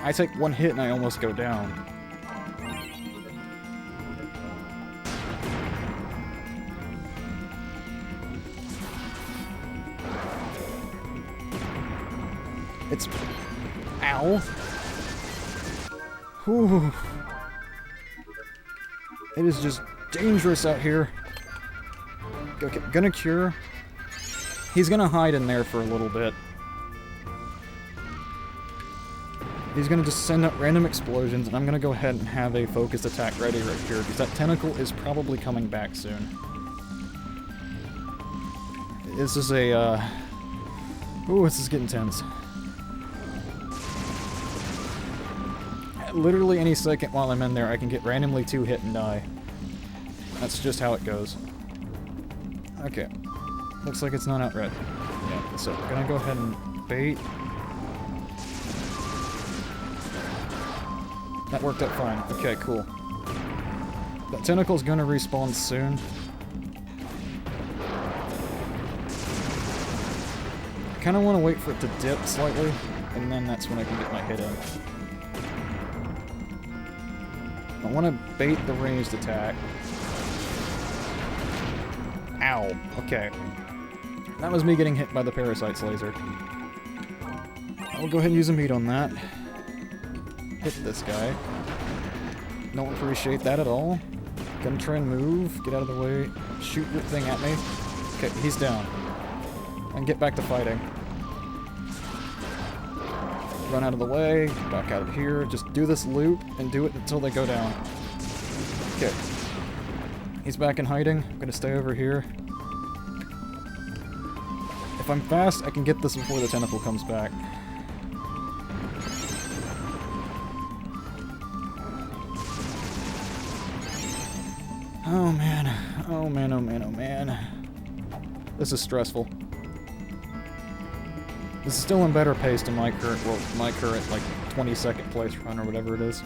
I take one hit and I almost go down. It's... Ow. Whew. It is just dangerous out here. Okay, gonna cure. He's gonna hide in there for a little bit. He's gonna just send out random explosions, and I'm gonna go ahead and have a focused attack ready right here, because that tentacle is probably coming back soon. This is a, Ooh, this is getting tense. Literally any second while I'm in there, I can get randomly 2-hit and die. That's just how it goes. Okay. Looks like it's not out red. Yeah, so I'm gonna go ahead and bait. That worked out fine. Okay, cool. That tentacle's gonna respawn soon. I kinda wanna wait for it to dip slightly, and then that's when I can get my hit in. I want to bait the ranged attack. Ow. Okay. That was me getting hit by the Parasite's laser. I'll go ahead and use a meat on that. Hit this guy. Don't appreciate that at all. Gonna try and move. Get out of the way. Shoot your thing at me. Okay, he's down. And get back to fighting. Run out of the way, back out of here, just do this loop, and do it until they go down. Okay. He's back in hiding. I'm gonna stay over here. If I'm fast, I can get this before the tentacle comes back. Oh man. Oh man, oh man, oh man. This is stressful. This is still in better pace than my current, like, 20-second place run or whatever it is.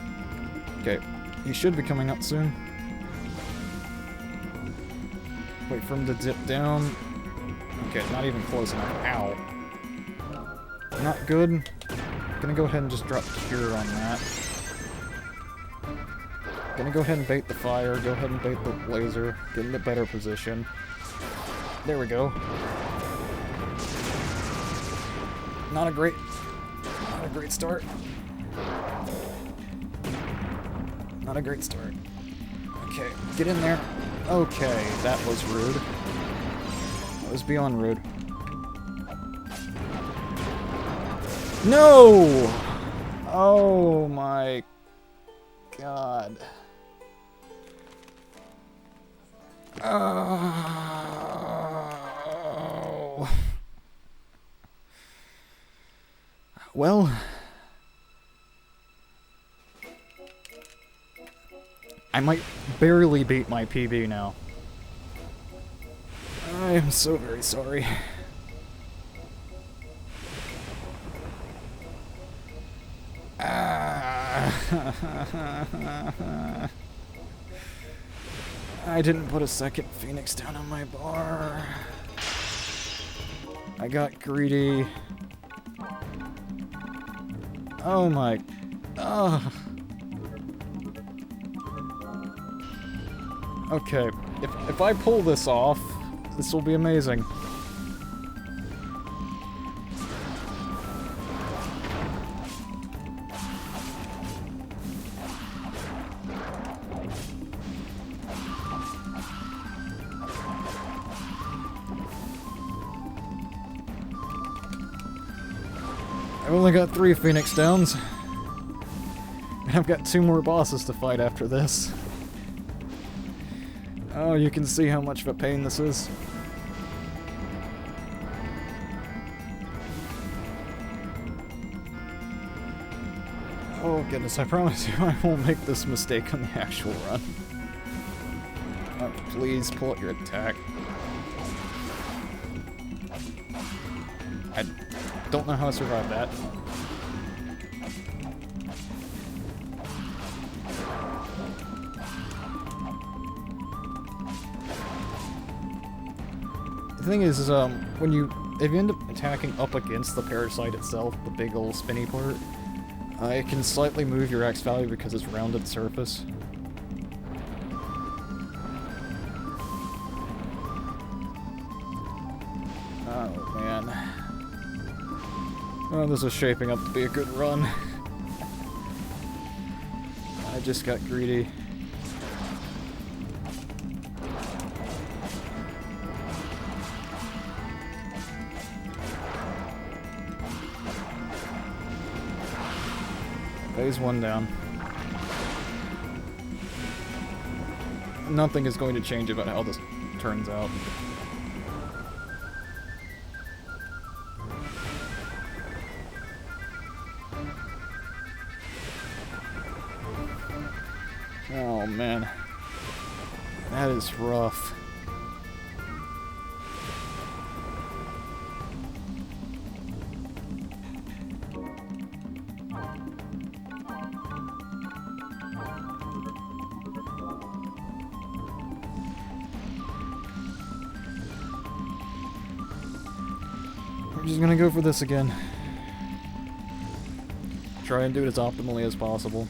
Okay, he should be coming up soon. Wait for him to dip down. Okay, not even close enough. Ow. Not good. Gonna go ahead and just drop Cure on that. Gonna go ahead and bait the fire, go ahead and bait the laser, get in a better position. There we go. Not a great start. Not a great start. Okay, get in there. Okay, that was rude. That was beyond rude. No! Oh my god. Oh. Well, I might barely beat my PB now. I am so very sorry. I didn't put a second Phoenix down on my bar. I got greedy. Oh my... Okay, if I pull this off, this will be amazing. I've only got 3 Phoenix downs. And I've got 2 more bosses to fight after this. Oh, you can see how much of a pain this is. Oh goodness, I promise you I won't make this mistake on the actual run. Oh, please pull out your attack. I don't know how I survived that. The thing is if you end up attacking up against the parasite itself, the big old spinny part, it can slightly move your X value because it's rounded surface. Oh man. Oh, this is shaping up to be a good run. I just got greedy. Phase 1 down. Nothing is going to change about how this turns out. Oh man. That is rough. I'm just gonna go for this again. Try and do it as optimally as possible.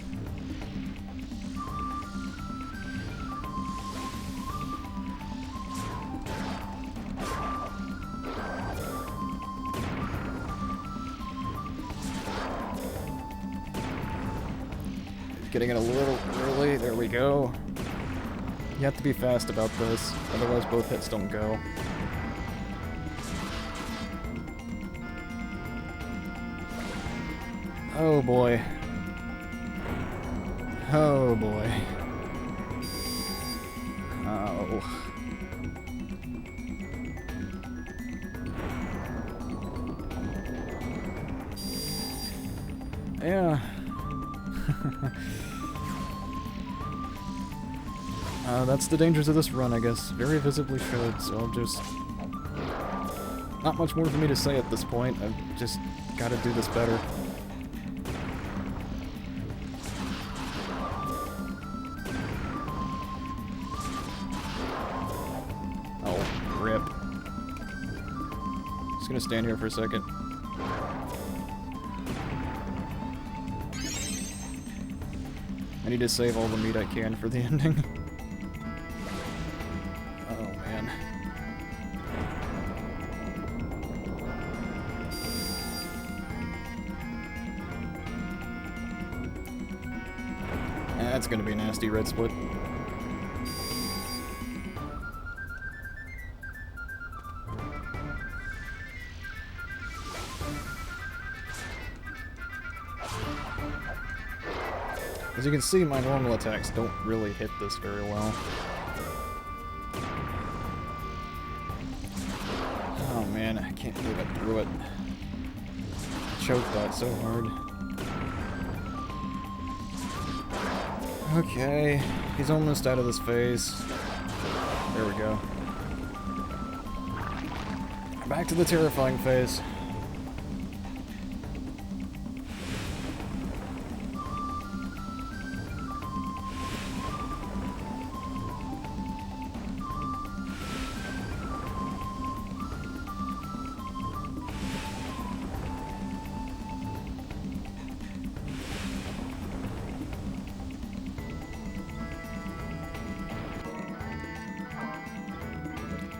Getting it a little early, there we go. You have to be fast about this, otherwise both hits don't go. Oh boy. Oh boy. Oh. Yeah. That's the dangers of this run, I guess. Very visibly should, so I'll just Not much more for me to say at this point. I've just got to do this better. Oh, rip. Just gonna stand here for a second. I need to save all the meat I can for the ending. Oh, man. That's gonna be a nasty red split. As you can see, my normal attacks don't really hit this very well. Oh man, I can't believe I threw it. I choked that so hard. Okay, he's almost out of this phase. There we go. Back to the terrifying phase.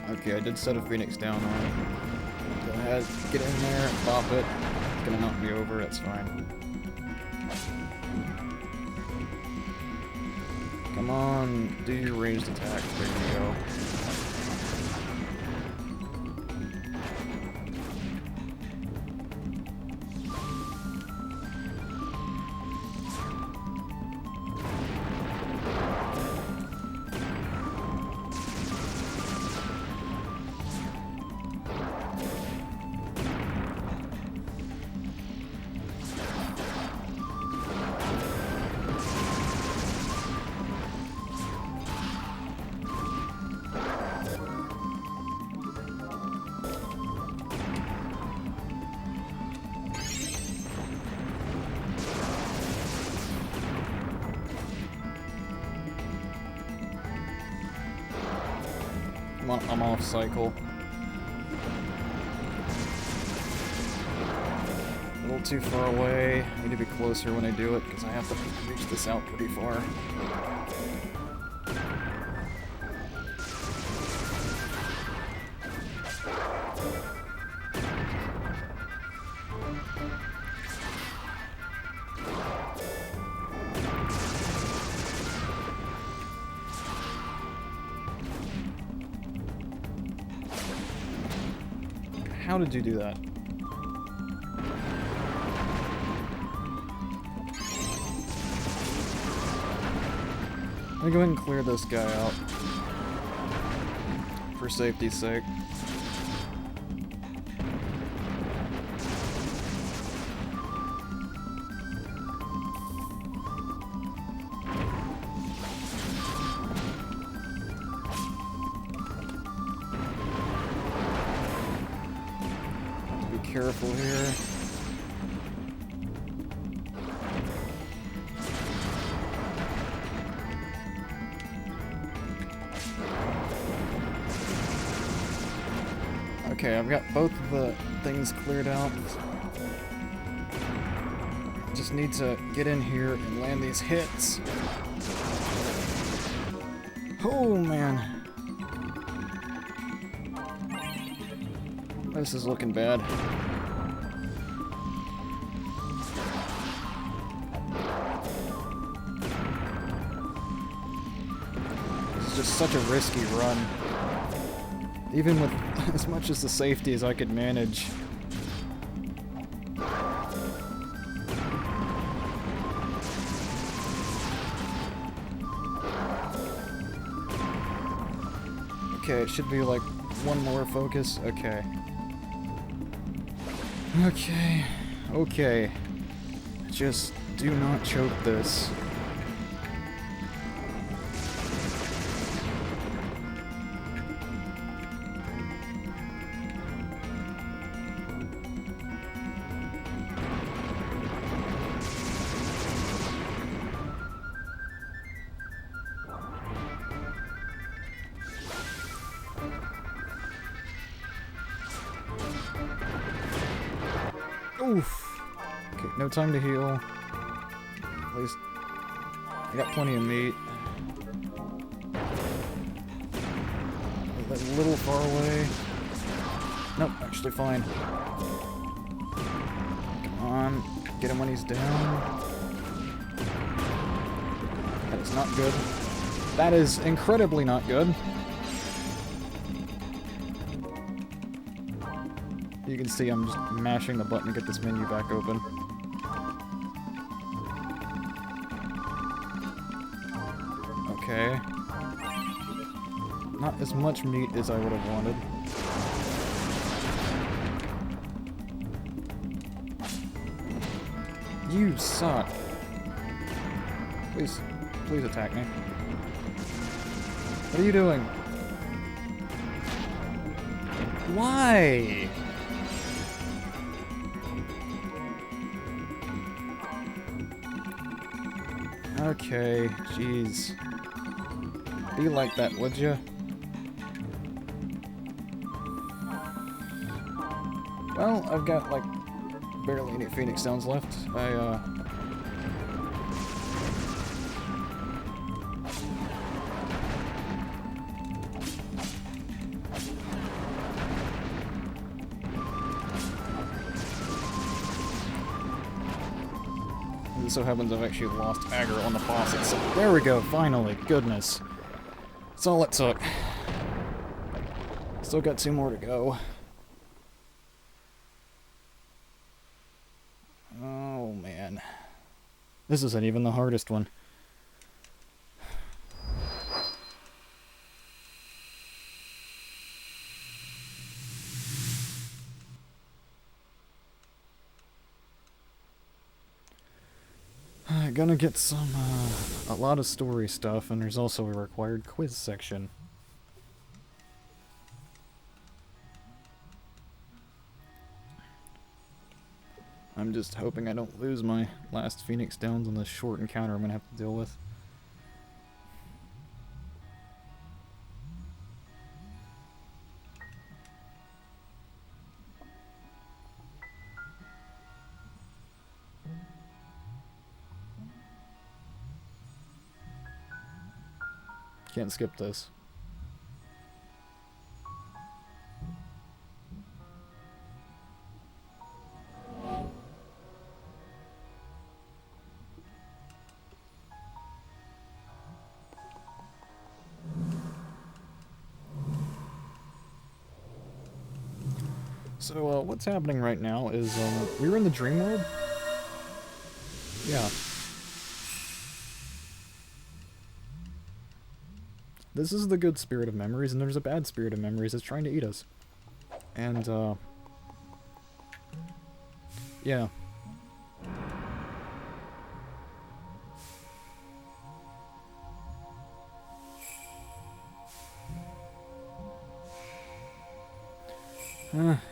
Okay, I did set a Phoenix down on it. Go ahead, get in there, pop it. It's gonna knock me over, that's fine. Come on, do your ranged attack. There you go. I'm off cycle. A little too far away. I need to be closer when I do it because I have to reach this out pretty far. How did you do that? Let me go ahead and clear this guy out. For safety's sake. Careful here. Okay, I've got both of the things cleared out. Just need to get in here and land these hits. Oh man. This is looking bad. This is just such a risky run. Even with as much as the safety as I could manage. Okay, it should be like one more focus. Okay. Okay. Okay. Just do not choke this. Oof. Okay, no time to heal. At least I got plenty of meat. A little far away. Nope, actually fine. Come on, get him when he's down. That is not good. That is incredibly not good. You can see I'm just mashing the button to get this menu back open. Okay. Not as much meat as I would have wanted. You suck. Please, please attack me. What are you doing? Why? Okay, jeez. Be like that, would ya? Well, I've got, like, barely any Phoenix Downs left. It so happens I've actually lost aggro on the faucet, so there we go, finally, goodness. That's all it took. Still got 2 more to go. Oh man. This isn't even the hardest one. Gonna get some, a lot of story stuff, and there's also a required quiz section. I'm just hoping I don't lose my last Phoenix Downs on this short encounter I'm gonna have to deal with. Can't skip this. So, what's happening right now is, we were in the dream world? Yeah. This is the good spirit of memories, and there's a bad spirit of memories that's trying to eat us. And, yeah.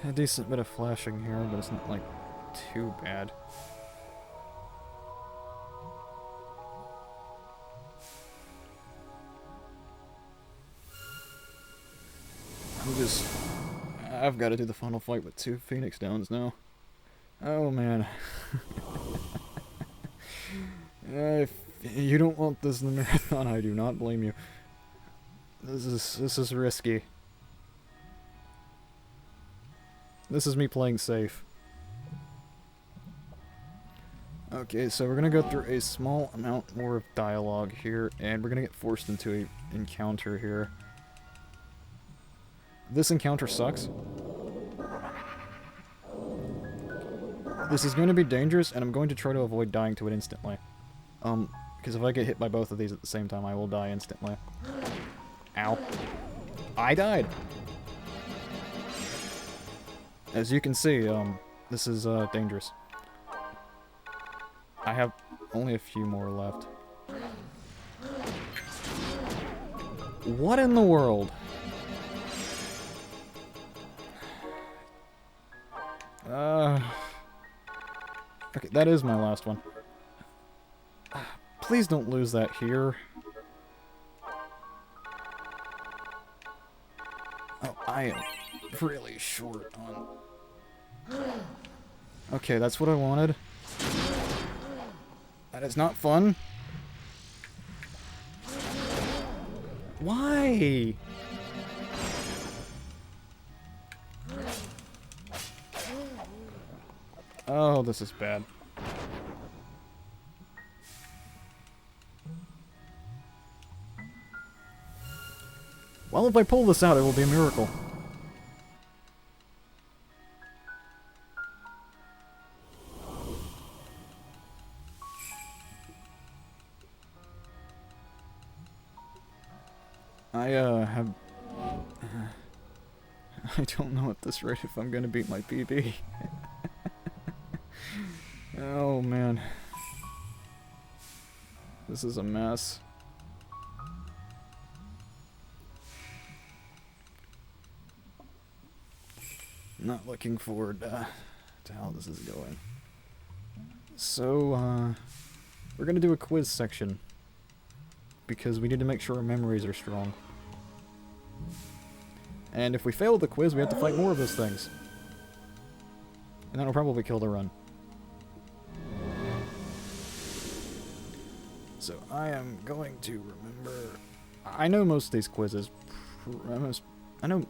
A decent bit of flashing here, but it's not, like, too bad. I've got to do the final fight with 2 Phoenix Downs now. Oh man. If you don't want this in the marathon, I do not blame you. This is risky. This is me playing safe. Okay, so we're gonna go through a small amount more of dialogue here, and we're gonna get forced into an encounter here. This encounter sucks. This is going to be dangerous, and I'm going to try to avoid dying to it instantly. Because if I get hit by both of these at the same time, I will die instantly. Ow. I died! As you can see, this is, dangerous. I have only a few more left. What in the world? Okay, that is my last one. Please don't lose that here. Oh, I am really short on... Okay, that's what I wanted. That is not fun. Why? Oh, this is bad. Well, if I pull this out, it will be a miracle. I don't know at this rate if I'm gonna beat my PB. Oh, man. This is a mess. Not looking forward to how this is going. So, we're gonna do a quiz section. Because we need to make sure our memories are strong. And if we fail the quiz, we have to fight more of those things. And that'll probably kill the run. So I am going to remember... I know most of these quizzes. I know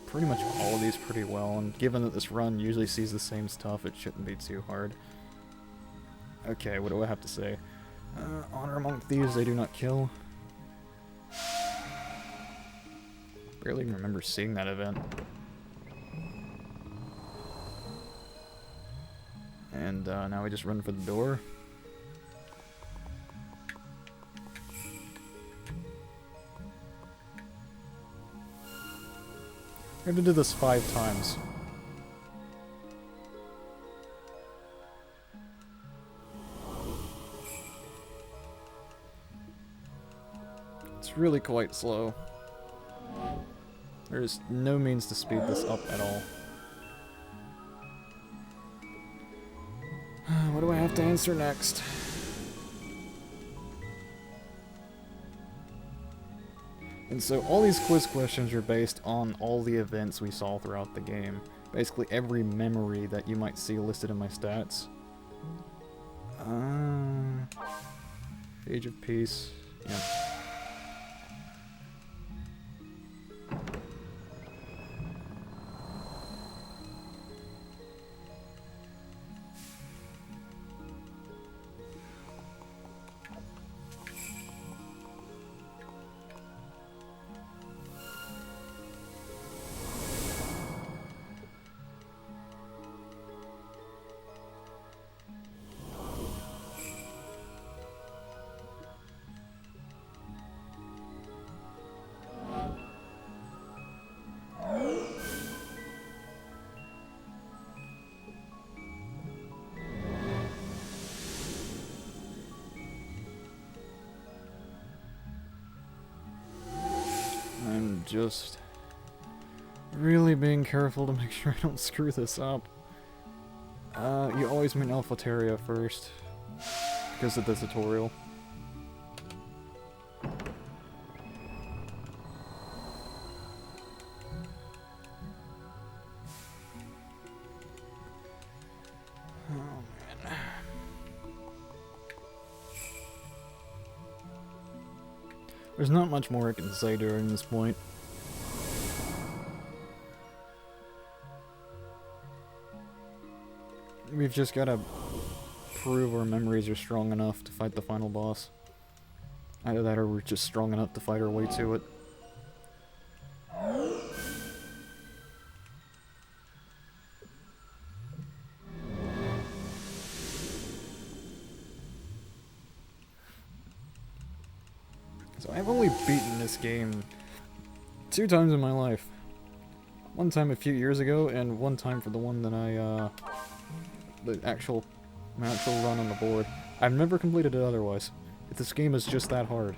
pretty much all of these pretty well, and given that this run usually sees the same stuff, it shouldn't be too hard. Okay, what do I have to say? Honor among thieves, they do not kill. Barely even remember seeing that event. And now we just run for the door. We have to do this 5 times. It's really quite slow. There's no means to speed this up at all. What do I have to answer next? And so all these quiz questions are based on all the events we saw throughout the game. Basically every memory that you might see listed in my stats. Age of Peace. Yeah. I'm just really being careful to make sure I don't screw this up. You always mean Alphateria first, because of the tutorial. Oh man. There's not much more I can say during this point. We've just gotta prove our memories are strong enough to fight the final boss. Either that or we're just strong enough to fight our way to it. So I've only beaten this game 2 times in my life. One time a few years ago, and one time for the one that my actual run on the board. I've never completed it otherwise. This game is just that hard.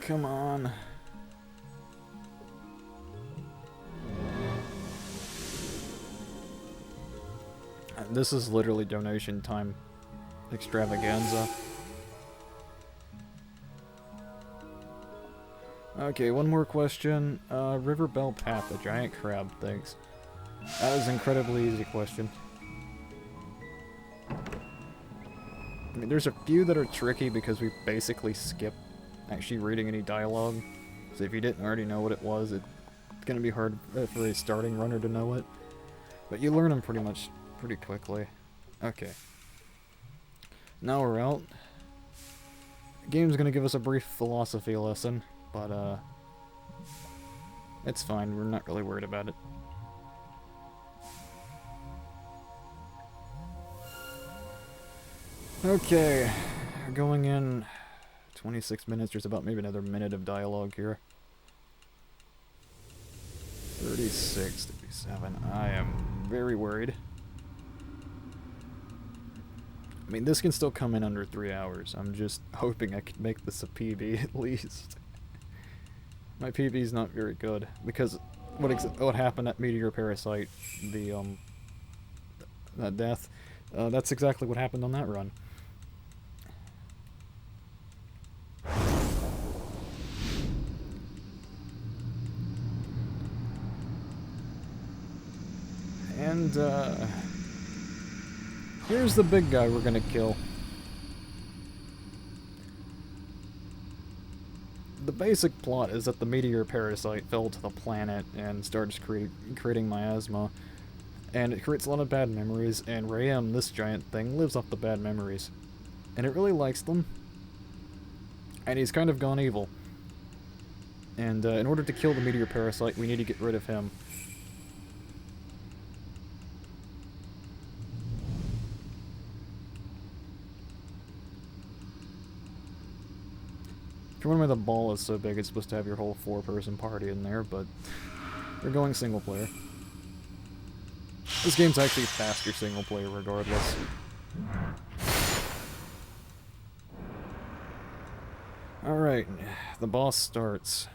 Come on. This is literally donation time extravaganza. Okay, one more question. River Bell Path, a giant crab, thanks. That was an incredibly easy question. I mean, there's a few that are tricky because we basically skip actually reading any dialogue. So if you didn't already know what it was, it's gonna be hard for a starting runner to know it. But you learn them pretty quickly. Okay. Now we're out. The game's gonna give us a brief philosophy lesson, but it's fine, we're not really worried about it. Okay, we're going in 26 minutes, there's about maybe another minute of dialogue here. 36, 37, I am very worried. I mean, this can still come in under 3 hours. I'm just hoping I can make this a PB at least. My PB is not very good because what happened at Meteor Parasite, that death, that's exactly what happened on that run. And here's the big guy we're gonna kill. The basic plot is that the meteor parasite fell to the planet and starts creating miasma. And it creates a lot of bad memories, and Rayem, this giant thing, lives off the bad memories. And it really likes them. And he's kind of gone evil. And in order to kill the meteor parasite, we need to get rid of him. If you wonder why the ball is so big, it's supposed to have your whole 4-person party in there, but we're going single player. This game's actually faster single player regardless. Alright, the boss starts.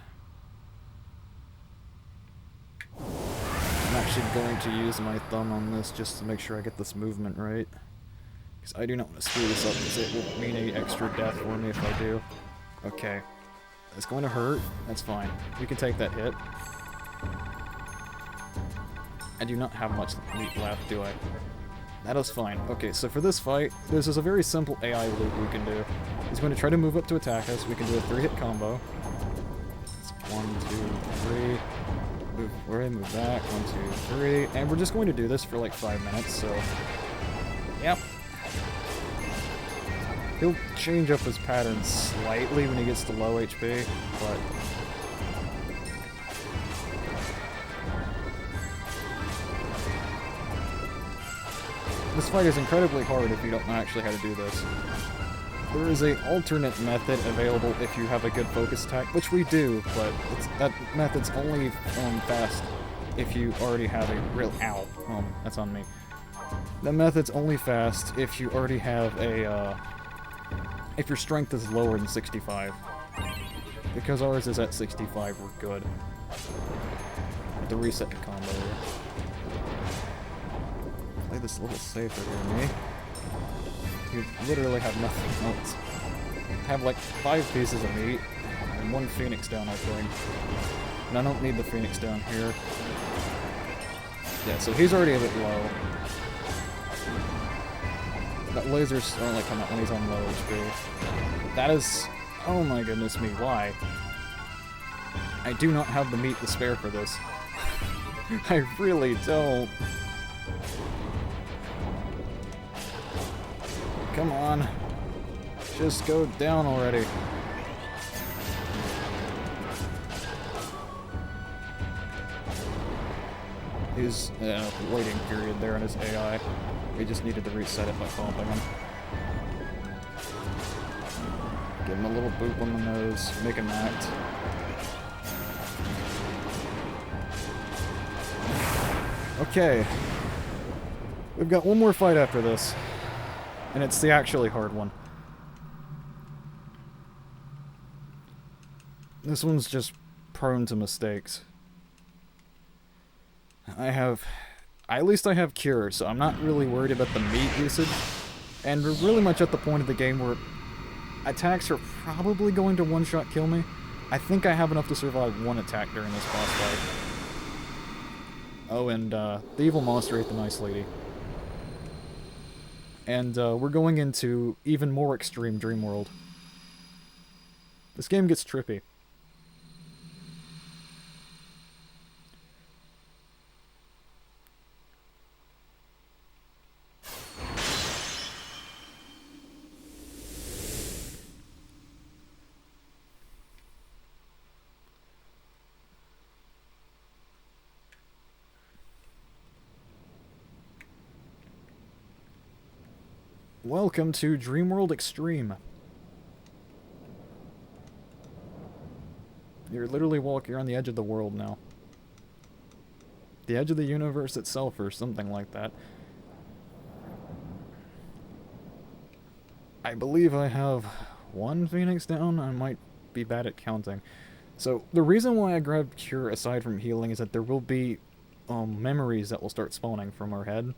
I'm actually going to use my thumb on this just to make sure I get this movement right. Because I do not want to screw this up, because it will mean an extra death for me if I do. Okay. It's going to hurt. That's fine. We can take that hit. I do not have much meat left, do I? That is fine. Okay, so for this fight, there's a very simple AI loop we can do. He's going to try to move up to attack us. We can do a 3-hit combo. It's 1, 2, 3. Move forward, move back. 1, 2, 3. And we're just going to do this for like 5 minutes, so... Yep. He'll change up his patterns slightly when he gets to low HP, but... This fight is incredibly hard if you don't know actually how to do this. There is an alternate method available if you have a good focus attack, which we do, but that method's only fast if you already have a real... Ow. That's on me. That method's only fast if you already have a, if your strength is lower than 65. Because ours is at 65, we're good. Have to reset the combo here. Play this a little safer here, me. You literally have nothing else. Have like 5 pieces of meat and 1 phoenix down, I think. And I don't need the phoenix down here. Yeah, so he's already a bit low. That laser's only come out when he's on low HP. That is... Oh my goodness me, why? I do not have the meat to spare for this. I really don't. Come on. Just go down already. His waiting period there on his AI. We just needed to reset it by bumping him. Give him a little boop on the nose, make him act. Okay. We've got one more fight after this. And it's the actually hard one. This one's just prone to mistakes. At least I have Cure, so I'm not really worried about the meat usage. And we're really much at the point of the game where attacks are probably going to one-shot kill me. I think I have enough to survive one attack during this boss fight. Oh, and the evil monster ate the nice lady. And we're going into even more extreme Dream World. This game gets trippy. Welcome to Dreamworld Extreme. You're literally walking on the edge of the world now. The edge of the universe itself, or something like that. I believe I have one Phoenix down. I might be bad at counting. So, the reason why I grabbed Cure aside from healing is that there will be memories that will start spawning from our head.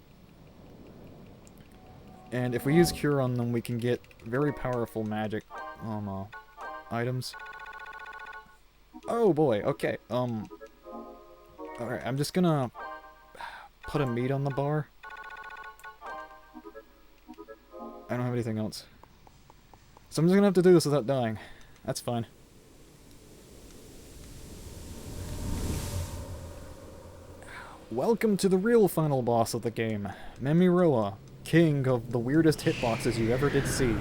And if we use Cure on them, we can get very powerful magic items. Oh boy, okay, alright, I'm just gonna put a meat on the bar. I don't have anything else. So I'm just gonna have to do this without dying. That's fine. Welcome to the real final boss of the game, Memiroa, king of the weirdest hitboxes you ever did see.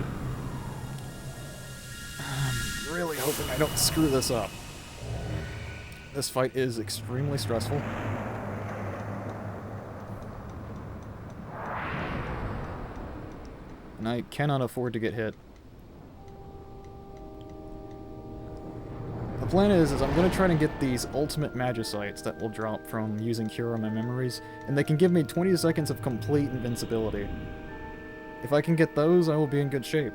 I'm really hoping I don't screw this up. This fight is extremely stressful. And I cannot afford to get hit. The plan is I'm going to try to get these ultimate magicites that will drop from using Cure on my memories, and they can give me 20 seconds of complete invincibility. If I can get those, I will be in good shape.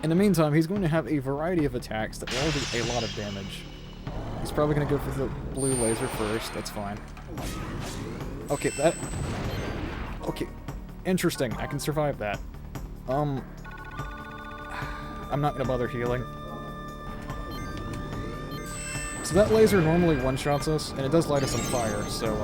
In the meantime, he's going to have a variety of attacks that will all do a lot of damage. He's probably going to go for the blue laser first, that's fine. Okay, okay, interesting, I can survive that. I'm not going to bother healing. So that laser normally one-shots us, and it does light us on fire, so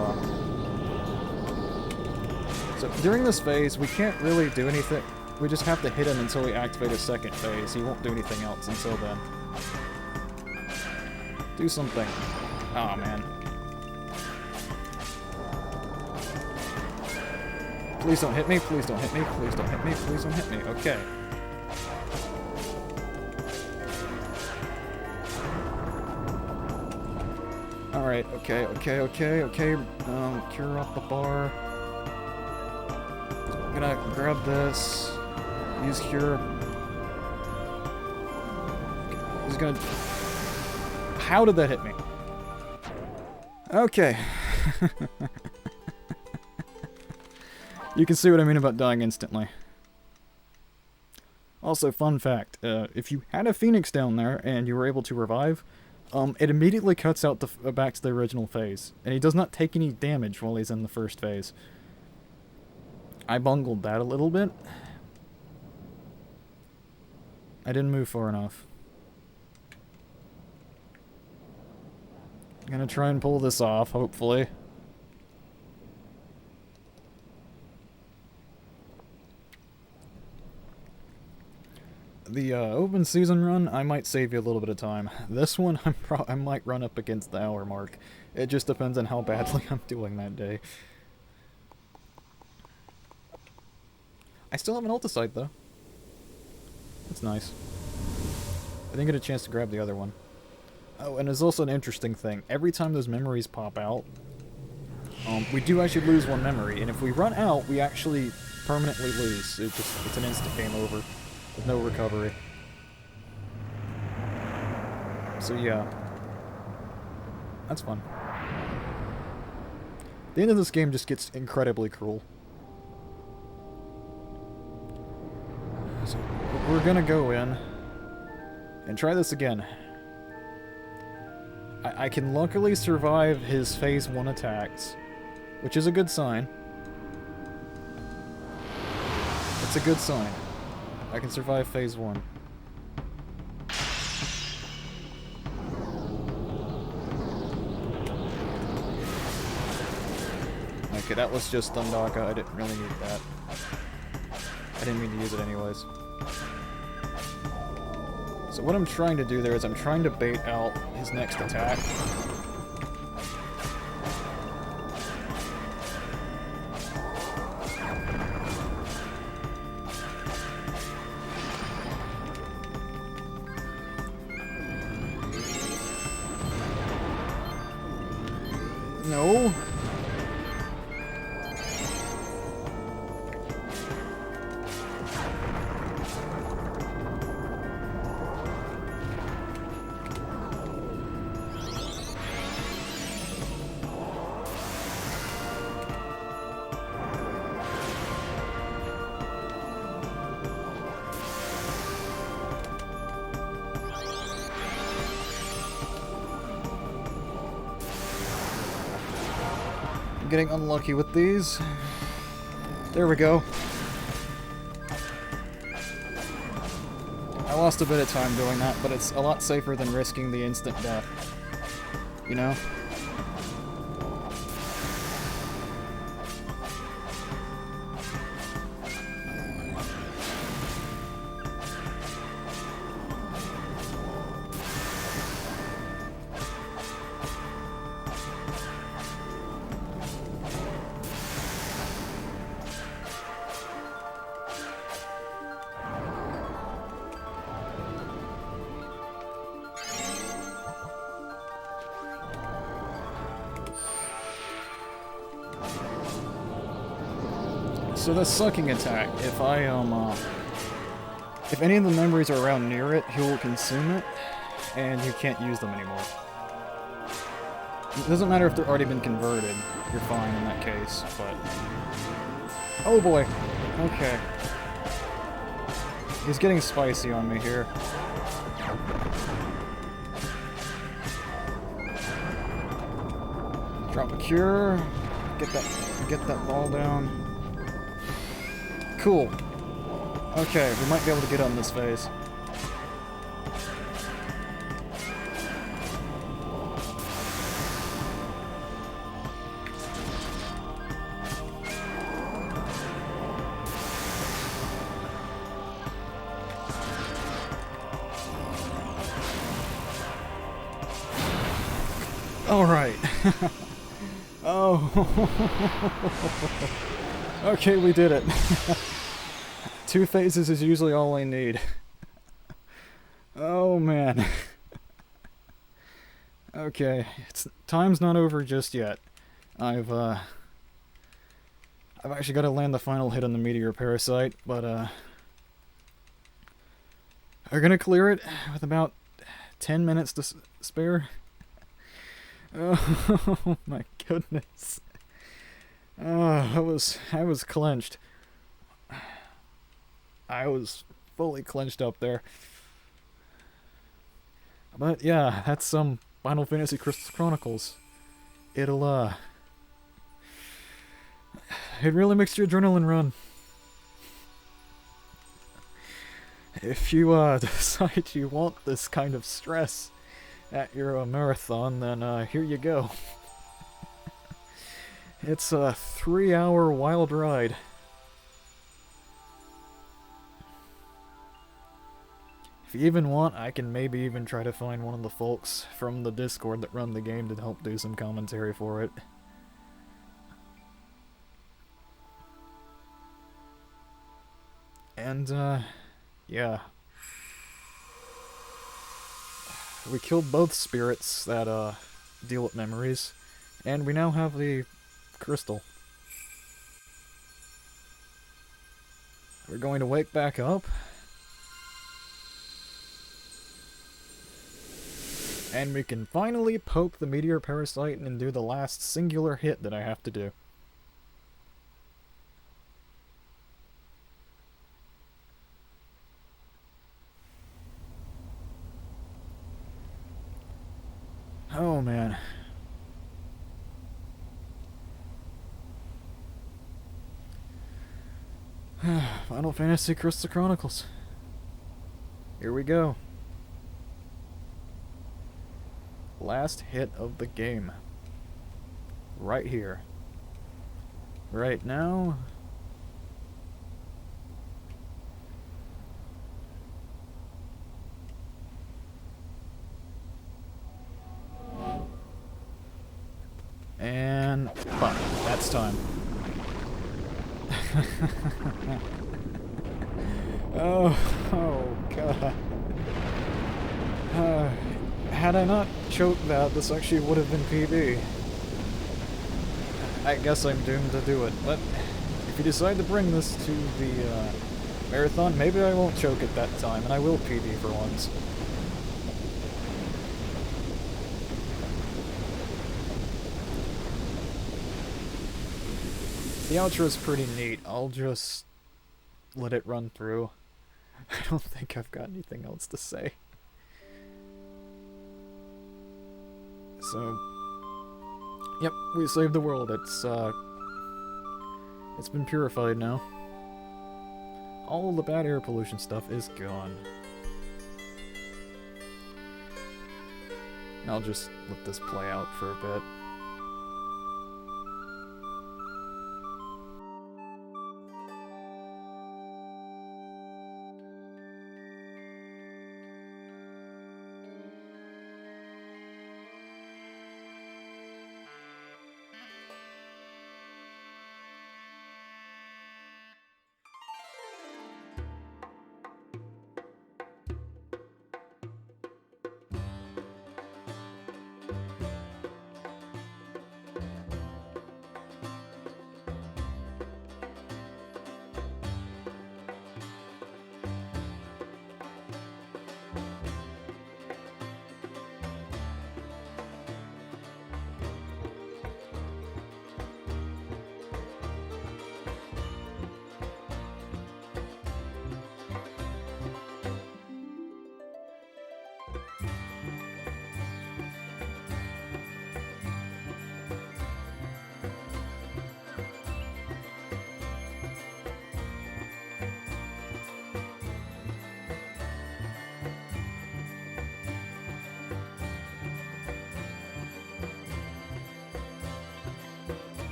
during this phase, we can't really do anything. We just have to hit him until we activate a second phase. He won't do anything else until then. Do something. Aw, man. Please don't hit me, please don't hit me, please don't hit me, please don't hit me. Okay. Alright, okay. Cure off the bar. I'm gonna grab this. Use Cure. He's gonna... How did that hit me? Okay. You can see what I mean about dying instantly. Also, fun fact, if you had a Phoenix down there and you were able to revive, it immediately cuts out back to the original phase, and he does not take any damage while he's in the first phase. I bungled that a little bit. I didn't move far enough. I'm gonna try and pull this off, hopefully. The open season run, I might save you a little bit of time. This one, I might run up against the hour mark. It just depends on how badly I'm doing that day. I still have an ulticite, though. That's nice. I didn't get a chance to grab the other one. Oh, and there's also an interesting thing. Every time those memories pop out, we do actually lose one memory, and if we run out, we actually permanently lose. It's an instant game over, with no recovery. So yeah. That's fun. The end of this game just gets incredibly cruel. So we're gonna go in and try this again. I can luckily survive his phase 1 attacks, which is a good sign. It's a good sign. I can survive phase 1. Okay, that was just Thundaka. I didn't really need that. I didn't mean to use it anyways. So what I'm trying to do there is I'm trying to bait out his next attack. No. Getting unlucky with these. There we go. I lost a bit of time doing that, but it's a lot safer than risking the instant death. You know? So the sucking attack, if any of the memories are around near it, he will consume it, and you can't use them anymore. It doesn't matter if they've already been converted, you're fine in that case, but... Oh boy! Okay. He's getting spicy on me here. Drop a cure, get that ball down. Cool. Okay, we might be able to get on this phase. Alright. Oh. Okay, we did it. 2 phases is usually all I need. Oh man. Okay, time's not over just yet. I've actually got to land the final hit on the meteor parasite, but I'm gonna clear it with about 10 minutes to spare. Oh my goodness. Oh, I was clenched. I was fully clenched up there. But yeah, that's some Final Fantasy Chronicles. It really makes your adrenaline run. If you decide you want this kind of stress at your marathon, then here you go. It's a 3-hour wild ride. If you even want, I can maybe even try to find one of the folks from the Discord that run the game to help do some commentary for it. And, yeah. We killed both spirits that, deal with memories, and we now have the crystal. We're going to wake back up. And we can finally poke the meteor parasite and do the last singular hit that I have to do. Oh, man. Final Fantasy Crystal Chronicles. Here we go. Last hit of the game. Right here. Right now. And fuck, that's time. oh god. Had I not choked that, this actually would have been PB. I guess I'm doomed to do it, but if you decide to bring this to the marathon, maybe I won't choke it that time, and I will PB for once. The outro is pretty neat. I'll just let it run through. I don't think I've got anything else to say. So, yep, we saved the world. It's been purified now. All the bad air pollution stuff is gone. I'll just let this play out for a bit.